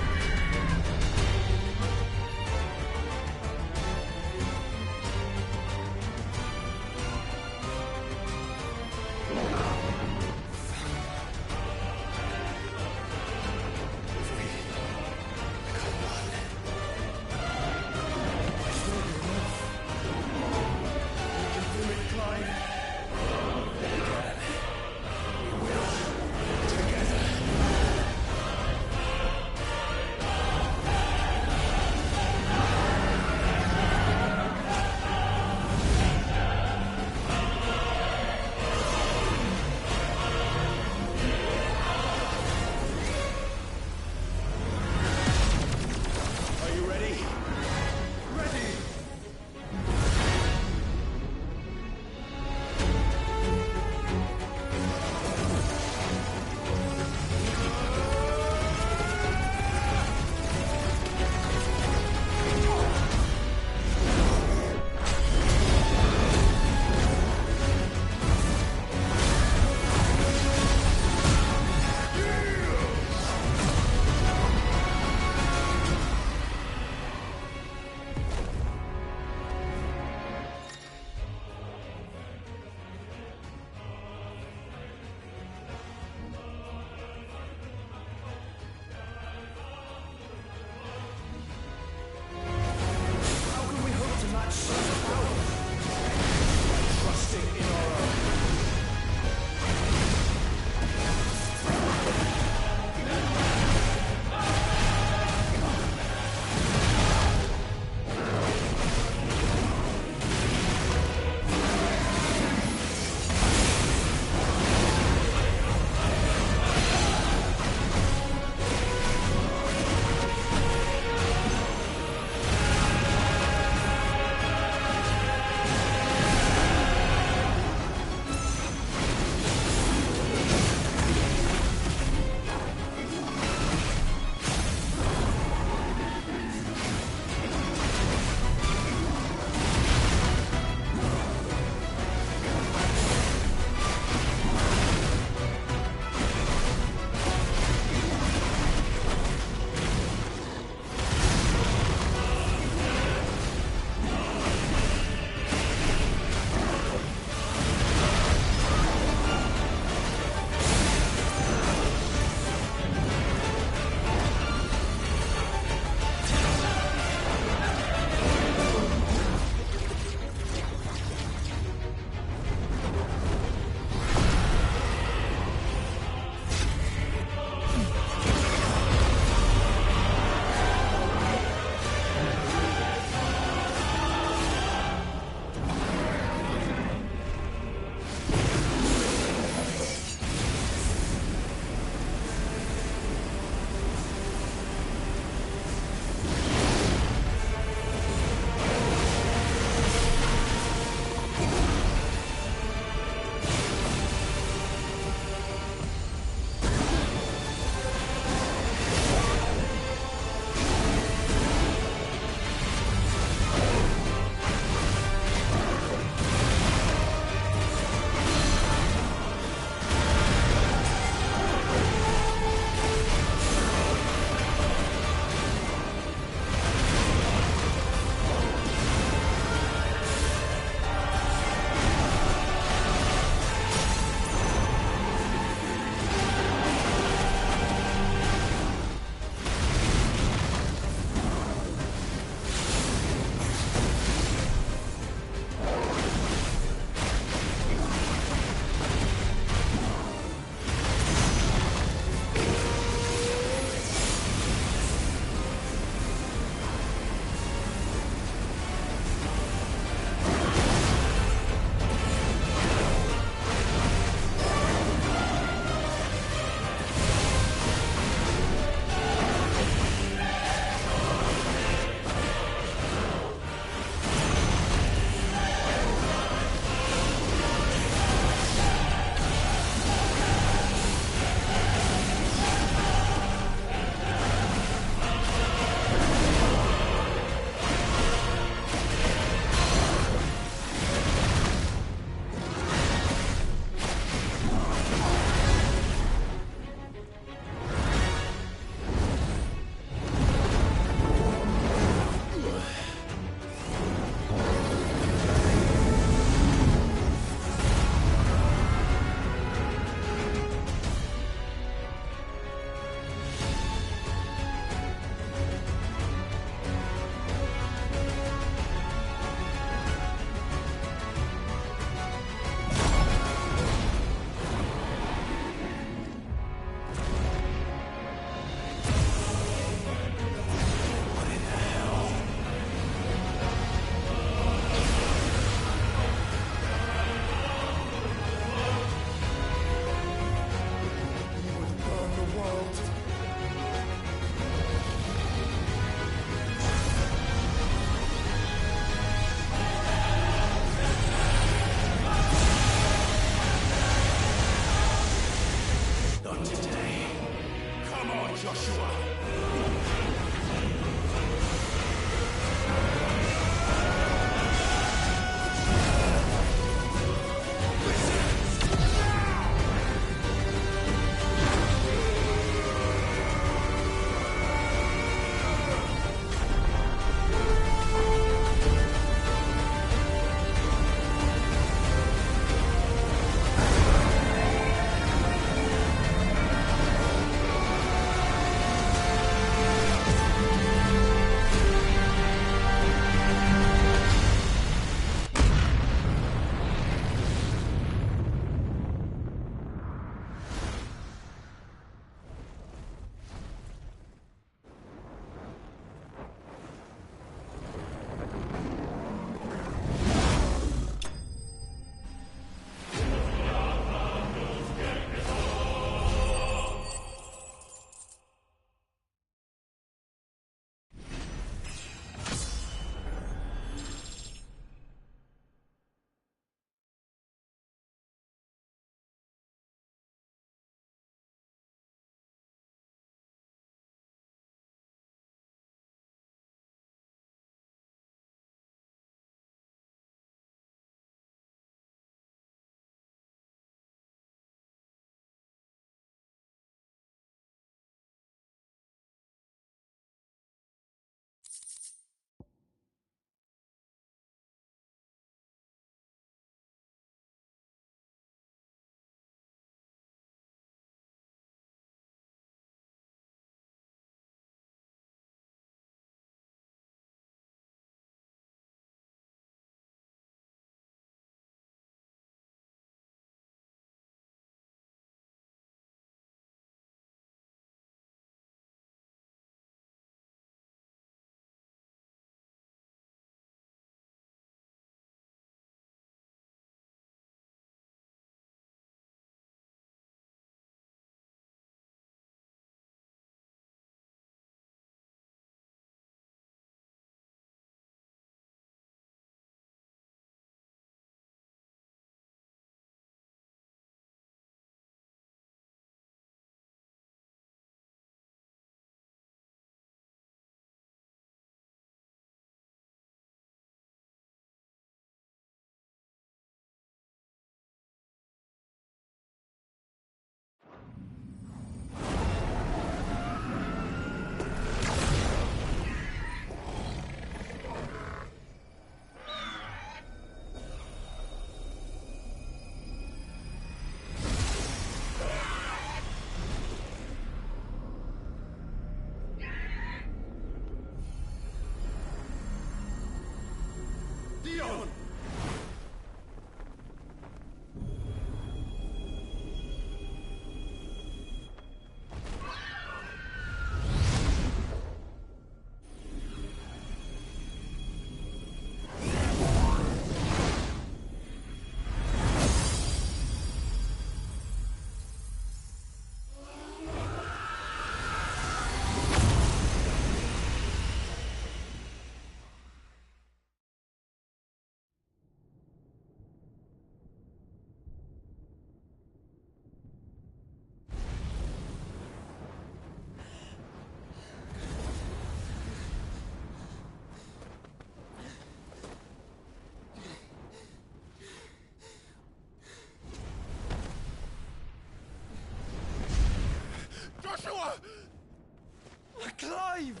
Clive!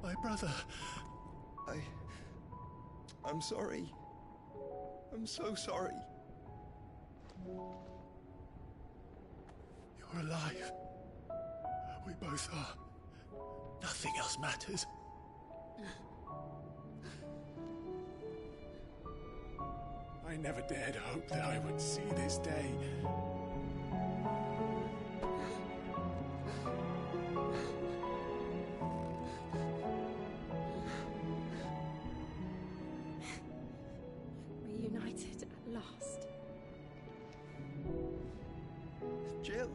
My brother. I'm sorry. I'm so sorry. You're alive. We both are. Nothing else matters. I never dared hope that I would see this day. Reunited at last. Jill.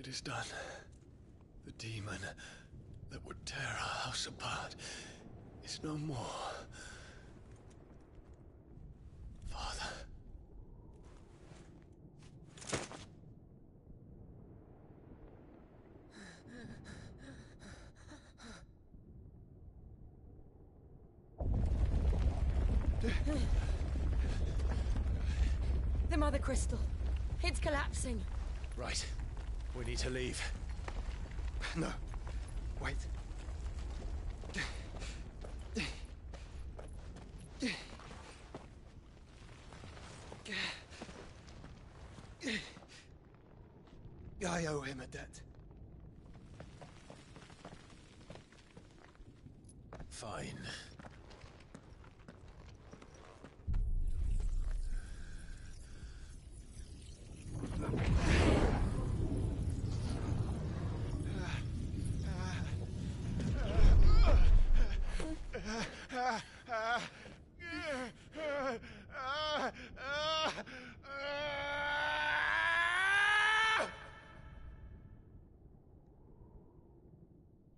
is done. The demon that would tear our house apart is no more. Father. The Mother Crystal. It's collapsing. Right. We need to leave. No. Wait. I owe him a debt. Fine.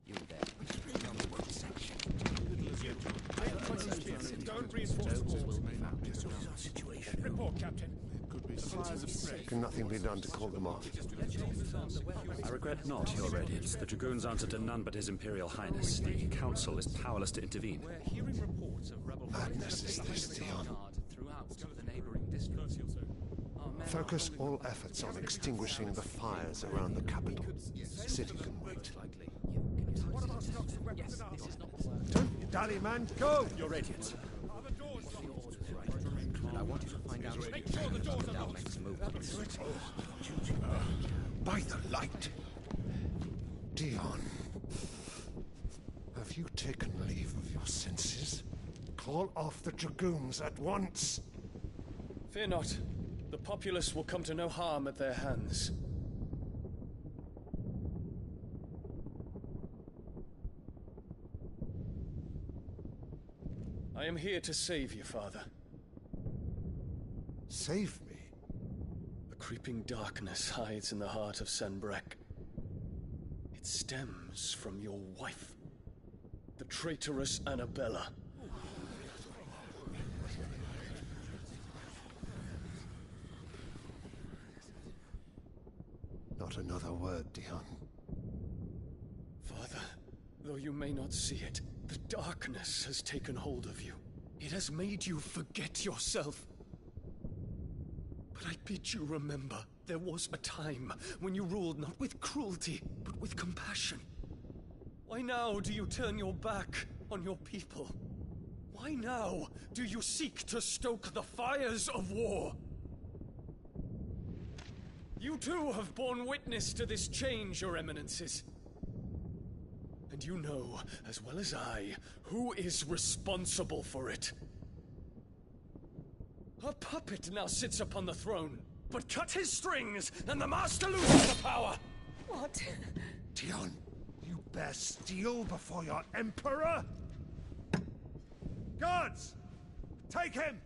You there. Don't reinforce the walls. Situation. Report, Captain. Can nothing be done to call them off? I regret not, Your Radiance. The Dragoons answer to none but His Imperial Highness. The Council is powerless to intervene. We're hearing reports of rebel Madness is this, Dion. throughout the neighboring districts. Focus all efforts on extinguishing the fires around the capital. The city can wait. Don't dally, man. Go! Your Radiance. And I want you to find out Make sure the doors are locked. makes a move. By the light. Dion. Have you taken leave of your senses? Call off the Dragoons at once. Fear not. The populace will come to no harm at their hands. I am here to save you, Father. Save me? A creeping darkness hides in the heart of Sanbreque. It stems from your wife, the traitorous Annabella. Not another word, Dion. Father, though you may not see it, the darkness has taken hold of you. It has made you forget yourself. But I bid you remember, there was a time when you ruled not with cruelty, but with compassion. Why now do you turn your back on your people? Why now do you seek to stoke the fires of war? You too have borne witness to this change, Your Eminences. And you know, as well as I, who is responsible for it. A puppet now sits upon the throne, but cut his strings, and the Master loses the power! What? Dion, you bear steel before your Emperor? Guards! Take him!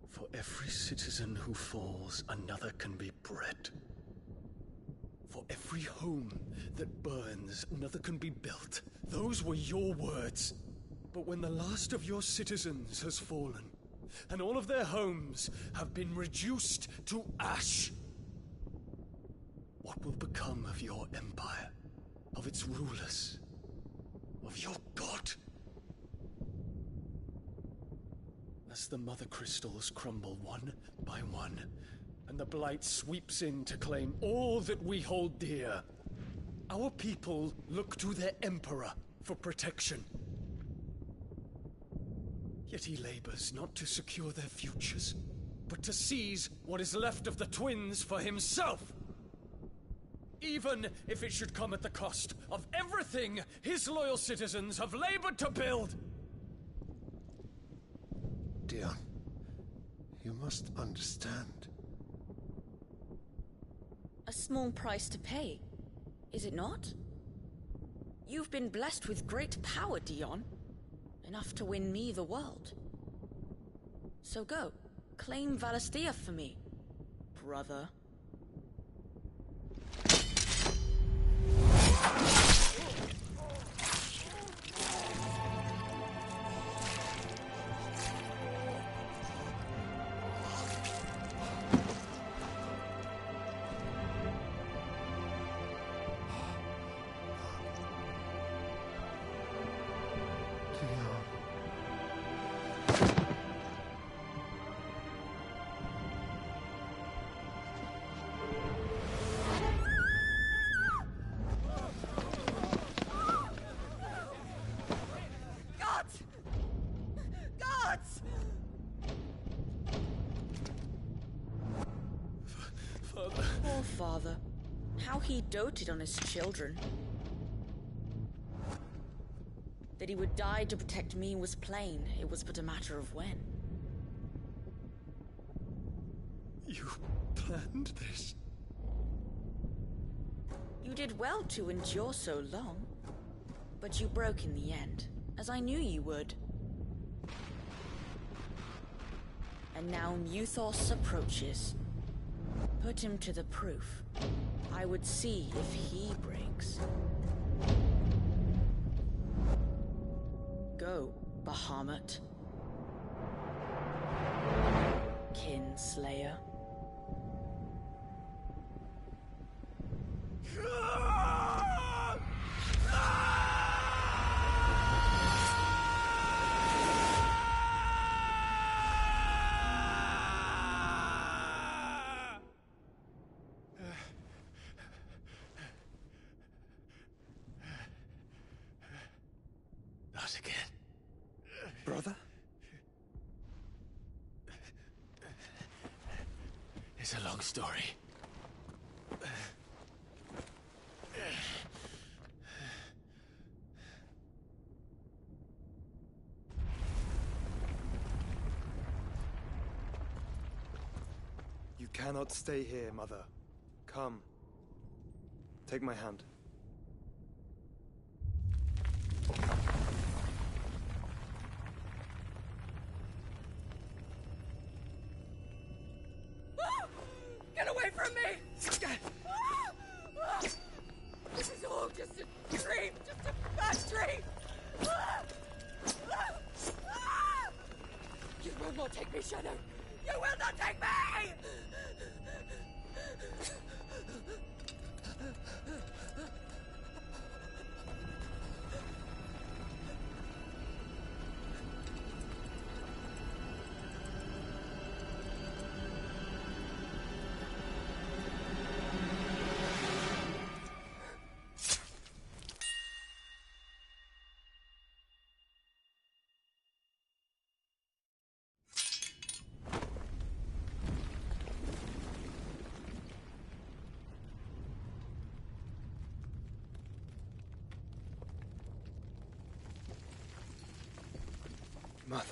For every citizen who falls, another can be bred. For every home that burns, another can be built. Those were your words. But when the last of your citizens has fallen, and all of their homes have been reduced to ash, what will become of your empire, of its rulers, of your god? As the Mother Crystals crumble one by one, and the Blight sweeps in to claim all that we hold dear, our people look to their Emperor for protection. Yet he labors not to secure their futures, but to seize what is left of the twins for himself. Even if it should come at the cost of everything his loyal citizens have labored to build. Dion, you must understand. A small price to pay, is it not? You've been blessed with great power, Dion. Enough to win me the world. So go. Claim Valisthea for me, brother. Poor father. How he doted on his children. That he would die to protect me was plain. It was but a matter of when. You planned this? You did well to endure so long. But you broke in the end, as I knew you would. And now Muthos approaches. Put him to the proof. I would see if he breaks. Go, Bahamut. Kinslayer. Not again. Brother? It's a long story. You cannot stay here, Mother. Come. Take my hand. Get away from me! This is all just a dream, just a bad dream! You will not take me, Shadow! You will not take me! Mother.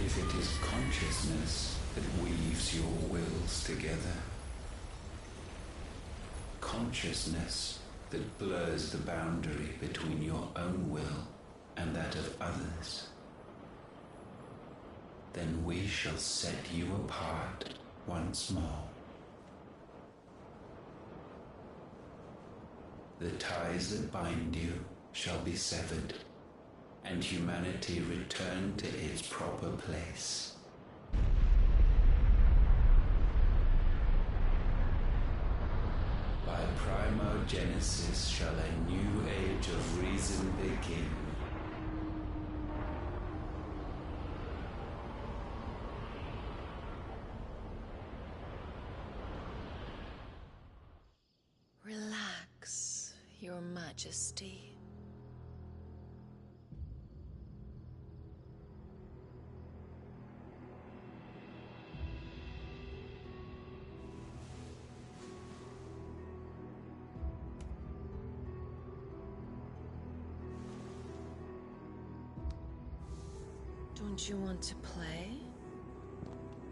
If it is consciousness that weaves your wills together, consciousness that blurs the boundary between your own will and that of others, then we shall set you apart once more. The ties that bind you shall be severed, and humanity return to its proper place. By primogenesis shall a new age of reason begin. Relax, Your Majesty. Don't you want to play?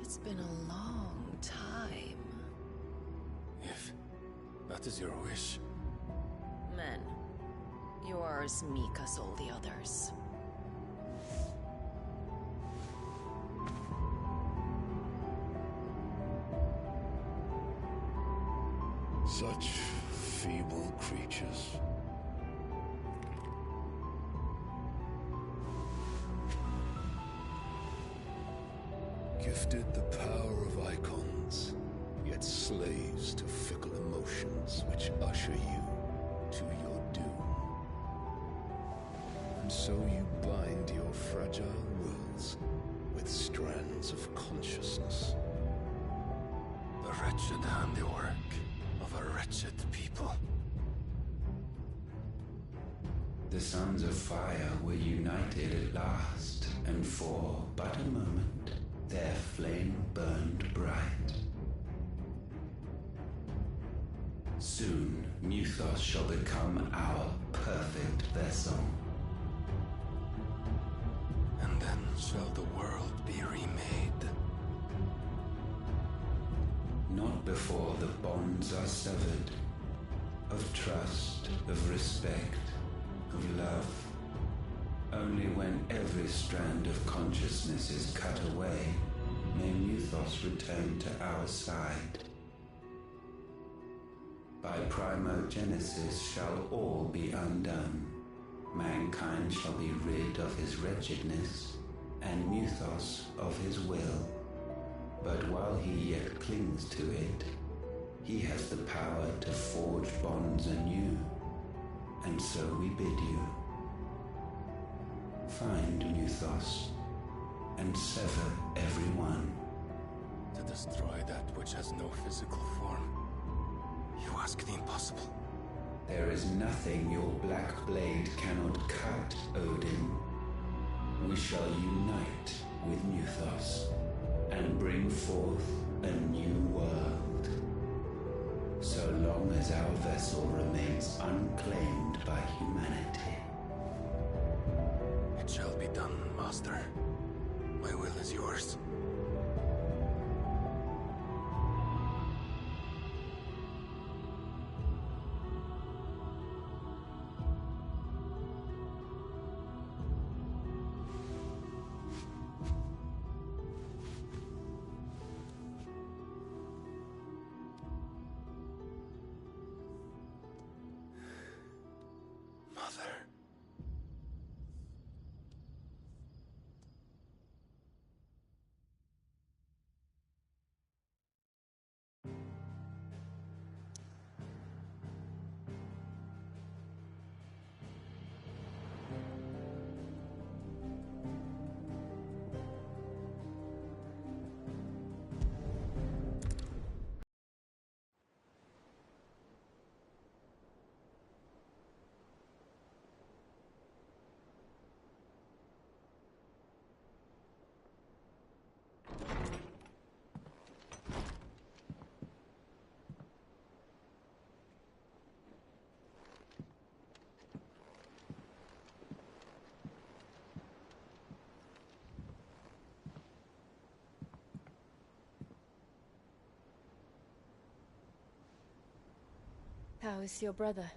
It's been a long time. If that is your wish. Men, you are as meek as all the others. Such feeble creatures. Gifted the power of icons, yet slaves to fickle emotions which usher you to your doom. And so you bind your fragile wills with strands of consciousness. The wretched handiwork of a wretched people. The Sons of Fire were united at last, and for but a moment, their flame burned bright. Soon, Muthos shall become our perfect vessel. And then shall the world be remade. Not before the bonds are severed, of trust, of respect, of love. Only when every strand of consciousness is cut away, may Muthos return to our side. By primogenesis shall all be undone. Mankind shall be rid of his wretchedness, and Muthos of his will. But while he yet clings to it, he has the power to forge bonds anew. And so we bid you. Find Muthos, and sever everyone. To destroy that which has no physical form. You ask the impossible. There is nothing your black blade cannot cut, Odin. We shall unite with Muthos, and bring forth a new world. So long as our vessel remains unclaimed by humanity. It shall be done, Master. My will is yours. How is your brother?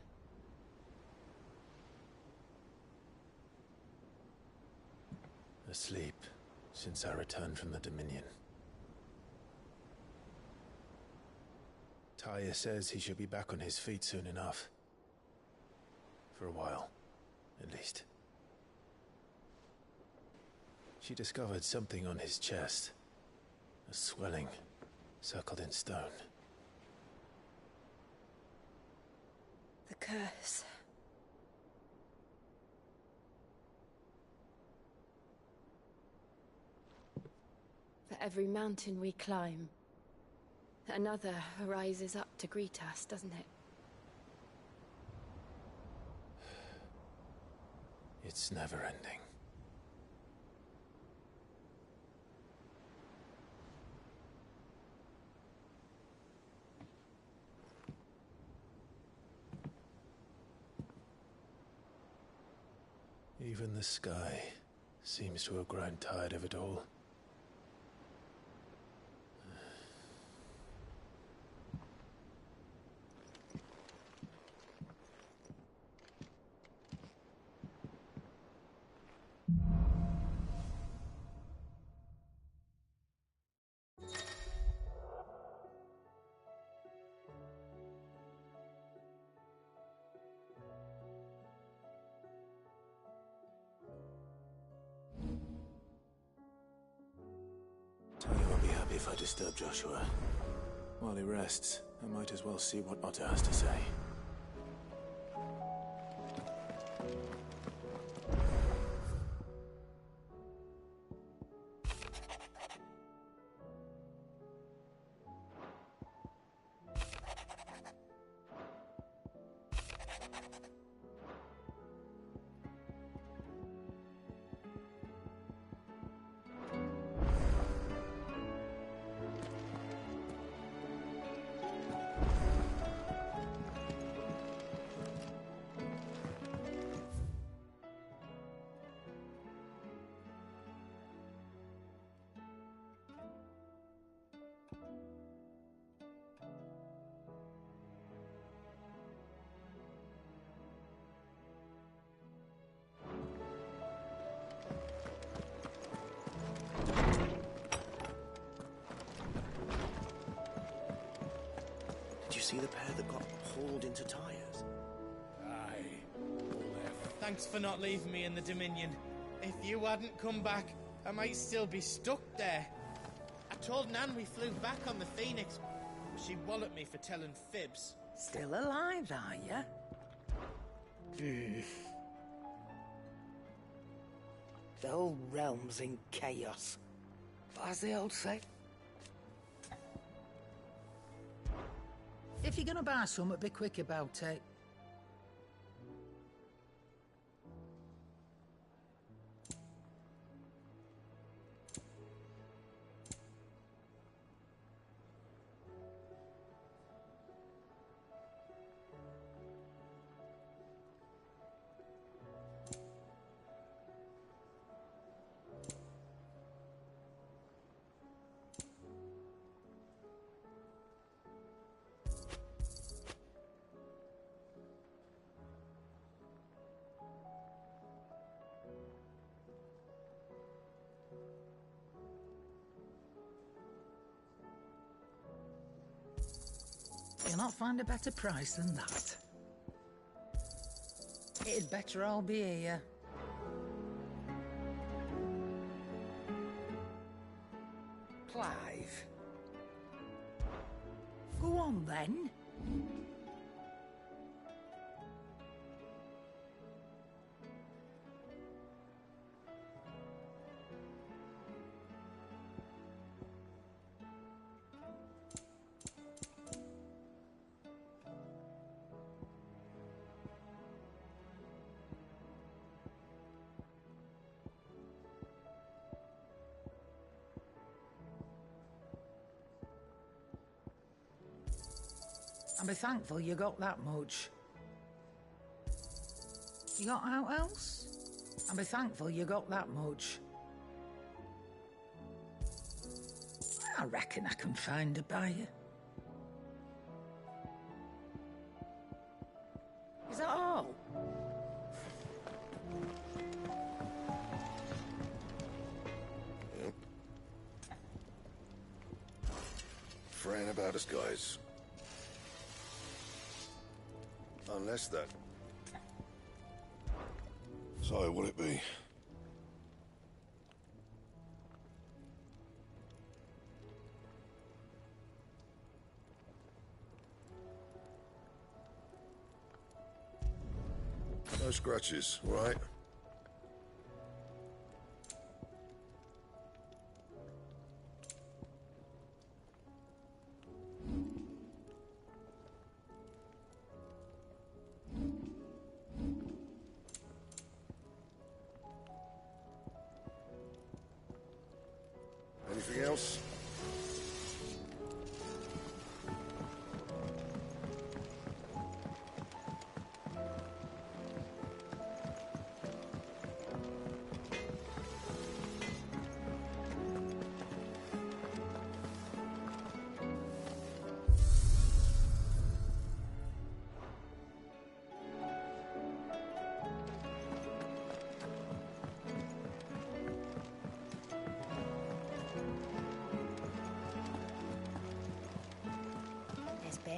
Asleep since I returned from the Dominion. Taya says he should be back on his feet soon enough. For a while, at least. She discovered something on his chest. A swelling, circled in stone. The curse. For every mountain we climb, another rises up to greet us, doesn't it? It's never ending. Even the sky Seems to have grown tired of it all. Tony won't be happy if I disturb Joshua. While he rests, I might as well see what Otto has to say. Did you see the pair that got hauled into tires? Aye. Thanks for not leaving me in the Dominion. If you hadn't come back, I might still be stuck there. I told Nan we flew back on the Phoenix, but she walloped me for telling fibs. Still alive, are you? The whole realm's in chaos. But as the old say, if you're gonna buy something, be quick about it. You'll not find a better price than that. It'd better all be here. Clive. Go on then. And be thankful you got that much. You got out else? And be thankful you got that much. I reckon I can find a buyer. Is that all? Yep. Fretting about us, guys. Unless that... So, will it be? No scratches, right? Anything else?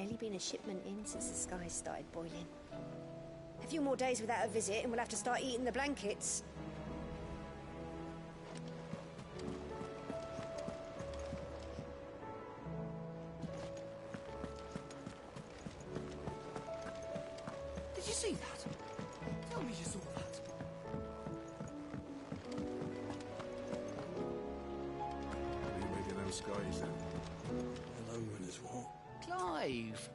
barely been a shipment in since the skies started boiling. A few more days without a visit and we'll have to start eating the blankets. Did you see that? Tell me you saw that. What are you making them skies then? Hello, Winter's War. Clive!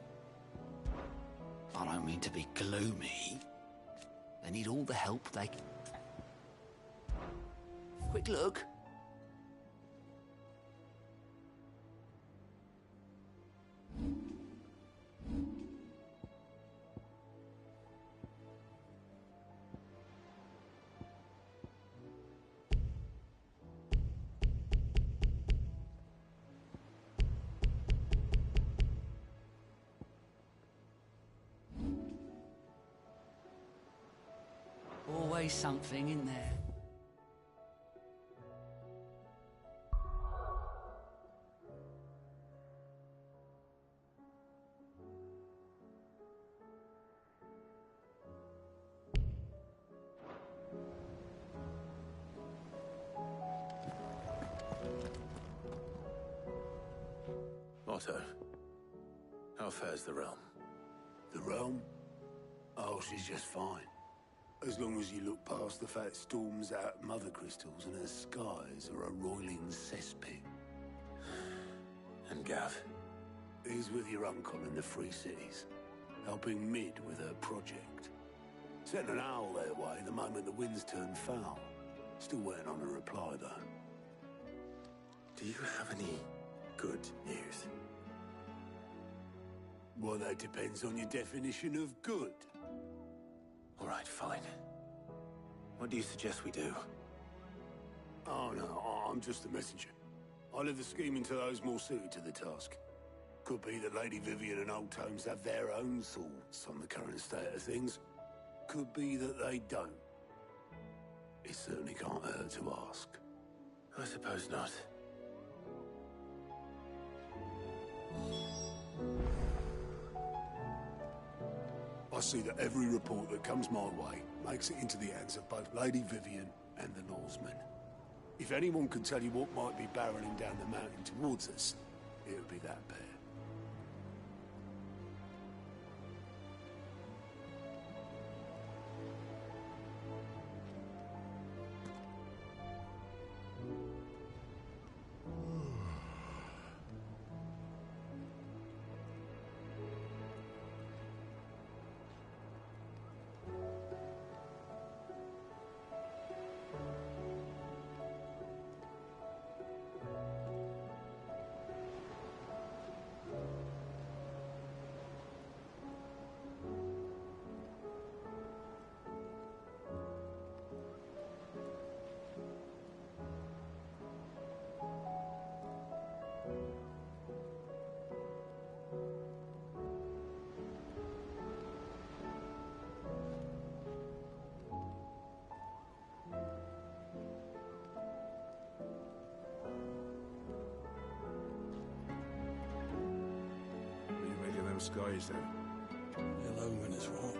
I don't mean to be gloomy. They need all the help they can. Quick look. Always something in there. Otto, how fares the realm? The realm? Oh, she's just fine. As long as you look past the fact storms out mother crystals and her skies are a roiling cesspit. And Gav? He's with your uncle in the Free Cities, helping Mid with her project. Sent an owl their way the moment the winds turned foul. Still waiting on a reply, though. Do you have any good news? Well, that depends on your definition of good. All right, fine. What do you suggest we do? Oh, no, I'm just a messenger. I leave the scheming to those more suited to the task. Could be that Lady Vivian and Old Tomes have their own thoughts on the current state of things. Could be that they don't. It certainly can't hurt to ask. I suppose not. I see that every report that comes my way makes it into the hands of both Lady Vivian and the Norsemen. If anyone could tell you what might be barreling down the mountain towards us, it would be that pair. Skies then. Hello, Winter's War.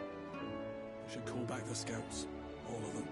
We should call back the scouts. All of them.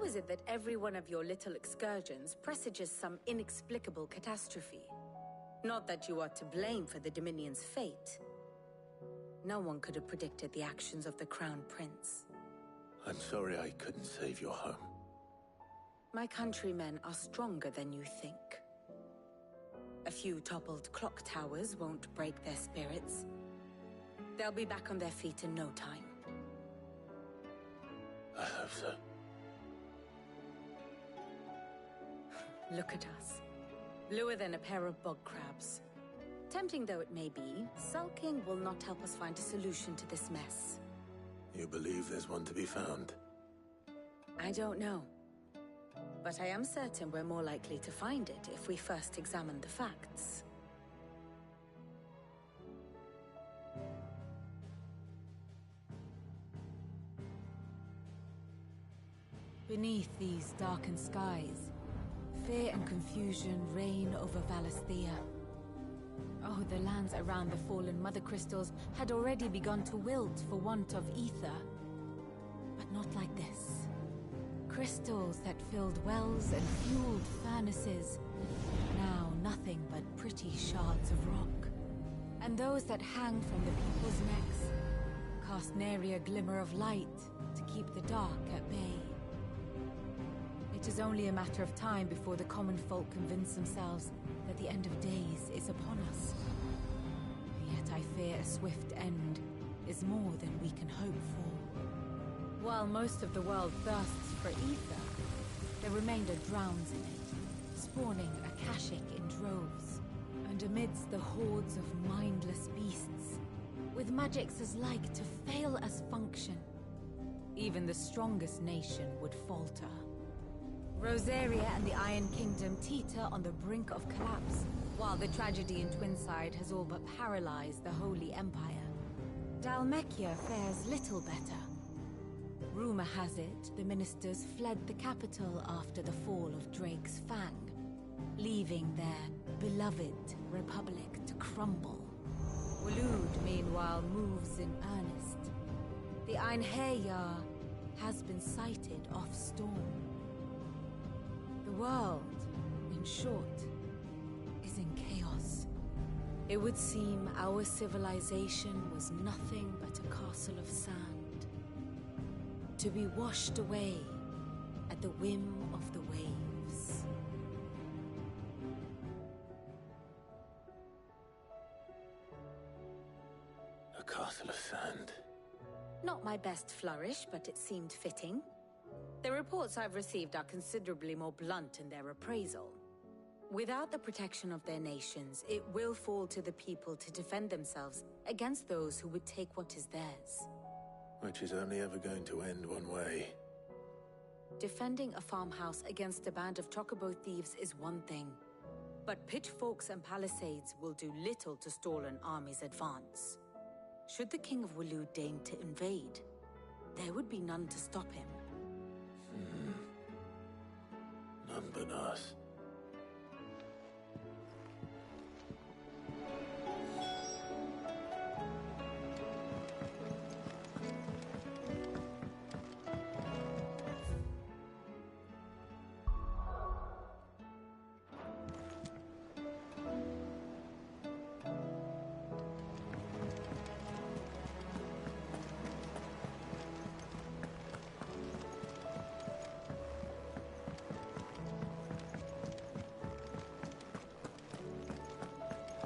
is it that every one of your little excursions presages some inexplicable catastrophe? Not that you are to blame for the Dominion's fate. No one could have predicted the actions of the Crown Prince. I'm sorry I couldn't save your home. My countrymen are stronger than you think. A few toppled clock towers won't break their spirits. They'll be back on their feet in no time. I hope so. Look at us. Bluer than a pair of bog crabs. Tempting though it may be, sulking will not help us find a solution to this mess. You believe there's one to be found? I don't know. But I am certain we're more likely to find it if we first examine the facts. Beneath these darkened skies, fear and confusion reign over Valisthea. Oh, the lands around the fallen Mother Crystals had already begun to wilt for want of ether. But not like this. Crystals that filled wells and fueled furnaces. Now nothing but pretty shards of rock. And those that hang from the people's necks cast nary a glimmer of light to keep the dark at bay. It is only a matter of time before the common folk convince themselves that the end of days is upon us. Yet I fear a swift end is more than we can hope for. While most of the world thirsts for ether, the remainder drowns in it, spawning Akashic in droves. And amidst the hordes of mindless beasts, with magics as like to fail as function, even the strongest nation would falter. Rosaria and the Iron Kingdom teeter on the brink of collapse, while the tragedy in Twinside has all but paralyzed the Holy Empire. Dhalmekia fares little better. Rumor has it the ministers fled the capital after the fall of Drake's Fang, leaving their beloved republic to crumble. Waloed, meanwhile, moves in earnest. The Einherjar has been sighted off Storm. The world, in short, is in chaos. It would seem our civilization was nothing but a castle of sand, to be washed away at the whim of the waves. A castle of sand. Not my best flourish, but it seemed fitting. The reports I've received are considerably more blunt in their appraisal. Without the protection of their nations, it will fall to the people to defend themselves against those who would take what is theirs. Which is only ever going to end one way. Defending a farmhouse against a band of chocobo thieves is one thing, but pitchforks and palisades will do little to stall an army's advance. Should the King of Waloed deign to invade, there would be none to stop him. None but us.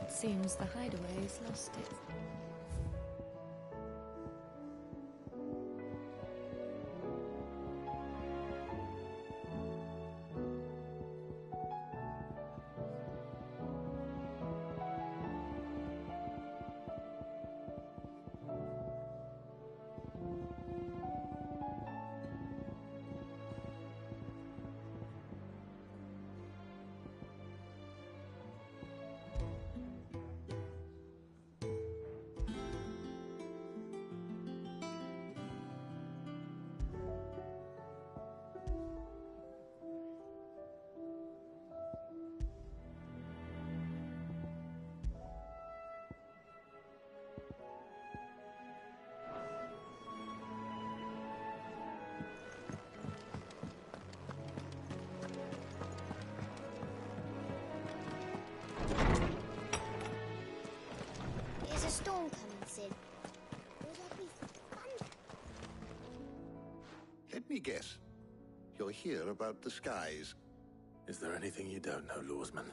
Seems the hideaway's lost it. me guess. You're here about the skies. Is there anything you don't know, Lawsman?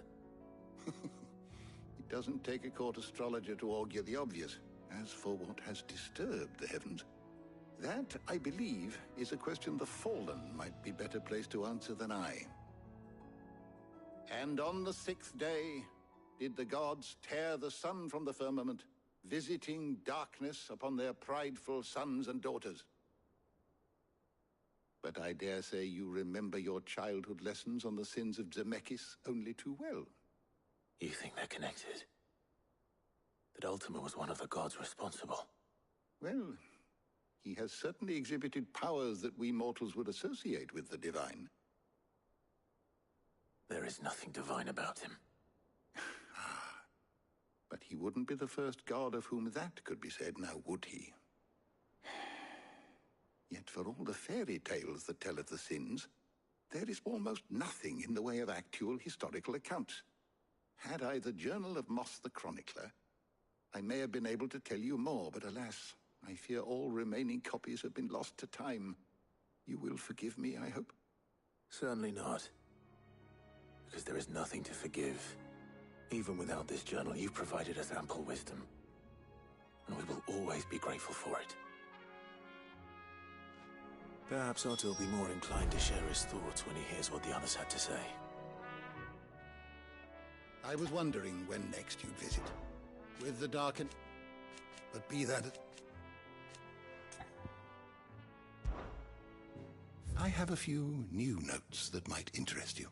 It doesn't take a court astrologer to augur the obvious. As for what has disturbed the heavens, that, I believe, is a question the Fallen might be better placed to answer than I. And on the 6th day did the gods tear the sun from the firmament, visiting darkness upon their prideful sons and daughters. But I dare say you remember your childhood lessons on the sins of Zemeckis only too well. You think they're connected? That Ultima was one of the gods responsible? Well, he has certainly exhibited powers that we mortals would associate with the divine. There is nothing divine about him. But he wouldn't be the first god of whom that could be said, now would he? Yet for all the fairy tales that tell of the sins, there is almost nothing in the way of actual historical accounts. Had I the Journal of Moss the Chronicler, I may have been able to tell you more, but alas, I fear all remaining copies have been lost to time. You will forgive me, I hope? Certainly not. Because there is nothing to forgive. Even without this journal, you've provided us ample wisdom. And we will always be grateful for it. Perhaps Otto will be more inclined to share his thoughts when he hears what the others had to say. I was wondering when next you'd visit. With the Darken... But be that... I have a few new notes that might interest you.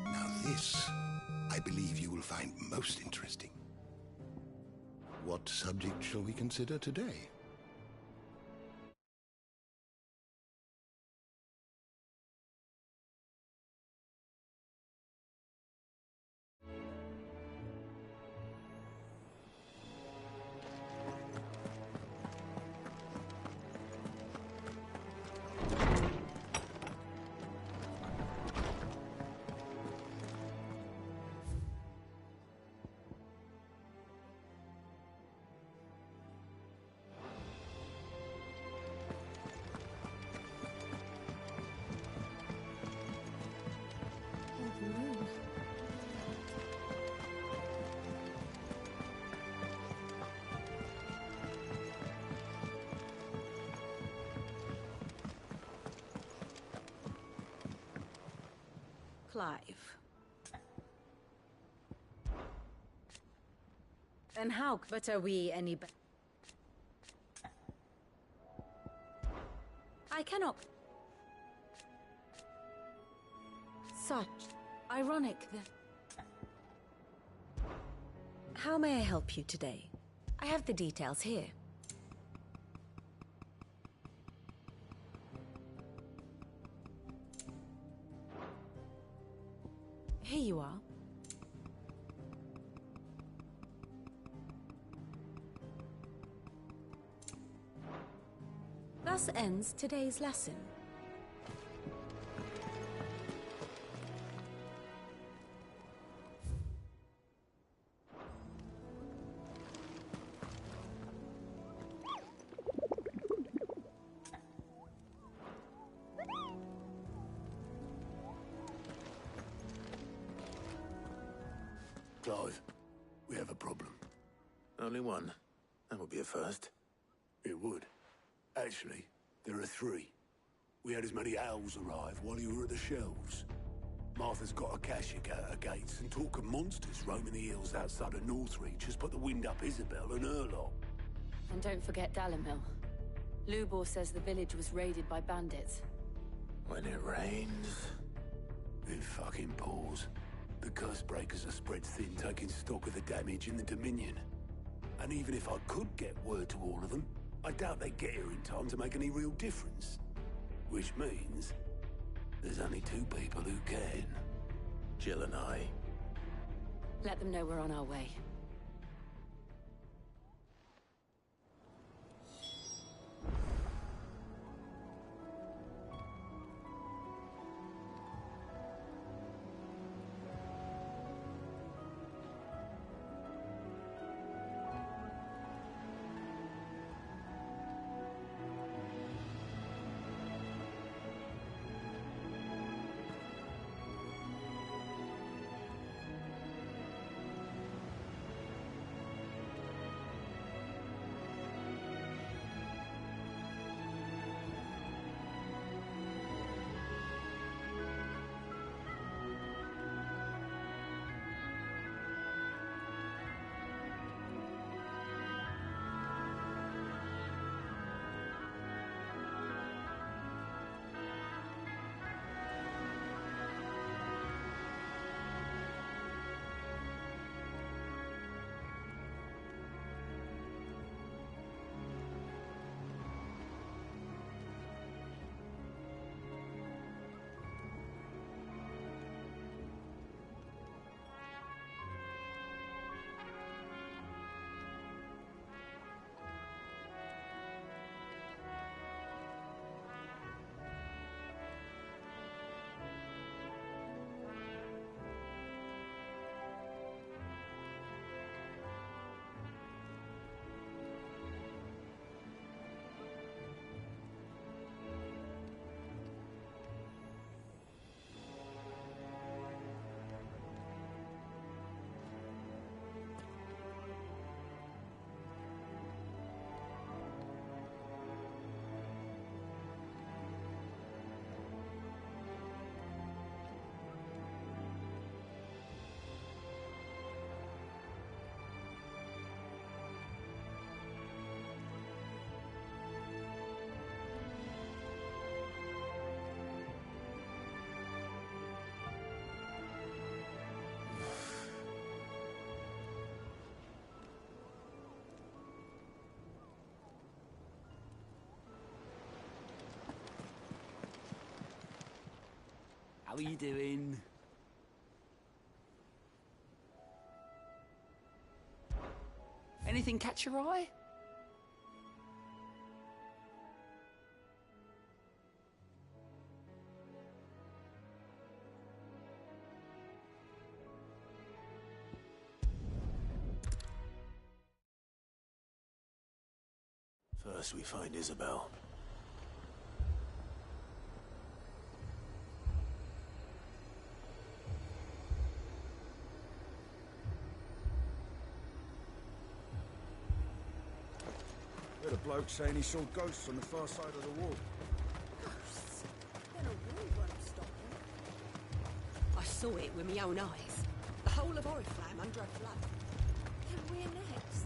Now this, I believe you will find most interesting. What subject shall we consider today? Clive. And how? But are we any better? I cannot. Such ironic that. How may I help you today? I have the details here. Here you are. Thus ends today's lesson. Clive, we have a problem. Only one. That would be a first. It would. Actually, there are three. We had as many owls arrive while you were at the shelves. Martha's got a Kashyyyk at her gates, and talk of monsters roaming the hills outside of Northreach has put the wind up Isabel and her lot. And don't forget Dalimil. Lubor says the village was raided by bandits. When it rains... It fucking pours. The curse breakers are spread thin, taking stock of the damage in the Dominion. And even if I could get word to all of them, I doubt they get here in time to make any real difference. Which means there's only two people who can. Jill and I. Let them know we're on our way. are you doing? Anything catch your eye? First we find Isabel. Heard a bloke saying he saw ghosts on the far side of the wall. Ghosts? Then a wall won't stop them. I saw it with my own eyes. The whole of Oriflamme under a flood. Then we're next.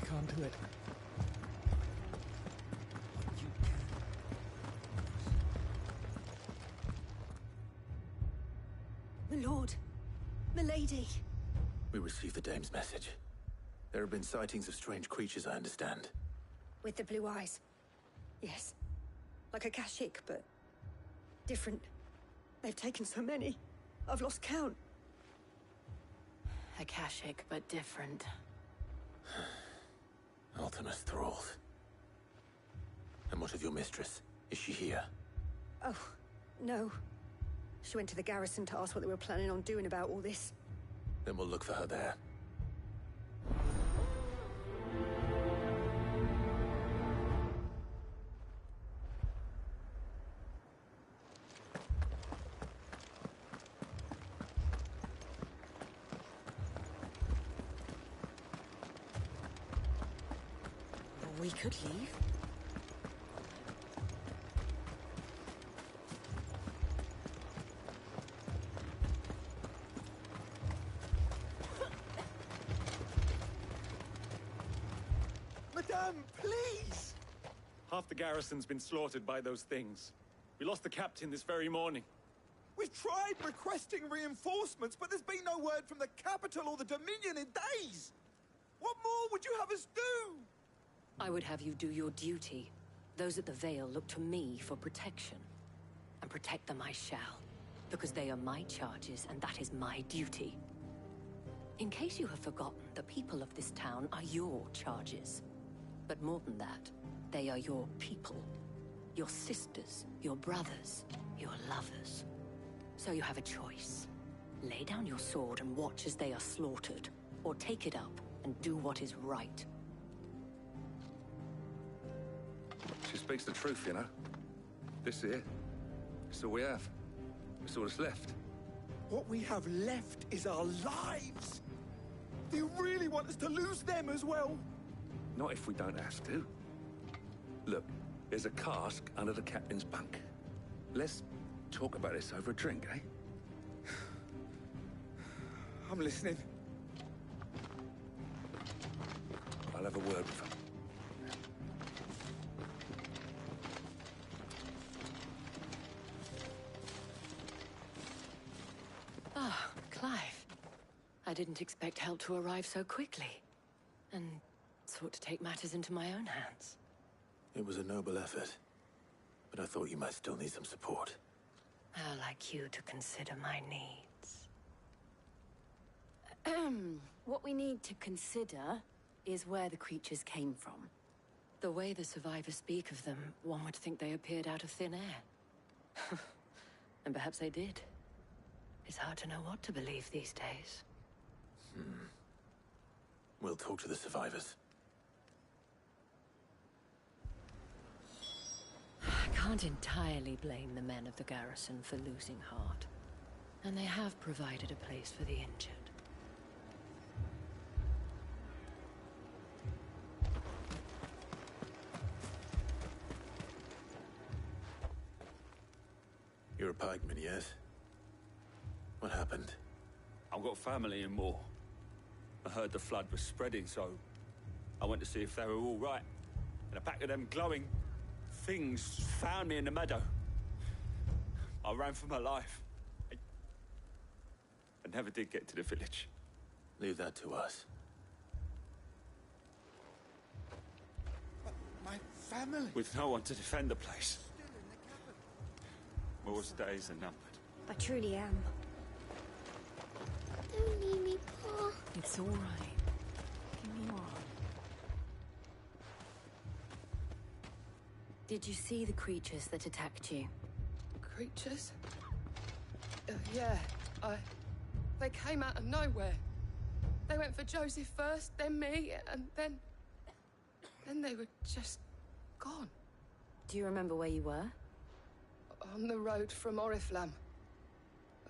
Can't do it. My lord. Milady. We received the dame's message. There have been sightings of strange creatures, I understand. With the blue eyes. Yes. Like a Kashik, but different. They've taken so many. I've lost count. Akashic, but different. Ultimus thralls. And what of your mistress? Is she here? Oh, no. She went to the garrison to ask what they were planning on doing about all this. Then we'll look for her there. We could leave. Madame, please! Half the garrison's been slaughtered by those things. We lost the captain this very morning. We've tried requesting reinforcements, but there's been no word from the capital or the Dominion in days! What more would you have us do? I would have you do your duty. Those at the Vale look to me for protection. And protect them I shall. Because they are my charges, and that is my duty. In case you have forgotten, the people of this town are your charges. But more than that, they are your people. Your sisters, your brothers, your lovers. So you have a choice. Lay down your sword and watch as they are slaughtered. Or take it up and do what is right. She speaks the truth, you know. This here, it's all we have. It's all that's left. What we have left is our lives! Do you really want us to lose them as well? Not if we don't have to. Look, there's a cask under the captain's bunk. Let's talk about this over a drink, eh? I'm listening. I'll have a word with her. Ah, Clive. I didn't expect help to arrive so quickly. And sought to take matters into my own hands. It was a noble effort. But I thought you might still need some support. I'd like you to consider my needs. What we need to consider is where the creatures came from. The way the survivors speak of them, one would think they appeared out of thin air. And perhaps they did. It's hard to know what to believe these days. We'll talk to the survivors. I can't entirely blame the men of the garrison for losing heart. And they have provided a place for the injured. You're a pikeman, yes? What happened? I've got family in Moor. I heard the flood was spreading, so I went to see if they were all right. And a pack of them glowing things found me in the meadow. I ran for my life. I never did get to the village. Leave that to us. But my family... With no one to defend the place. Moor's days are numbered. I truly am. Don't leave me, Pa. It's all right. Give me your arm. Did you see the creatures that attacked you? Creatures? Yeah, They came out of nowhere. They went for Joseph first, then me, and then they were just gone. Do you remember where you were? On the road from Oriflamme.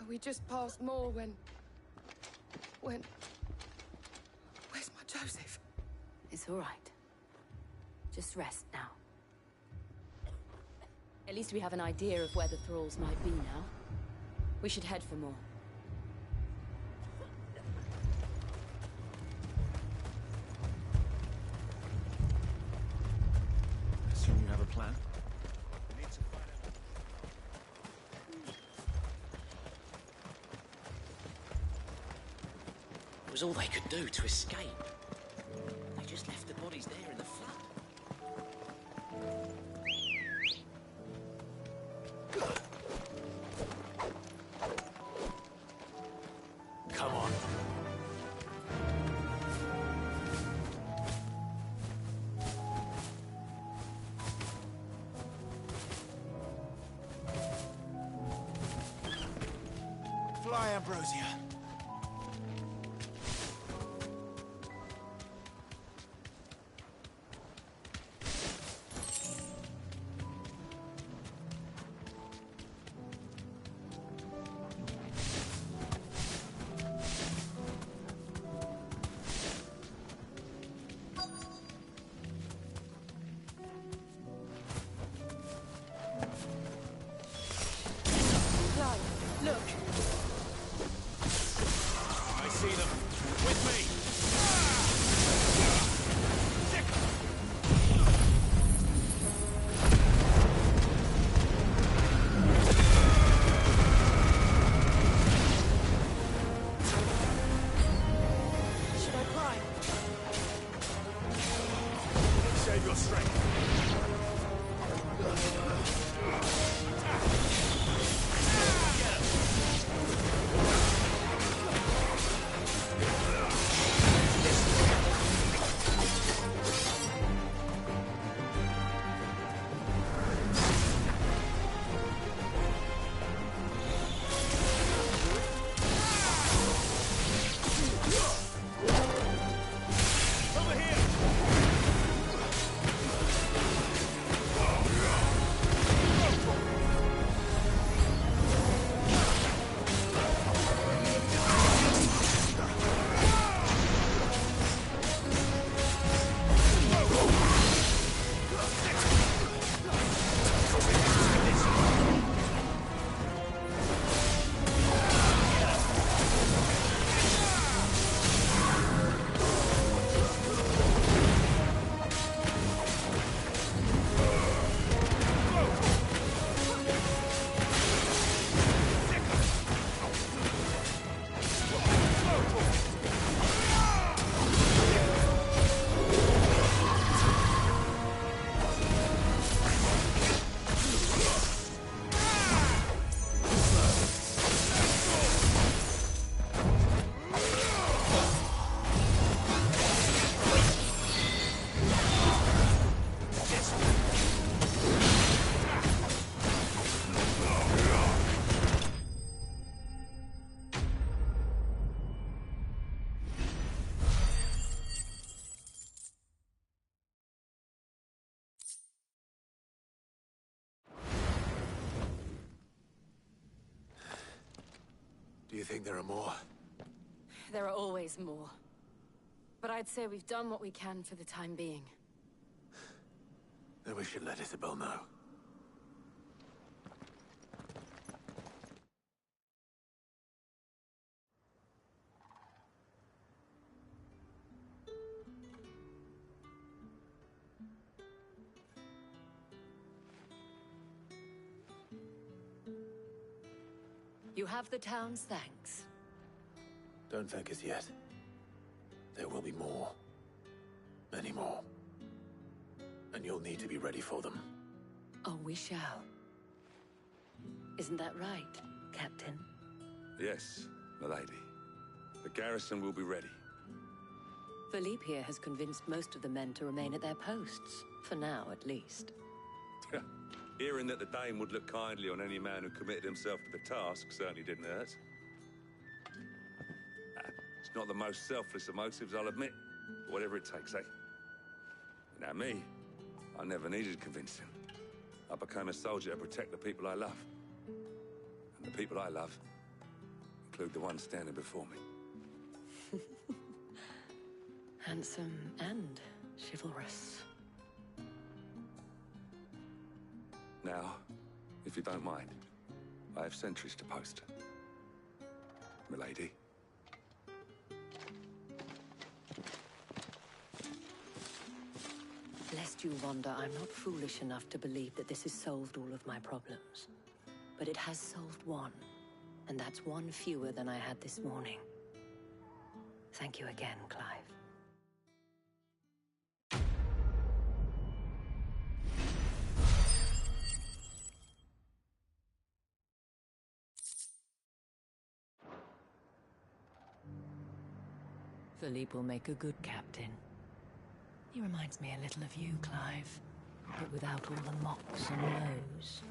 We just passed Moor when... Where's my Joseph? It's all right. Just rest now. At least we have an idea of where the thralls might be now. We should head for more. I assume you have a plan? It was all they could do to escape. They just left the bodies there in the flood. Come on. Fly, Ambrosia. Look! I see them. With me! Should I cry? Save your strength. think there are more? There are always more. But I'd say we've done what we can for the time being. Then we should let Isabel know. You have the town's thanks. Don't thank us yet. There will be more. Many more. And you'll need to be ready for them. Oh, we shall. Isn't that right, Captain? Yes, milady. The garrison will be ready. Philippe here has convinced most of the men to remain at their posts. For now, at least. Hearing that the Dame would look kindly on any man who committed himself to the task certainly didn't hurt. It's not the most selfless of motives, I'll admit. But whatever it takes, eh? Now me, I never needed convincing. I became a soldier to protect the people I love. And the people I love include the ones standing before me. Handsome and chivalrous. Now, if you don't mind, I have sentries to post. Milady. Lest you wonder, I'm not foolish enough to believe that this has solved all of my problems. But it has solved one, and that's one fewer than I had this morning. Thank you again, Clive. Philippe will make a good captain. He reminds me a little of you, Clive, but without all the mocks and lows.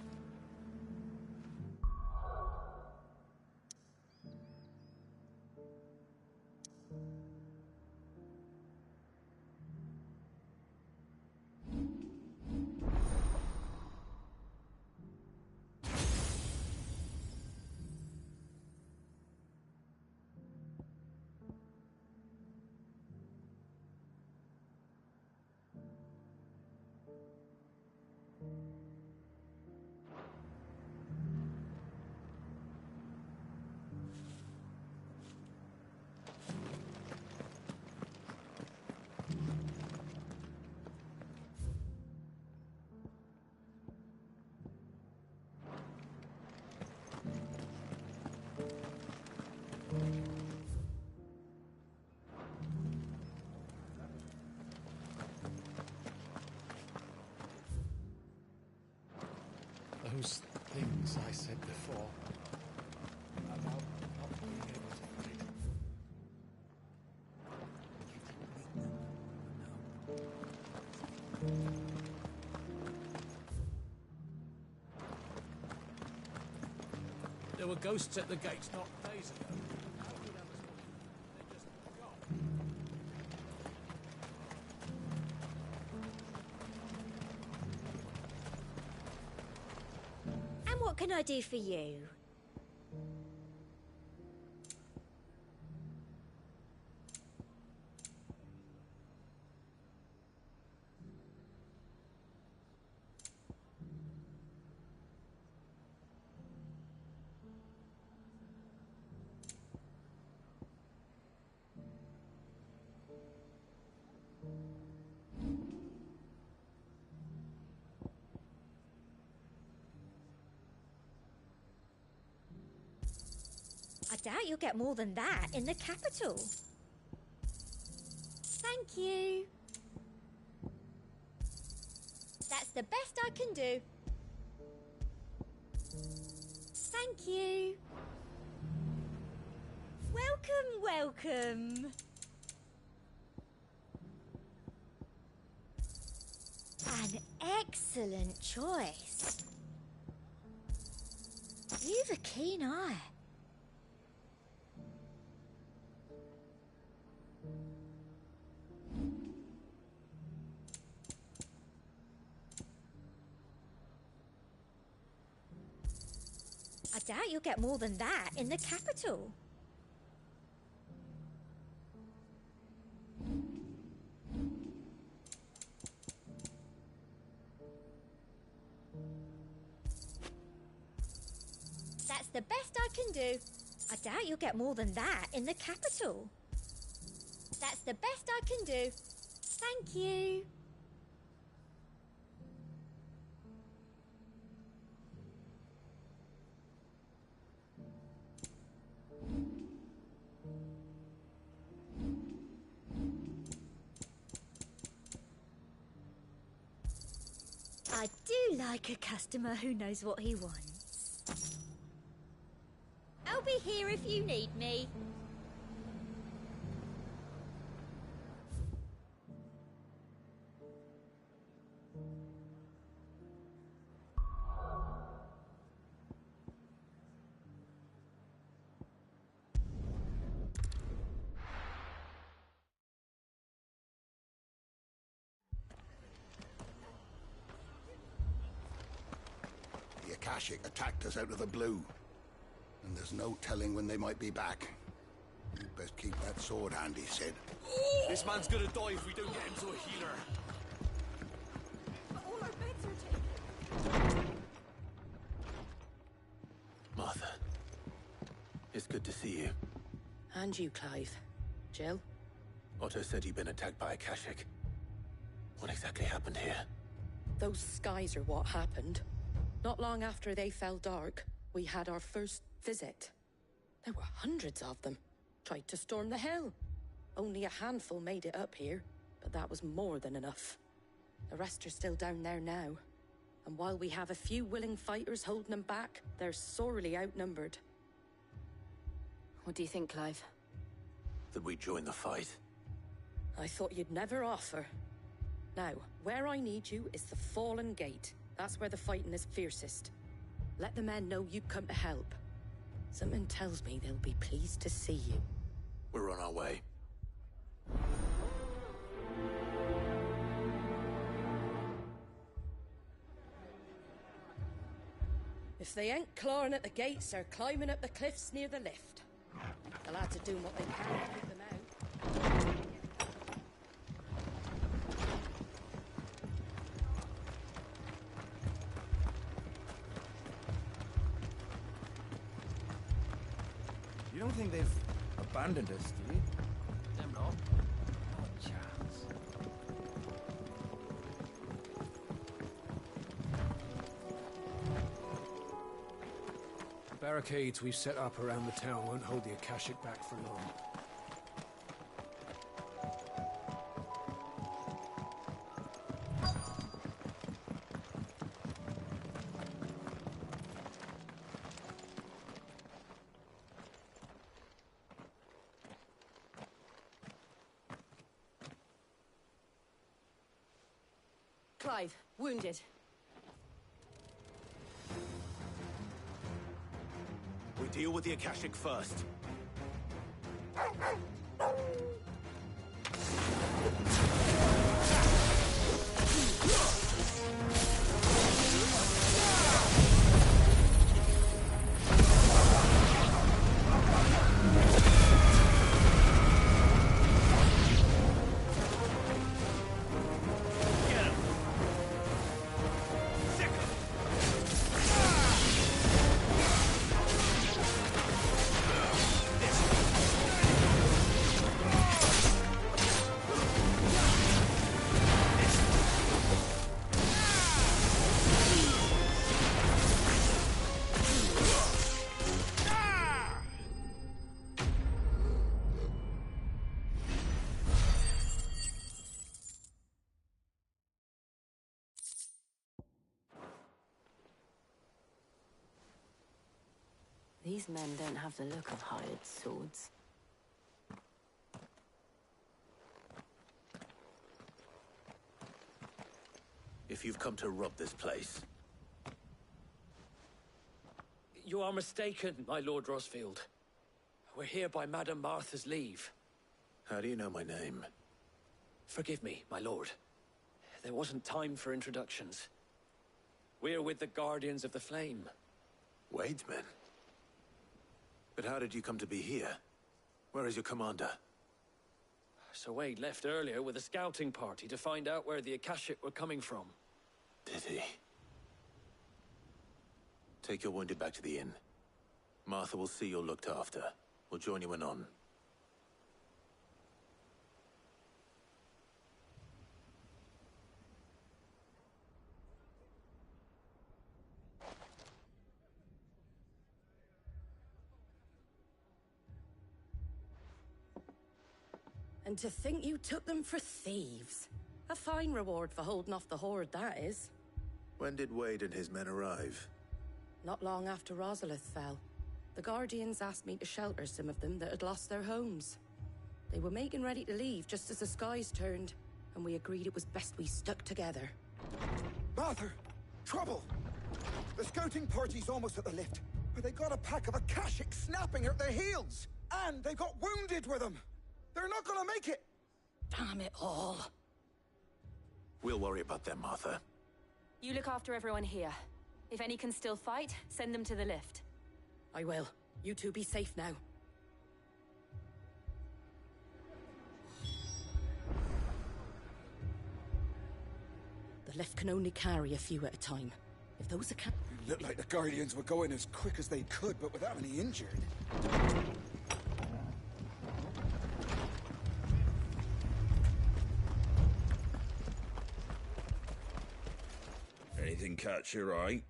Those things I said before about not being able to fight. There were ghosts at the gates not days ago. How could I they just forgot? And what can I do for you? I doubt you'll get more than that in the capital. Thank you. That's the best I can do. Thank you. Welcome, welcome. An excellent choice. You've a keen eye. I doubt you'll get more than that in the capital. That's the best I can do. I doubt you'll get more than that in the capital. That's the best I can do. Thank you. I do like a customer who knows what he wants. I'll be here if you need me. The Akashic attacked us out of the blue, and there's no telling when they might be back. You'd best keep that sword handy, Sid. This man's gonna die if we don't get him to a healer. But all our beds are taken. Martha, it's good to see you. And you, Clive. Jill? Otto said you'd been attacked by Akashic. What exactly happened here? Those skies are what happened. Not long after they fell dark, we had our first visit. There were hundreds of them. Tried to storm the hill. Only a handful made it up here, but that was more than enough. The rest are still down there now. And while we have a few willing fighters holding them back, they're sorely outnumbered. What do you think, Clive? That we join the fight? I thought you'd never offer. Now, where I need you is the Fallen Gate. That's where the fighting is fiercest. Let the men know you come to help. Something tells me they'll be pleased to see you. We're on our way. If they ain't clawing at the gates, they're climbing up the cliffs near the lift. The lads are doing what they can to keep them out. You don't think they've abandoned us, do you? Them not. Not a chance. The barricades we've set up around the town won't hold the Akashic back for long. Clive, wounded. We deal with the Akashic first. These men don't have the look of hired swords. If you've come to rob this place, You are mistaken, my Lord Rosfield. We're here by Madame Martha's leave. how do you know my name? Forgive me, my lord. There wasn't time for introductions. We're with the Guardians of the Flame. Wade's men? But how did you come to be here? Where is your commander? Sir Wade left earlier with a scouting party to find out where the Akashic were coming from. Did he? Take your wounded back to the inn. Martha will see you're looked after. We'll join you anon. And to think you took them for thieves. A fine reward for holding off the horde, that is. When did Wade and his men arrive? Not long after Rosalith fell. The Guardians asked me to shelter some of them that had lost their homes. They were making ready to leave just as the skies turned, and we agreed it was best we stuck together. Martha! Trouble! The scouting party's almost at the lift, but they got a pack of Akashic snapping at their heels! And they got wounded with them! They're not gonna make it! Damn it all. We'll worry about them, Martha. You look after everyone here. If any can still fight, send them to the lift. I will. You two be safe now. The lift can only carry a few at a time. If those are Looked like the Guardians were going as quick as they could, but without any injured. Anything catch your eye?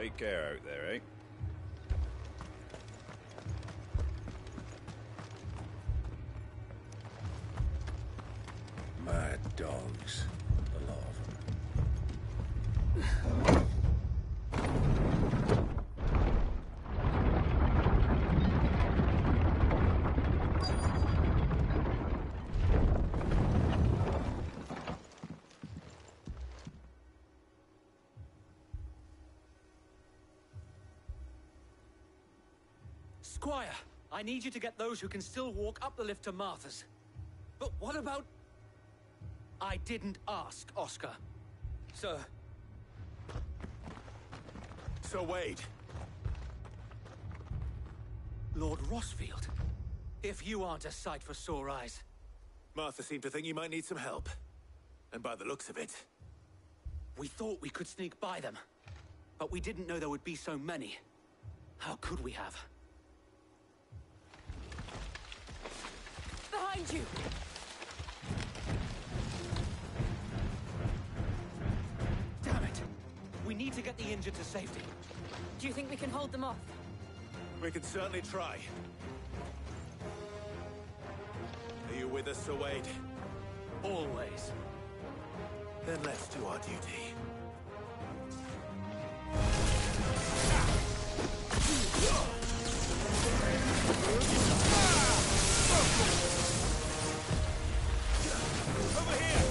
Take care out there, eh? Mad dogs. A lot of them. Squire, I need you to get those who can still walk up the lift to Martha's. But what about... I didn't ask, Oscar. Sir. Sir Wade. Lord Rossfield. If you aren't a sight for sore eyes. Martha seemed to think you might need some help. And by the looks of it... We thought we could sneak by them. But we didn't know there would be so many. How could we have? Behind you! Damn it! We need to get the injured to safety. Do you think we can hold them off? We can certainly try. Are you with us, Sir Wade? Always. Then let's do our duty. Over here!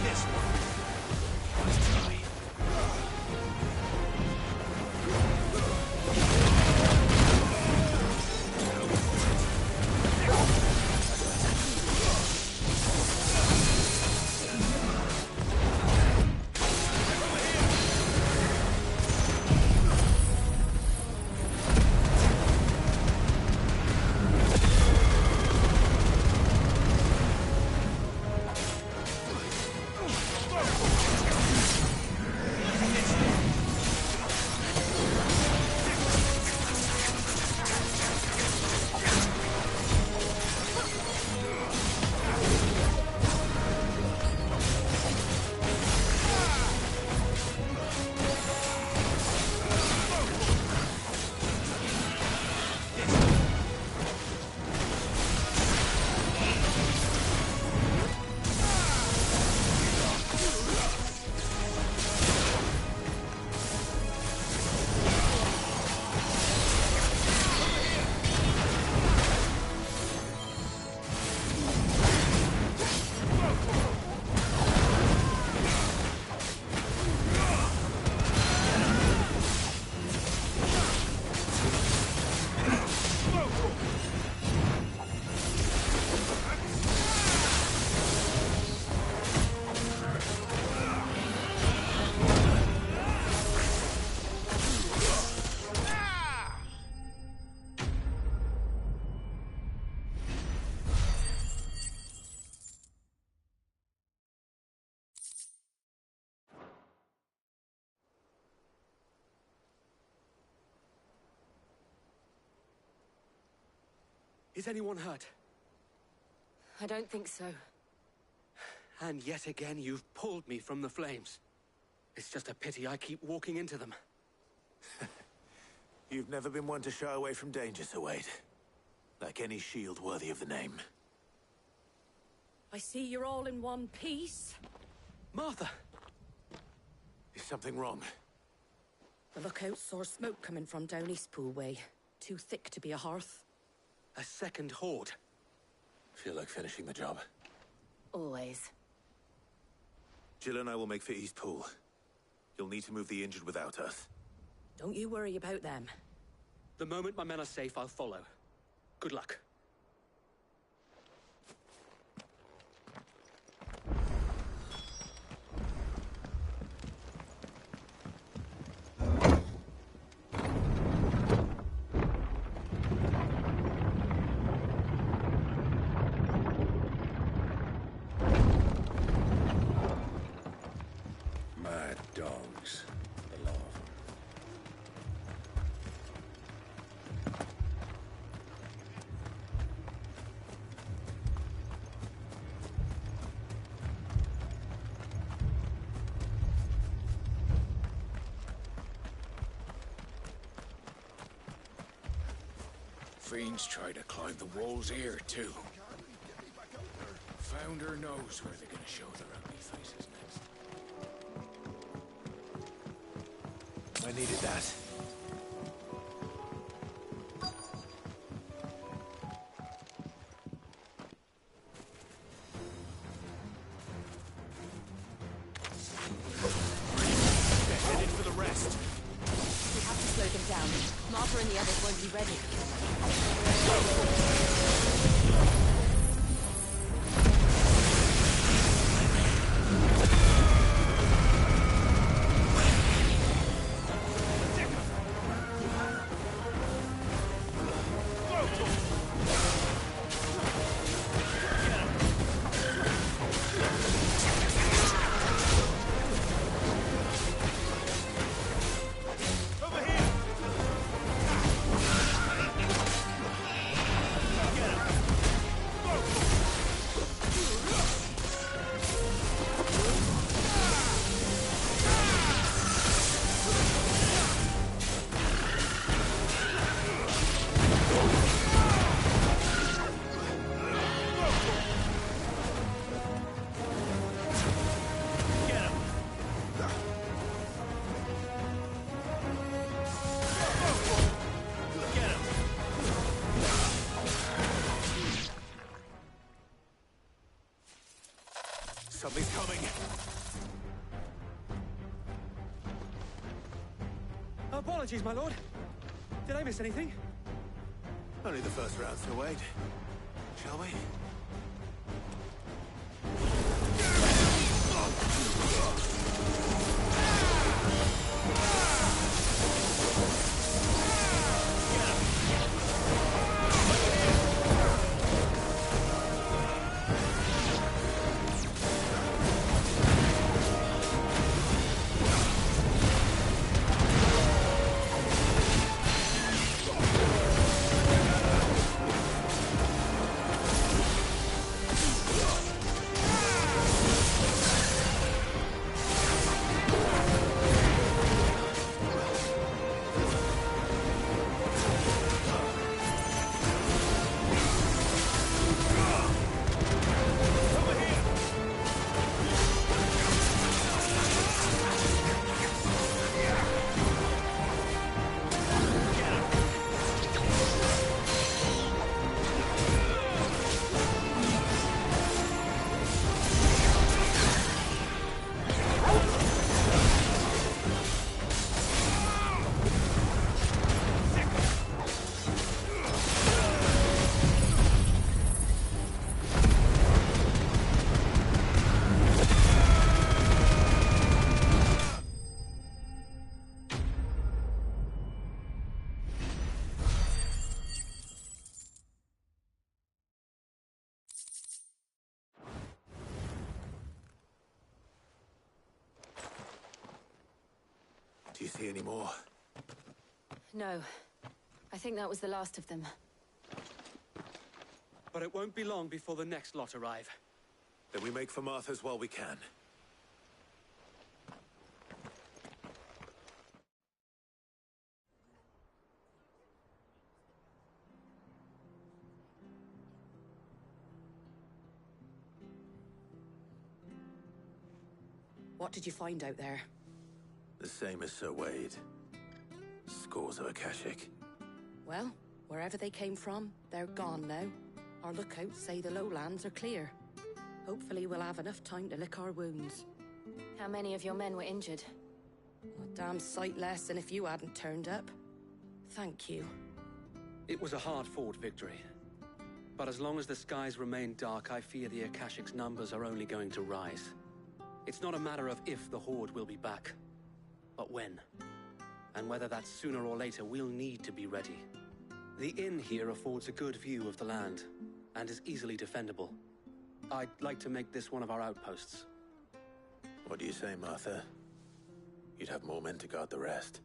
This one. Let's try. Is anyone hurt? I don't think so. And yet again, you've pulled me from the flames. It's just a pity I keep walking into them. You've never been one to shy away from danger, Sir Wade. Like any shield worthy of the name. I see you're all in one piece. Martha! Is something wrong? The lookout saw smoke coming from down Eastpool way. Too thick to be a hearth. A second horde. Feel like finishing the job. Always. Jill and I will make for Eastpool. You'll need to move the injured without us. Don't you worry about them. The moment my men are safe, I'll follow. Good luck. Mad dogs. The lot of them. Fiends try to climb the walls here, too. Founder knows where they're gonna show their ugly faces next. I needed that. They're headed for the rest. We have to slow them down. Martha and the others won't be ready. Something's coming. Apologies, my lord. Did I miss anything? Only the first round, Sir Wade. Shall we? Do you see any more? No. I think that was the last of them. But it won't be long before the next lot arrive. Then we make for Martha's while we can. What did you find out there? The same as Sir Wade. Scores of Akashic. Well, wherever they came from, they're gone now. Our lookouts say the lowlands are clear. Hopefully we'll have enough time to lick our wounds. How many of your men were injured? A damn sight less than if you hadn't turned up. Thank you. It was a hard-fought victory. But as long as the skies remain dark, I fear the Akashic's numbers are only going to rise. It's not a matter of if the Horde will be back, but when. And whether that's sooner or later, we'll need to be ready. The inn here affords a good view of the land, and is easily defendable. I'd like to make this one of our outposts. What do you say, Martha? You'd have more men to guard the rest.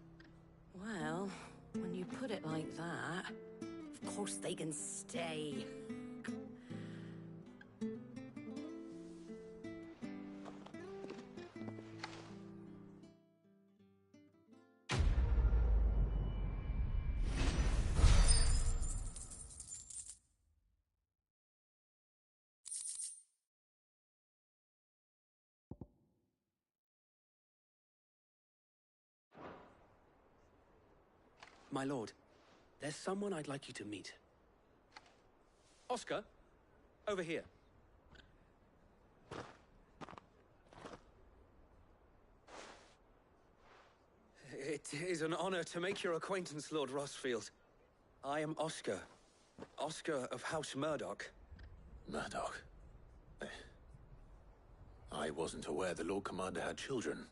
Well, when you put it like that, of course they can stay. My lord, there's someone I'd like you to meet. Oscar, over here. It is an honor to make your acquaintance, Lord Rosfield. I am Oscar. Oscar of House Murdoch. Murdoch? I wasn't aware the Lord Commander had children.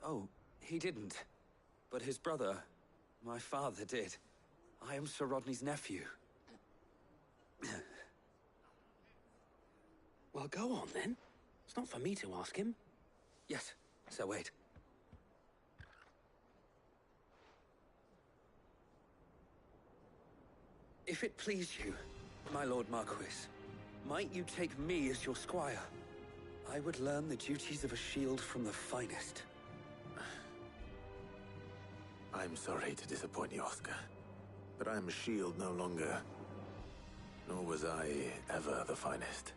Oh, he didn't. But his brother, my father, did. I am Sir Rodney's nephew. Well, go on, then. It's not for me to ask him. Yes, Sir Wade. If it please you, my Lord Marquis, might you take me as your squire? I would learn the duties of a shield from the finest. I'm sorry to disappoint you, Oscar, but I am a shield no longer. Nor was I ever the finest.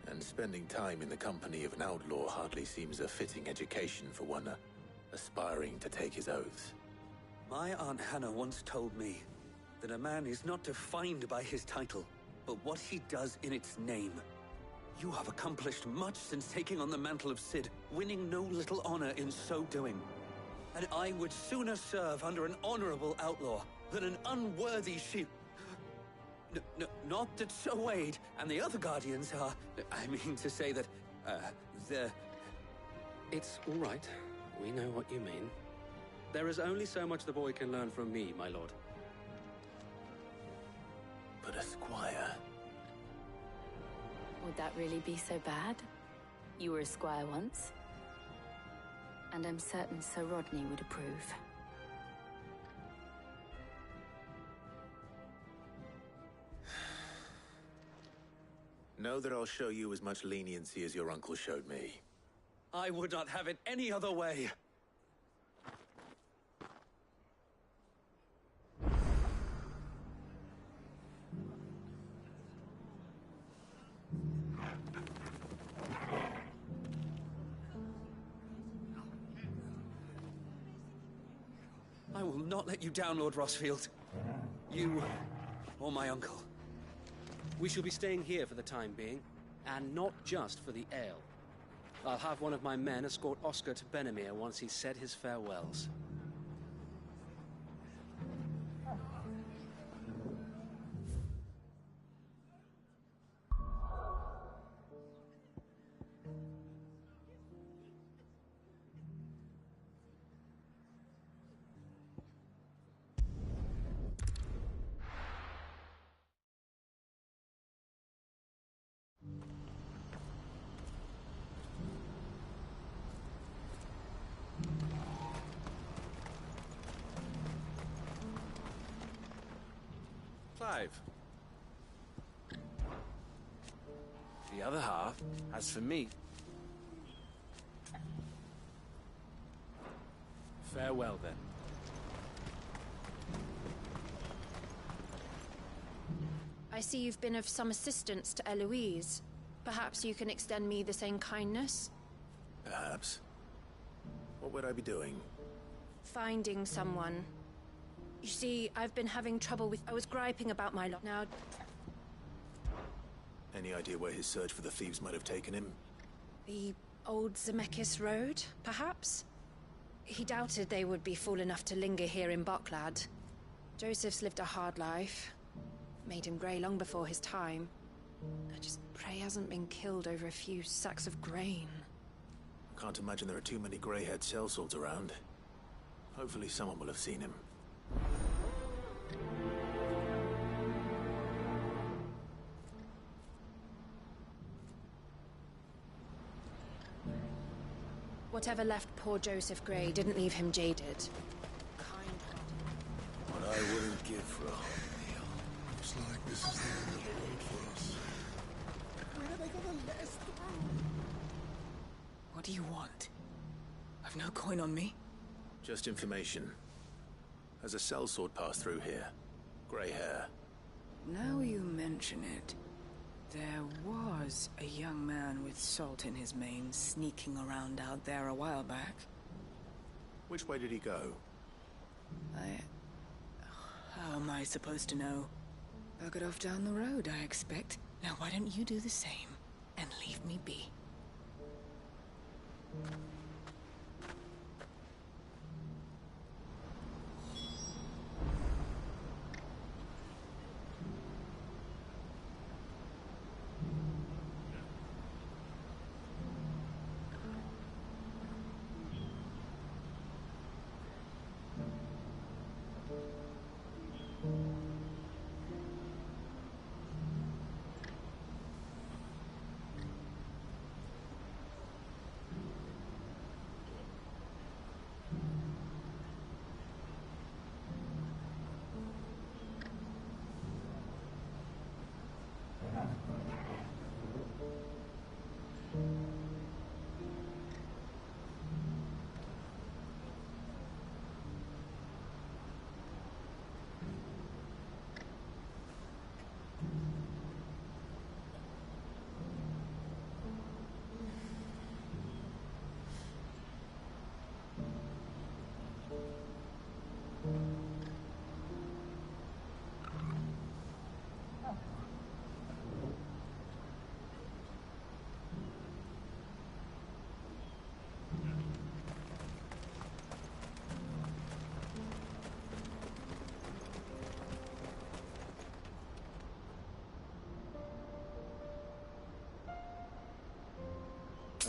And spending time in the company of an outlaw hardly seems a fitting education for one aspiring to take his oaths. My Aunt Hannah once told me that a man is not defined by his title, but what he does in its name. You have accomplished much since taking on the mantle of Cid, winning no little honor in so doing. And I would sooner serve under an honorable outlaw than an unworthy shield. Not that Sir Wade and the other Guardians are... I mean to say that, they're... It's all right. We know what you mean. There is only so much the boy can learn from me, my lord. But a squire... Would that really be so bad? You were a squire once. And I'm certain Sir Rodney would approve. Know that I'll show you as much leniency as your uncle showed me. I would not have it any other way. I will not let you down, Lord Rosfield. You or my uncle. We shall be staying here for the time being, and not just for the ale. I'll have one of my men escort Oscar to Benimir once he's said his farewells. Clive. The other half, as for me... Farewell, then. I see you've been of some assistance to Eloise. Perhaps you can extend me the same kindness? Perhaps. What would I be doing? Finding someone. You see, I've been having trouble with... I was griping about my lot. Now... Any idea where his search for the thieves might have taken him? The old Zemeckis Road, perhaps? He doubted they would be fool enough to linger here in Boklad. Joseph's lived a hard life. Made him grey long before his time. I just pray he hasn't been killed over a few sacks of grain. Can't imagine there are too many grey-haired sellswords around. Hopefully someone will have seen him. Whatever left poor Joseph Grey didn't leave him jaded. What I wouldn't give for a whole meal. Looks like this is the end of the road for us. When are they gonna let us through? What do you want? I've no coin on me. Just information. Has a sellsword passed through here? Grey hair. Now you mention it, there was a young man with salt in his mane sneaking around out there a while back. Which way did he go? How am I supposed to know? Buggered off down the road, I expect. Now why don't you do the same and leave me be?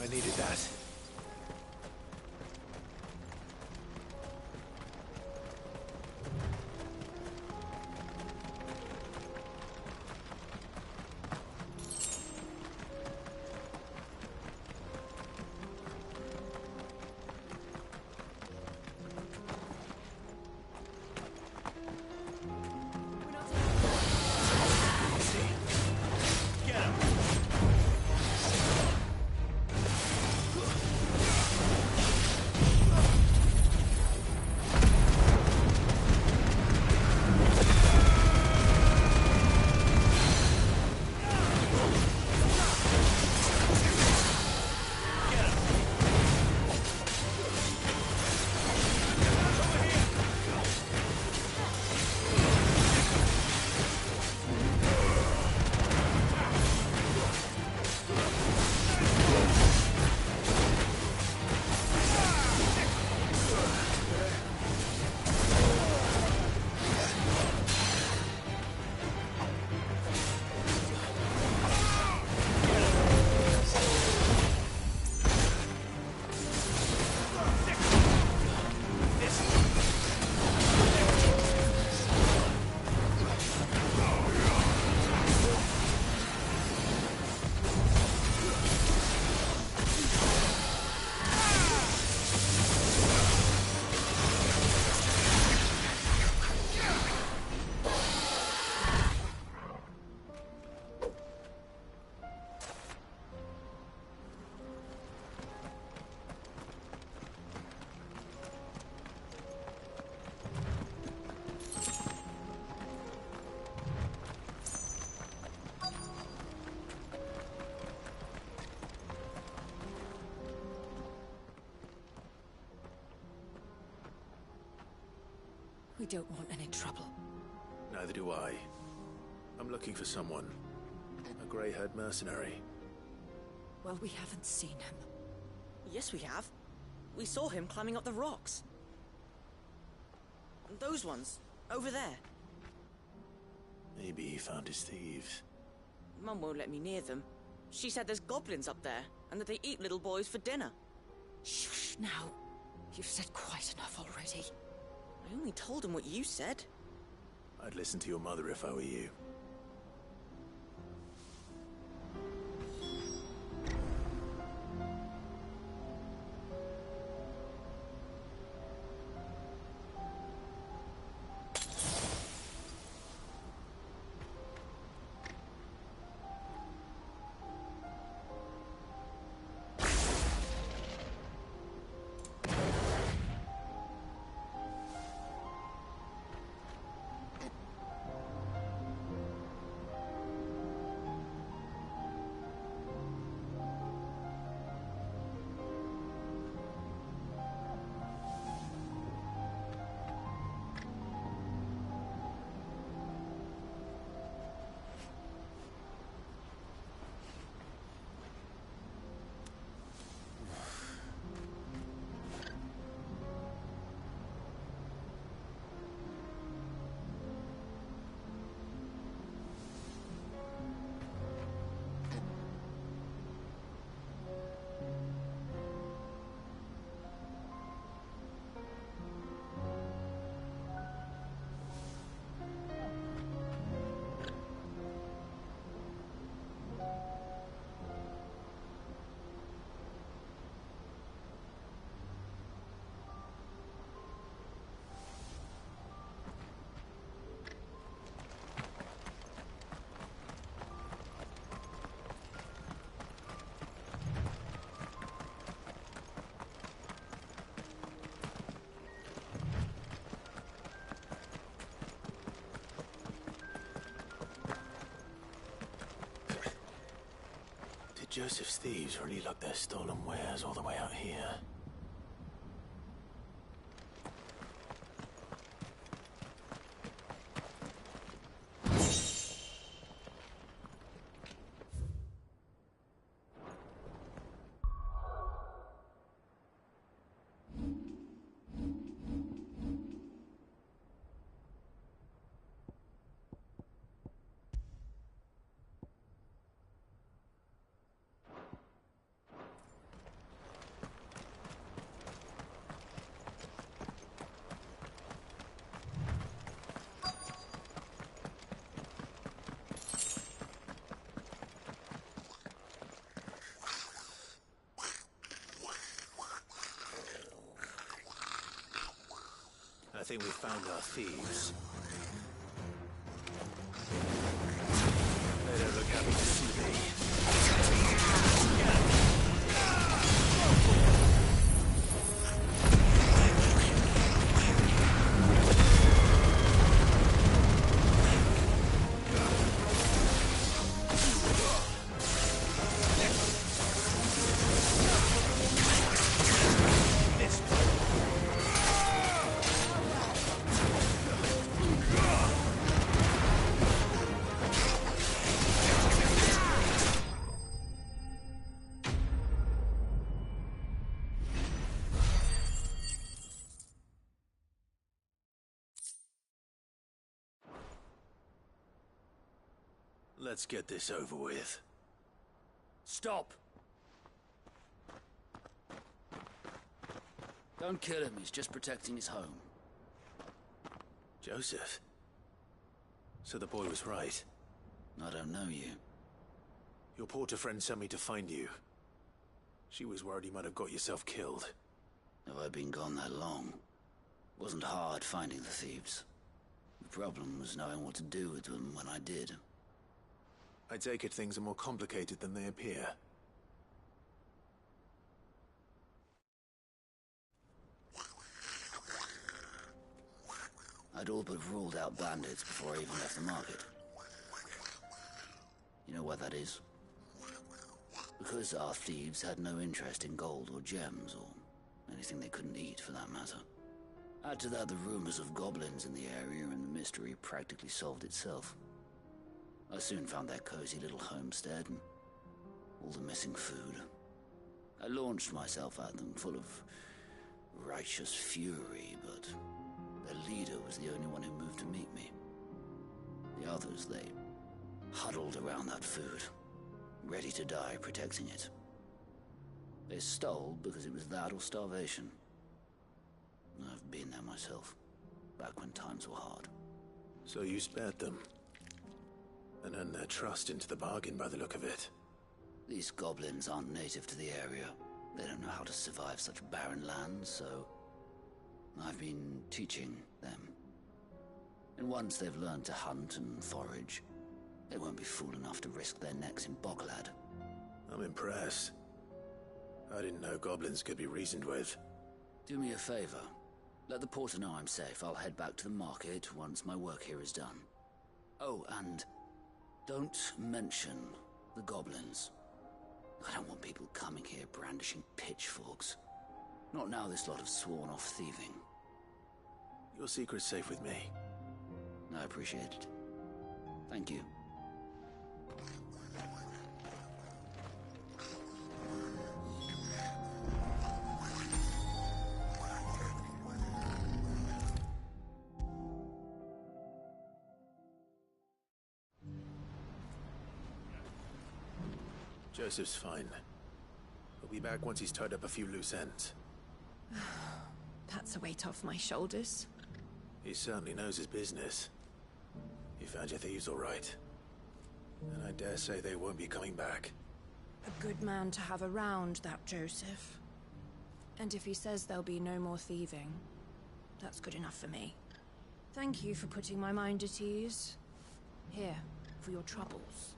I needed that. Get him! We don't want any trouble. Neither do I. I'm looking for someone. A grey-haired mercenary. Well, we haven't seen him. Yes, we have. We saw him climbing up the rocks. Those ones, over there. Maybe he found his thieves. Mum won't let me near them. She said there's goblins up there, and that they eat little boys for dinner. Shh, now. You've said quite enough already. I only told him what you said. I'd listen to your mother if I were you. Joseph's thieves really lug their stolen wares all the way out here. I think we found our thieves. They don't look happy to see me. Let's get this over with. Stop! Don't kill him, he's just protecting his home. Joseph? So the boy was right. I don't know you. Your porter friend sent me to find you. She was worried you might have got yourself killed. Have I been gone that long? Wasn't hard finding the thieves. The problem was knowing what to do with them when I did. I take it things are more complicated than they appear. I'd all but ruled out bandits before I even left the market. You know why that is? Because our thieves had no interest in gold or gems, or anything they couldn't eat for that matter. Add to that the rumors of goblins in the area, and the mystery practically solved itself. I soon found their cozy little homestead and all the missing food. I launched myself at them, full of righteous fury, but their leader was the only one who moved to meet me. The others, they huddled around that food, ready to die protecting it. They stole because it was that or starvation. I've been there myself, back when times were hard. So you spared them, and earned their trust into the bargain by the look of it. These goblins aren't native to the area. They don't know how to survive such barren lands, so I've been teaching them. And once they've learned to hunt and forage, they won't be fool enough to risk their necks in Boklad. I'm impressed. I didn't know goblins could be reasoned with. Do me a favor. Let the porter know I'm safe. I'll head back to the market once my work here is done. Oh, and don't mention the goblins. I don't want people coming here brandishing pitchforks. Not now this lot have sworn off thieving. Your secret's safe with me. I appreciate it. Thank you. Joseph's fine. He'll be back once he's tied up a few loose ends. That's a weight off my shoulders. He certainly knows his business. He found your thieves all right. And I dare say they won't be coming back. A good man to have around, that Joseph. And if he says there'll be no more thieving, that's good enough for me. Thank you for putting my mind at ease. Here, for your troubles.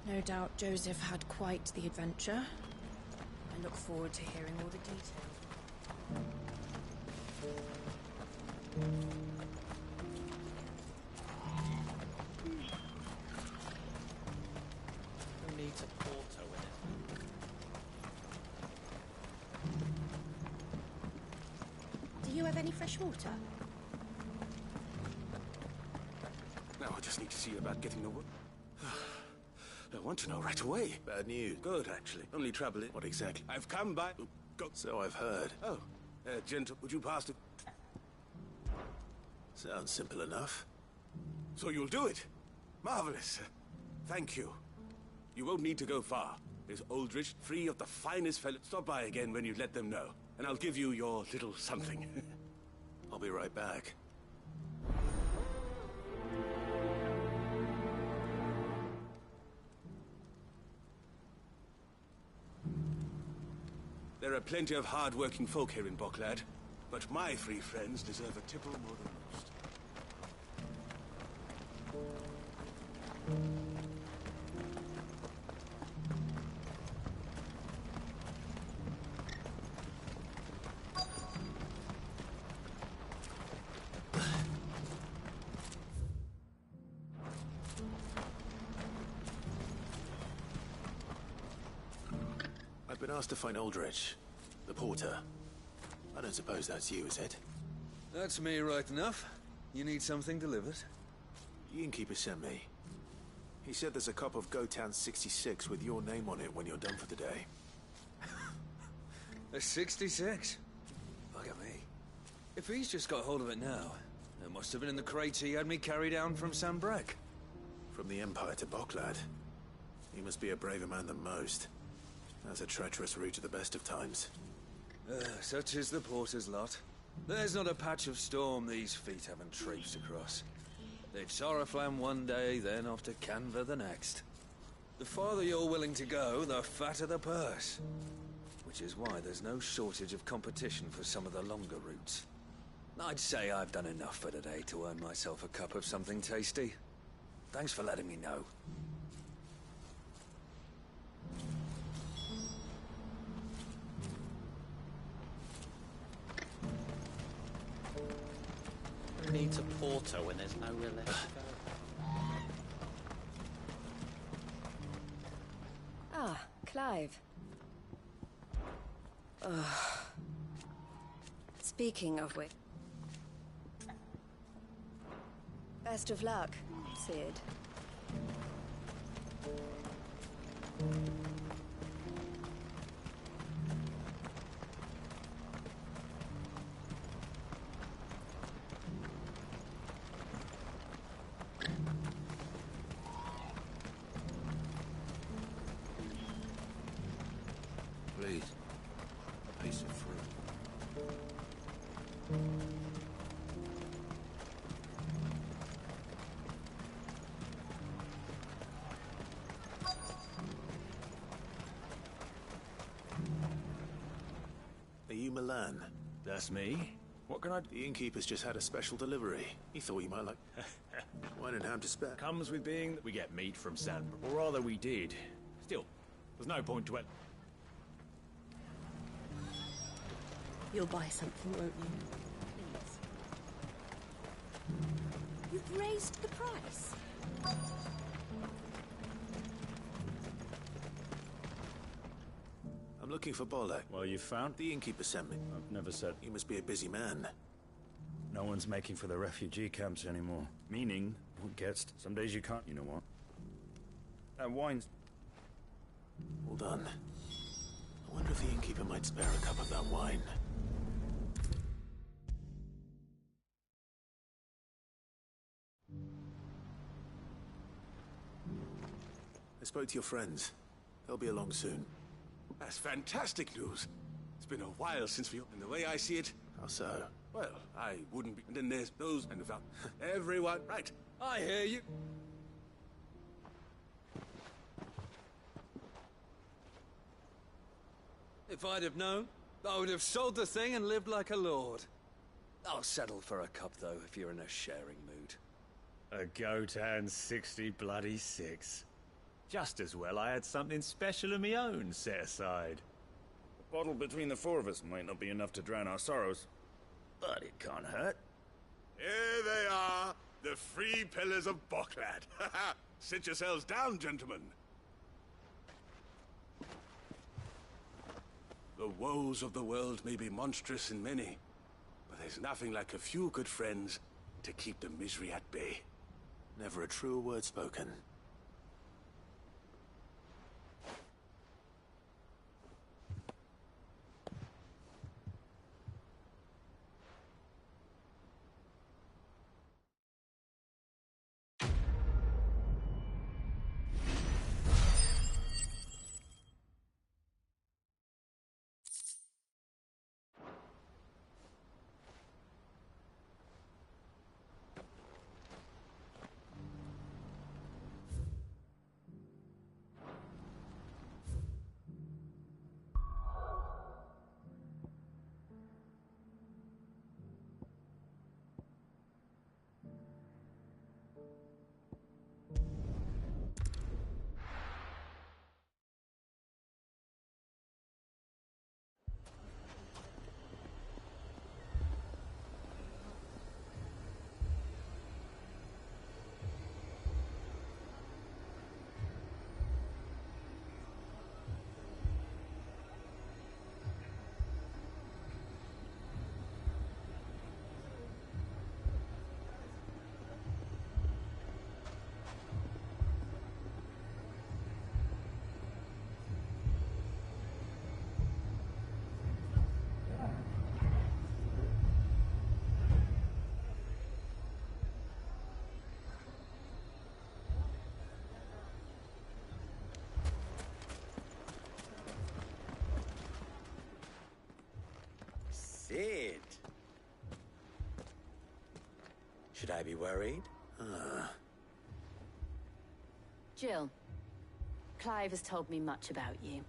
No doubt Joseph had quite the adventure. I look forward to hearing all the details. Who needs a porto in it? Do you have any fresh water? Now I just need to see about getting the wood. I want to know right away. Bad news. Good, actually. Only trouble is... What exactly? I've come by... Go. So I've heard. Oh, gentle, would you pass it? Sounds simple enough. So you'll do it? Marvelous. Thank you. You won't need to go far. There's Aldrich, free of the finest fellows. Stop by again when you let them know, and I'll give you your little something. I'll be right back. There are plenty of hard-working folk here in Boklad, but my three friends deserve a tipple more than most. I've been asked to find Aldrich, the porter. I don't suppose that's you, is it? That's me right enough. You need something delivered? The innkeeper sent me. He said there's a cup of Gotown 66 with your name on it when you're done for the day. A 66? Look at me. If he's just got hold of it now, it must have been in the crates he had me carry down from Sanbreque. From the Empire to Boklad. He must be a braver man than most. That's a treacherous route at the best of times. Such is the porter's lot. There's not a patch of storm these feet haven't traipsed across. It's Oriflamme one day, then off to Canva the next. The farther you're willing to go, the fatter the purse. Which is why there's no shortage of competition for some of the longer routes. I'd say I've done enough for today to earn myself a cup of something tasty. Thanks for letting me know. journey to Porto when there's nowhere left to go? Ah, Clive. Speaking of which... Best of luck, Cid. Please, a piece of fruit. Are you Milan? That's me. What can I do? The innkeeper's just had a special delivery. He thought you might like wine and ham to spare. Comes with being that we get meat from Sandbrook. Or rather, we did. Still, there's no point to it. You'll buy something, won't you? Please. You've raised the price. I'm looking for Bolek. Well, you found? The innkeeper sent me. I've never said. He must be a busy man. No one's making for the refugee camps anymore. Meaning, who gets... Some days you can't, you know what? That wine's... All done. I wonder if the innkeeper might spare a cup of that wine. I spoke to your friends. They'll be along soon. That's fantastic news. It's been a while since we... And the way I see it... How so? Well, I wouldn't be... And then there's those and about... Everyone... Right. I hear you. If I'd have known, I would have sold the thing and lived like a lord. I'll settle for a cup, though, if you're in a sharing mood. A goat and 60 bloody 6. Just as well I had something special of my own set aside. A bottle between the four of us might not be enough to drown our sorrows, but it can't hurt. Here they are, the 3 pillars of Boklad. Sit yourselves down, gentlemen. The woes of the world may be monstrous in many, but there's nothing like a few good friends to keep the misery at bay. Never a truer word spoken. Cid. Should I be worried? Jill, Clive has told me much about you.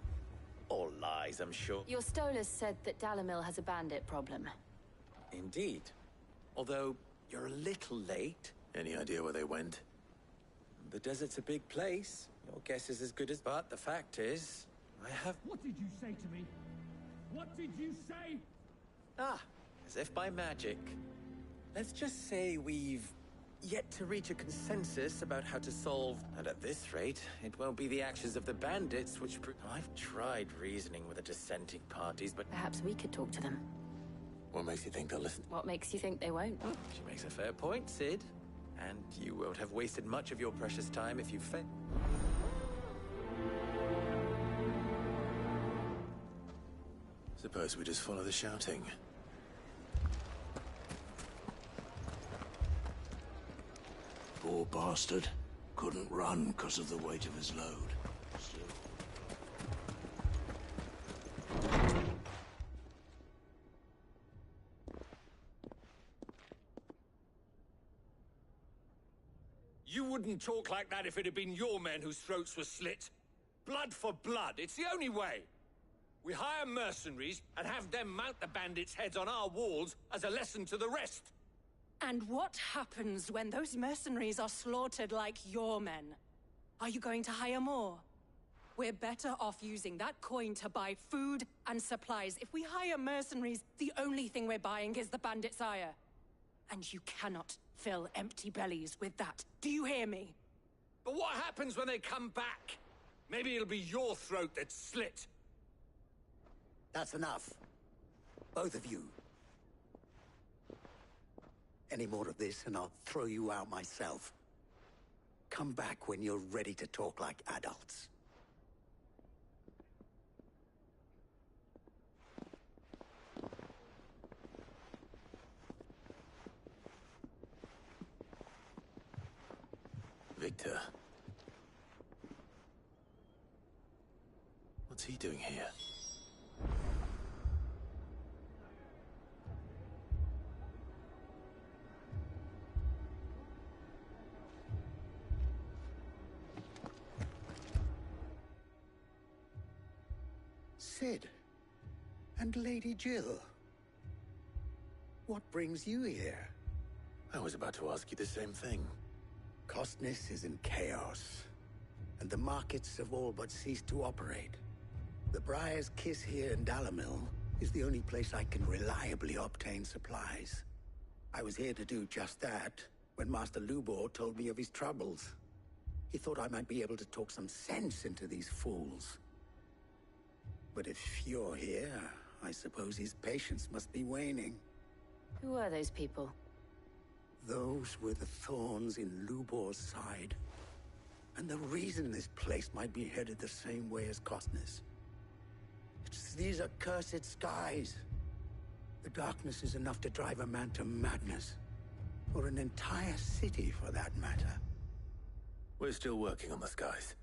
All lies, I'm sure. Your Stolas said that Dalamil has a bandit problem. Indeed. Although, you're a little late. Any idea where they went? The desert's a big place. Your guess is as good as... But the fact is, I have... What did you say to me? What did you say? Ah, as if by magic. Let's just say we've yet to reach a consensus about how to solve, and at this rate, it won't be the actions of the bandits which I've tried reasoning with the dissenting parties, but Perhaps we could talk to them. What makes you think they'll listen? What makes you think they won't? She makes a fair point, Cid. And you won't have wasted much of your precious time if you fail. Suppose we just follow the shouting. Poor bastard. Couldn't run because of the weight of his load. Still. You wouldn't talk like that if it had been your men whose throats were slit. Blood for blood, it's the only way. We hire mercenaries and have them mount the bandits' heads on our walls as a lesson to the rest. And what happens when those mercenaries are slaughtered like your men? Are you going to hire more? We're better off using that coin to buy food and supplies. If we hire mercenaries, the only thing we're buying is the bandits' ire. And you cannot fill empty bellies with that. Do you hear me? But what happens when they come back? Maybe it'll be your throat that's slit. That's enough. Both of you. Any more of this and I'll throw you out myself. Come back when you're ready to talk like adults. Victor. What's he doing here? Cid. And Lady Jill. What brings you here? I was about to ask you the same thing. Costness is in chaos, and the markets have all but ceased to operate. The Briar's Kiss here in Dalamil is the only place I can reliably obtain supplies. I was here to do just that when Master Lubor told me of his troubles. He thought I might be able to talk some sense into these fools. But if you're here, I suppose his patience must be waning. Who are those people? Those were the thorns in Lubor's side. And the reason this place might be headed the same way as Costness. It's these accursed skies. The darkness is enough to drive a man to madness. Or an entire city, for that matter. We're still working on the skies.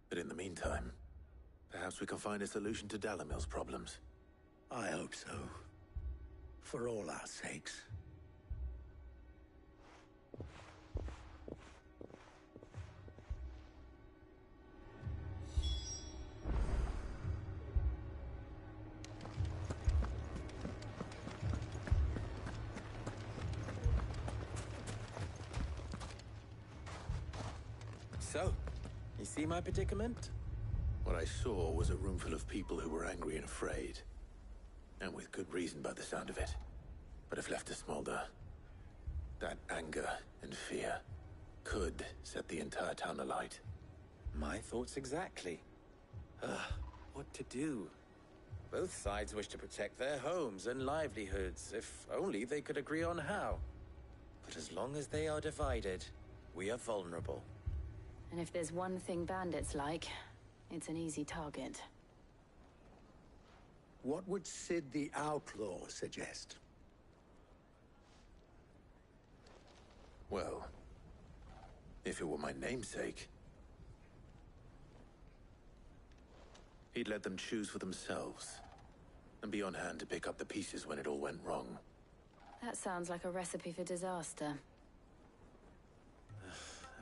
But in the meantime, perhaps we can find a solution to Dalamil's problems. I hope so. For all our sakes. So, you see my predicament? What I saw was a room full of people who were angry and afraid. And with good reason by the sound of it. But if left to smolder, that anger and fear could set the entire town alight. My thoughts exactly. What to do? Both sides wish to protect their homes and livelihoods, if only they could agree on how. But as long as they are divided, we are vulnerable. And if there's one thing bandits like, it's an easy target. What would Cid the Outlaw suggest? Well, if it were my namesake, he'd let them choose for themselves, and be on hand to pick up the pieces when it all went wrong. That sounds like a recipe for disaster.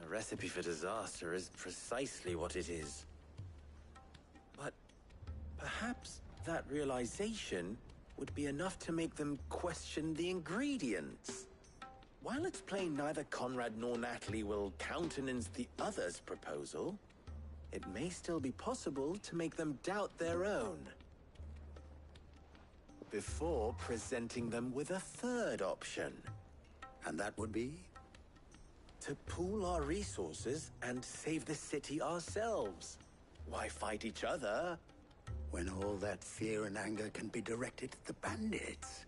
A recipe for disaster is precisely what it is. But perhaps that realization would be enough to make them question the ingredients. While it's plain neither Conrad nor Natalie will countenance the other's proposal, it may still be possible to make them doubt their own. before presenting them with a third option. And that would be? To pool our resources and save the city ourselves. Why fight each other? When all that fear and anger can be directed at the bandits.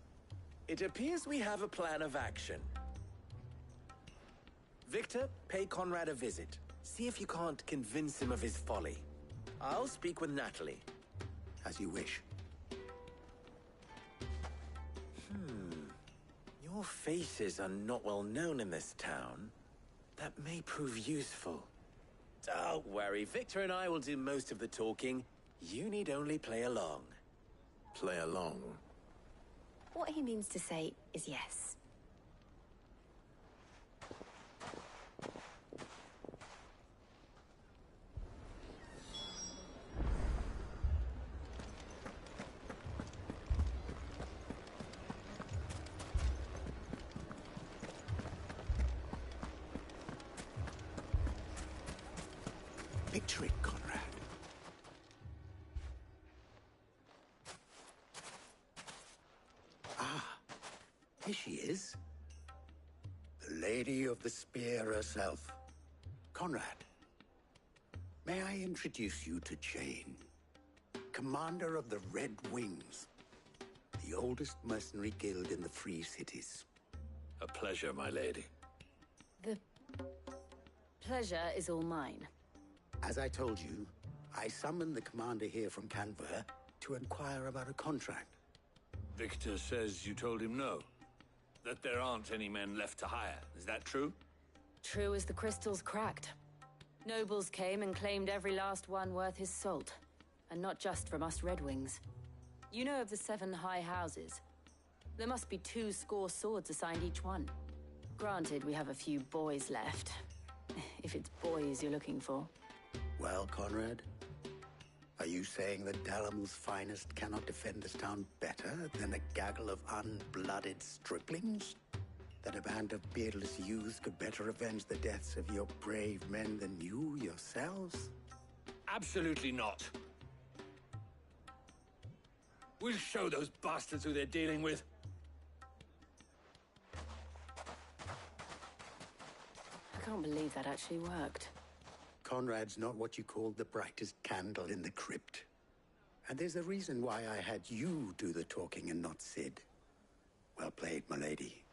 It appears we have a plan of action. Victor, pay Conrad a visit. See if you can't convince him of his folly. I'll speak with Natalie. As you wish. Your faces are not well known in this town. That may prove useful. Don't worry, Victor and I will do most of the talking. You need only play along. Play along? What he means to say is yes. Picture it, Conrad. Ah, here she is. The Lady of the Spear herself. Conrad, may I introduce you to Jane, commander of the Red Wings, the oldest mercenary guild in the Free Cities. A pleasure, my lady. The pleasure is all mine. As I told you, I summoned the commander here from Canver to inquire about a contract. Victor says you told him no. That there aren't any men left to hire. Is that true? True as the crystals cracked. Nobles came and claimed every last one worth his salt. And not just from us Red Wings. You know of the 7 high houses. There must be 2 swords assigned each one. Granted, we have a few boys left. If it's boys you're looking for. Well, Conrad, are you saying that Dalamil's finest cannot defend this town better than a gaggle of unblooded striplings? That a band of beardless youths could better avenge the deaths of your brave men than you yourselves? Absolutely not. We'll show those bastards who they're dealing with. I can't believe that actually worked. Conrad's not what you called the brightest candle in the crypt. And there's a reason why I had you do the talking and not Cid. Well played, my lady.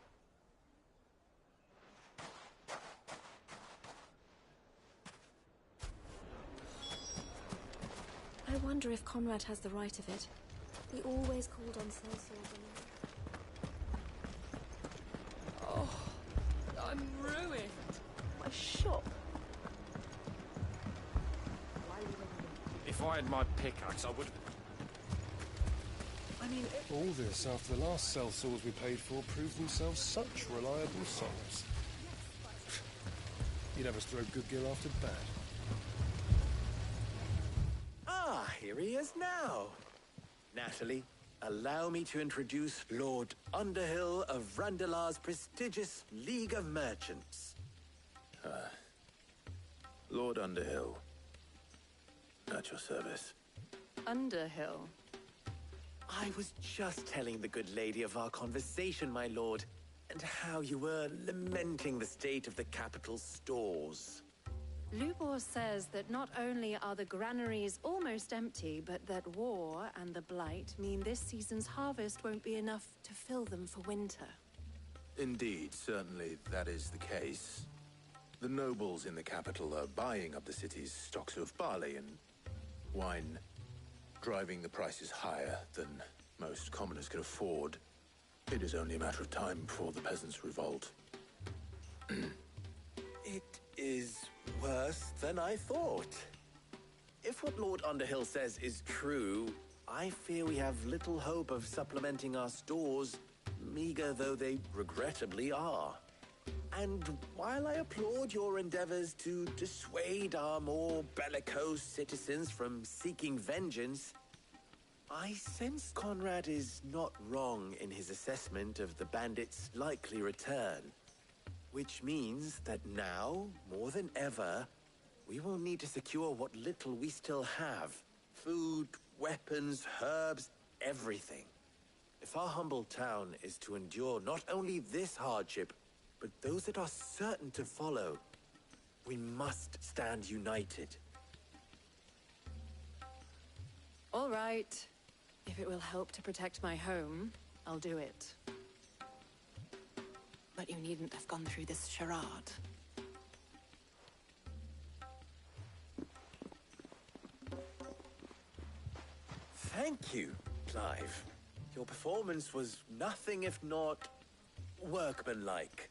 I wonder if Conrad has the right of it. He always called on sellswords and... Oh, I'm ruined. My shop. If I had my pickaxe, I would... I mean... All this after the last sellswords we paid for proved themselves such reliable souls. You'd have us throw good gil after bad. Ah, here he is now. Natalie, allow me to introduce Lord Underhill of Randalar's prestigious League of Merchants. Lord Underhill. At your service. Underhill? I was just telling the good lady of our conversation, my lord, and how you were lamenting the state of the capital's stores. Lubor says that not only are the granaries almost empty, but that war and the Blight mean this season's harvest won't be enough to fill them for winter. Indeed, certainly that is the case. The nobles in the capital are buying up the city's stocks of barley and wine, driving the prices higher than most commoners can afford. It is only a matter of time before the peasants revolt. It is worse than I thought. If what Lord Underhill says is true, I fear we have little hope of supplementing our stores, meager though they regrettably are. And while I applaud your endeavors to dissuade our more bellicose citizens from seeking vengeance, I sense Conrad is not wrong in his assessment of the bandits' likely return. Which means that now, more than ever, we will need to secure what little we still have. Food, weapons, herbs, everything. If our humble town is to endure not only this hardship, but those that are certain to follow, we must stand united. All right. If it will help to protect my home, I'll do it. But you needn't have gone through this charade. Thank you, Clive. Your performance was nothing if not workmanlike.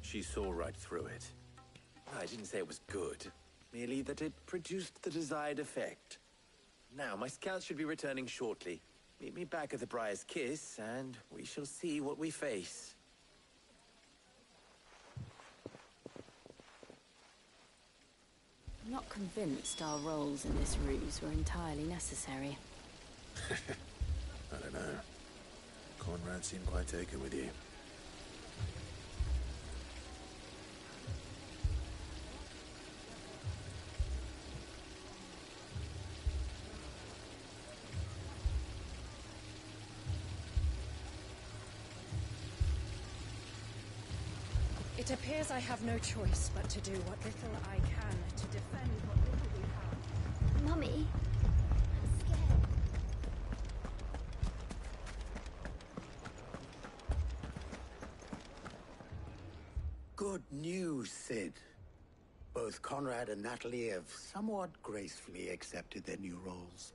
She saw right through it. I didn't say it was good, merely that it produced the desired effect. Now, my scouts should be returning shortly. Meet me back at the Briar's Kiss, and we shall see what we face. I'm not convinced our roles in this ruse were entirely necessary. I don't know. Conrad seemed quite taken with you. It appears I have no choice but to do what little I can to defend what little we have. Mummy, Good news, Cid. Both Conrad and Natalie have somewhat gracefully accepted their new roles.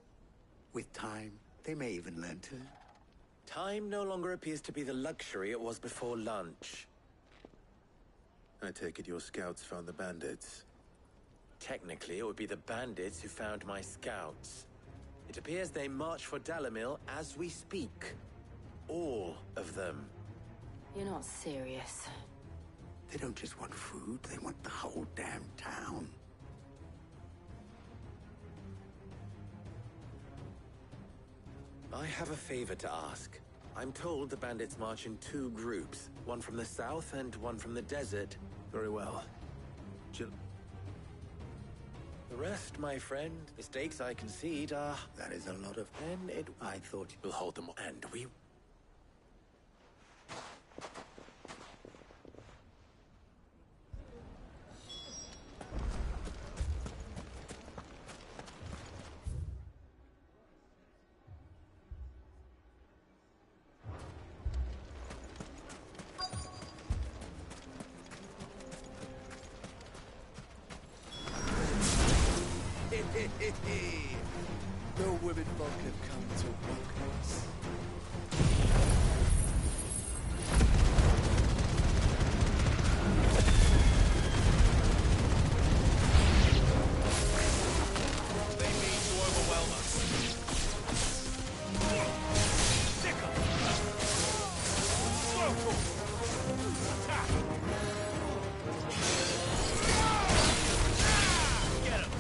With time, they may even learn to... Time no longer appears to be the luxury it was before lunch. I take it your scouts found the bandits. Technically, it would be the bandits who found my scouts. It appears they march for Dalimil as we speak. All of them. You're not serious. They don't just want food, they want the whole damn town. I have a favor to ask. I'm told the bandits march in 2 groups, one from the south and one from the desert. Very well. The rest, my friend, mistakes I concede are... That is a lot of... Then it... I thought... We'll hold them, and we... No women folk have come to welcome us. They mean to overwhelm us. Sickle! Slowpoke! Attack! Get him!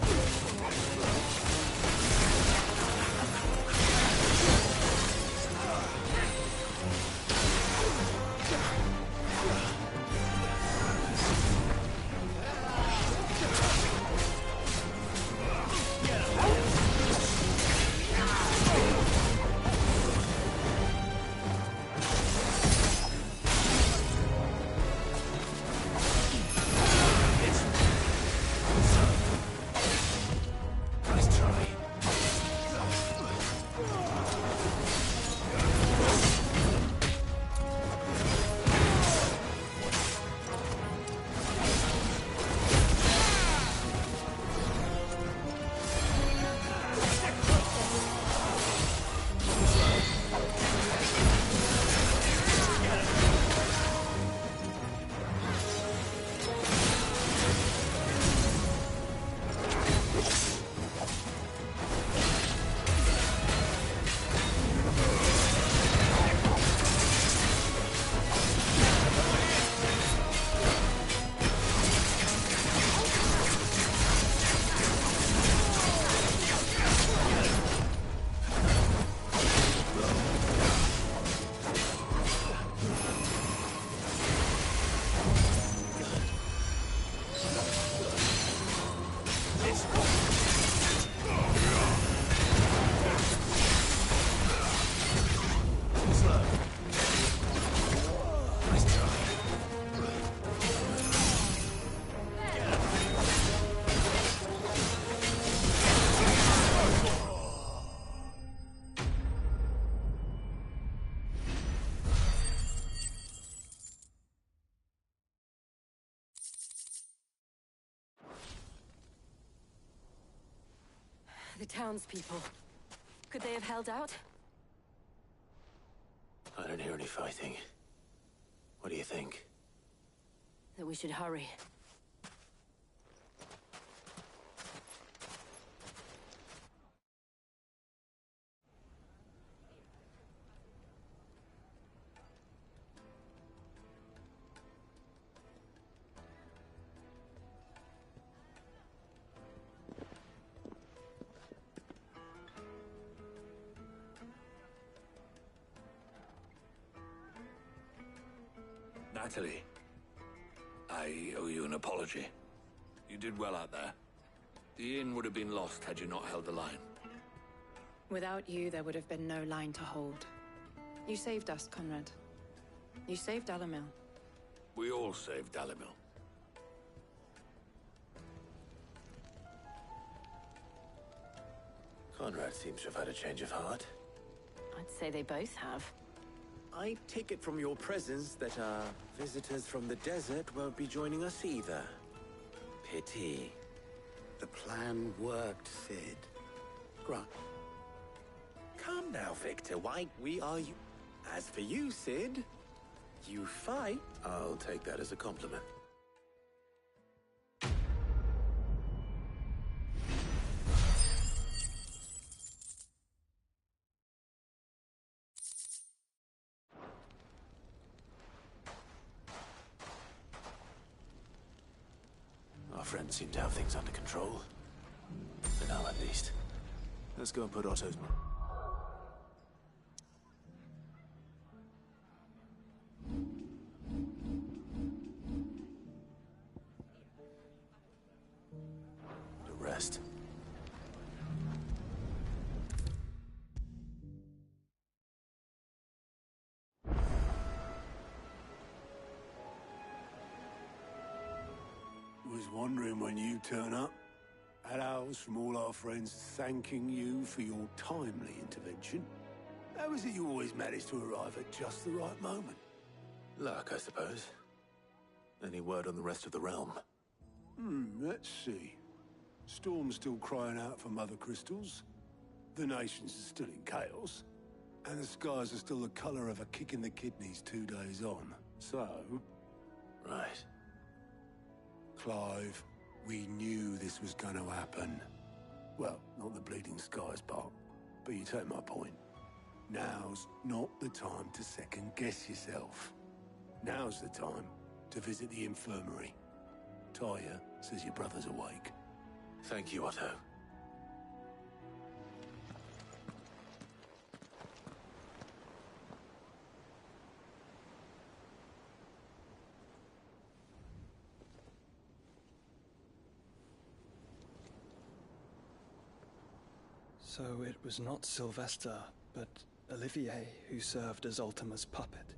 townspeople. Could they have held out? I don't hear any fighting. What do you think? That we should hurry. Natalie, I owe you an apology. You did well out there. The inn would have been lost had you not held the line. Without you, there would have been no line to hold. You saved us, Conrad. You saved Dalimil. We all saved Dalimil. Conrad seems to have had a change of heart. I'd say they both have. I take it from your presence that our visitors from the desert won't be joining us either. Pity. The plan worked, Cid. Grant. Come now, Victor. Why, we are you. As for you, Cid, you fight. I'll take that as a compliment. Our friends seem to have things under control. For now, at least. Let's go and put Otto's... to rest. Was wondering when you turn up. Had owls from all our friends thanking you for your timely intervention. How is it you always manage to arrive at just the right moment? Luck, I suppose. Any word on the rest of the realm? Let's see. Storm's still crying out for Mother Crystals. The nations are still in chaos. And the skies are still the color of a kick in the kidneys 2 days on. So... Right. Clive, we knew this was going to happen. Well, not the Bleeding Skies part, but you take my point. Now's not the time to second-guess yourself. Now's the time to visit the infirmary. Talia says your brother's awake. Thank you, Otto. So it was not Sylvester, but Olivier who served as Ultima's puppet.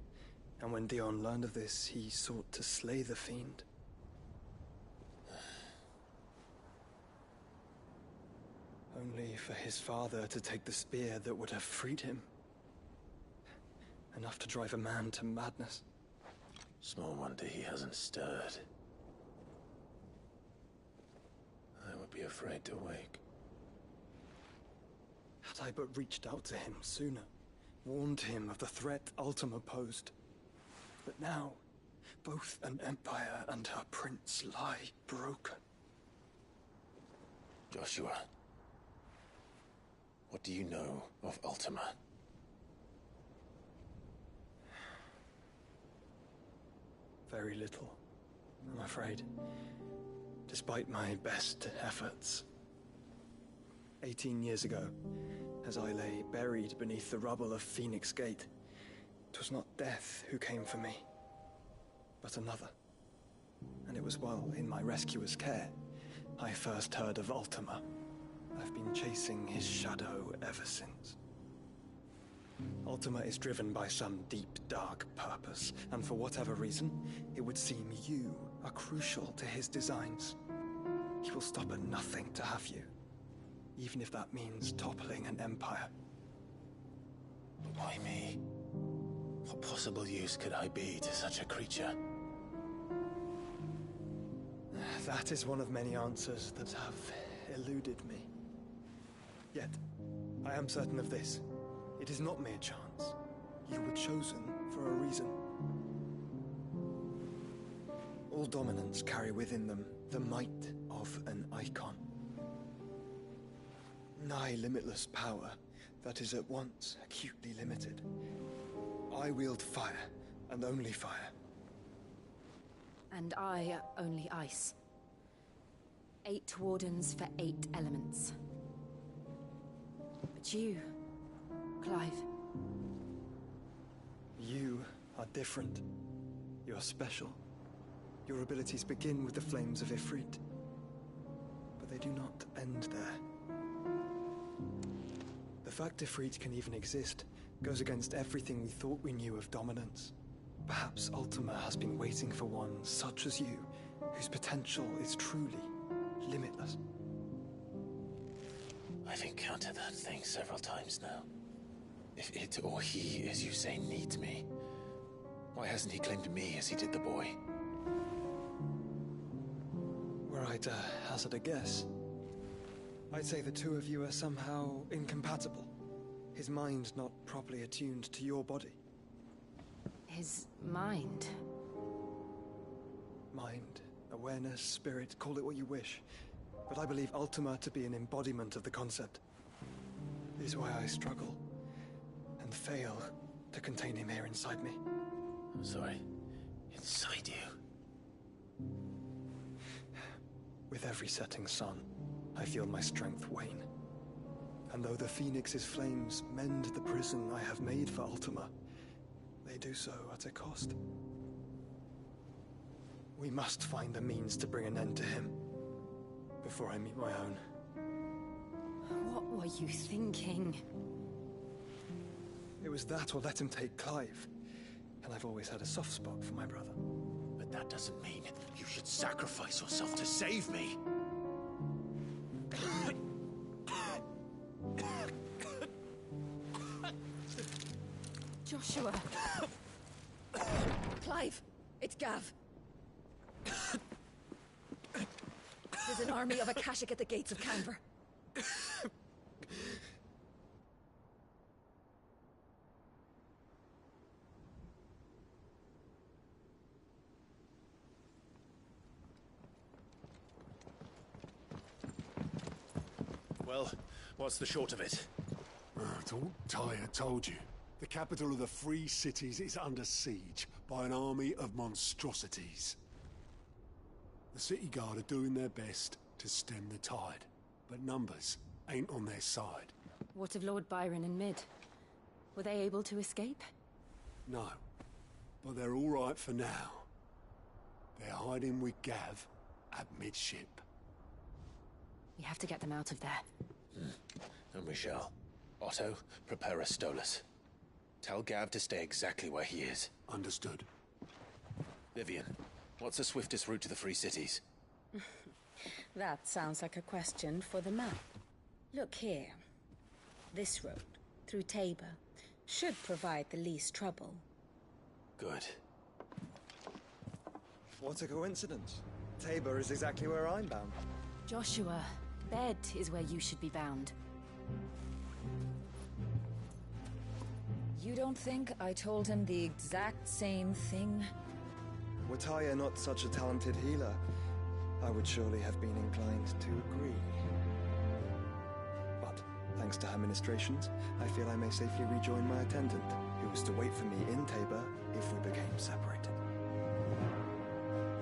And when Dion learned of this, he sought to slay the fiend. Only for his father to take the spear that would have freed him. Enough to drive a man to madness. Small wonder he hasn't stirred. I would be afraid to wake. Had I but reached out to him sooner, warned him of the threat Ultima posed. But now, both an empire and her prince lie broken. Joshua, what do you know of Ultima? Very little, I'm afraid. Despite my best efforts. 18 years ago, as I lay buried beneath the rubble of Phoenix Gate, 'twas not death who came for me, but another. And it was while in my rescuer's care, I first heard of Ultima. I've been chasing his shadow ever since. Ultima is driven by some deep, dark purpose, and for whatever reason, it would seem you are crucial to his designs. He will stop at nothing to have you, even if that means toppling an empire. But why me? What possible use could I be to such a creature? That is one of many answers that have eluded me. Yet, I am certain of this. It is not mere chance. You were chosen for a reason. All dominants carry within them the might of an icon. Nigh limitless power that is at once acutely limited. I wield fire, and only fire. And I only ice. 8 wardens for 8 elements. But you, Clive... You are different. You're special. Your abilities begin with the flames of Ifrit. But they do not end there. The fact Ifrit can even exist goes against everything we thought we knew of dominance. Perhaps Ultima has been waiting for one such as you, whose potential is truly limitless. I've encountered that thing several times now. If it or he, as you say, needs me, why hasn't he claimed me as he did the boy? Were I to hazard a guess, I'd say the two of you are somehow incompatible. His mind not properly attuned to your body. His mind? Mind, awareness, spirit, call it what you wish. But I believe Ultima to be an embodiment of the concept. This is why I struggle and fail to contain him here inside me. I'm sorry. Inside you? With every setting sun, I feel my strength wane. And though the Phoenix's flames mend the prison I have made for Ultima, they do so at a cost. We must find a means to bring an end to him before I meet my own. What were you thinking? It was that or let him take Clive. And I've always had a soft spot for my brother. But that doesn't mean you should sacrifice yourself to save me. Joshua. Clive, it's Gav. There's an army of Akashic at the gates of Canver. Well, what's the short of it? Thought Tyre told you. The capital of the Free Cities is under siege by an army of monstrosities. The city guard are doing their best to stem the tide, but numbers ain't on their side. What of Lord Byron and Mid? Were they able to escape? No, but they're all right for now. They're hiding with Gav at midship. We have to get them out of there. And we shall. Otto, prepare a Stolas. Tell Gav to stay exactly where he is. Understood. Vivian, what's the swiftest route to the Free Cities? That sounds like a question for the map. Look here. This road, through Tabor, should provide the least trouble. Good. What a coincidence. Tabor is exactly where I'm bound. Joshua, Bed is where you should be bound. You don't think I told him the exact same thing? Were Tyre not such a talented healer, I would surely have been inclined to agree. But, thanks to her ministrations, I feel I may safely rejoin my attendant, who was to wait for me in Tabor if we became separated.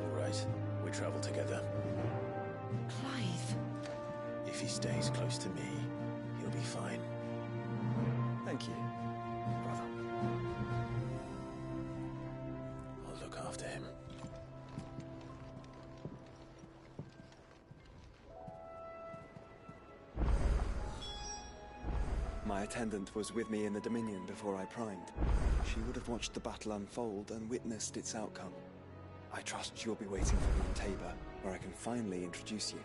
All right, we travel together. Clive! If he stays close to me, he'll be fine. Thank you, brother. I'll look after him. My attendant was with me in the Dominion before I primed. She would have watched the battle unfold and witnessed its outcome. I trust you'll be waiting for me in Tabor, where I can finally introduce you.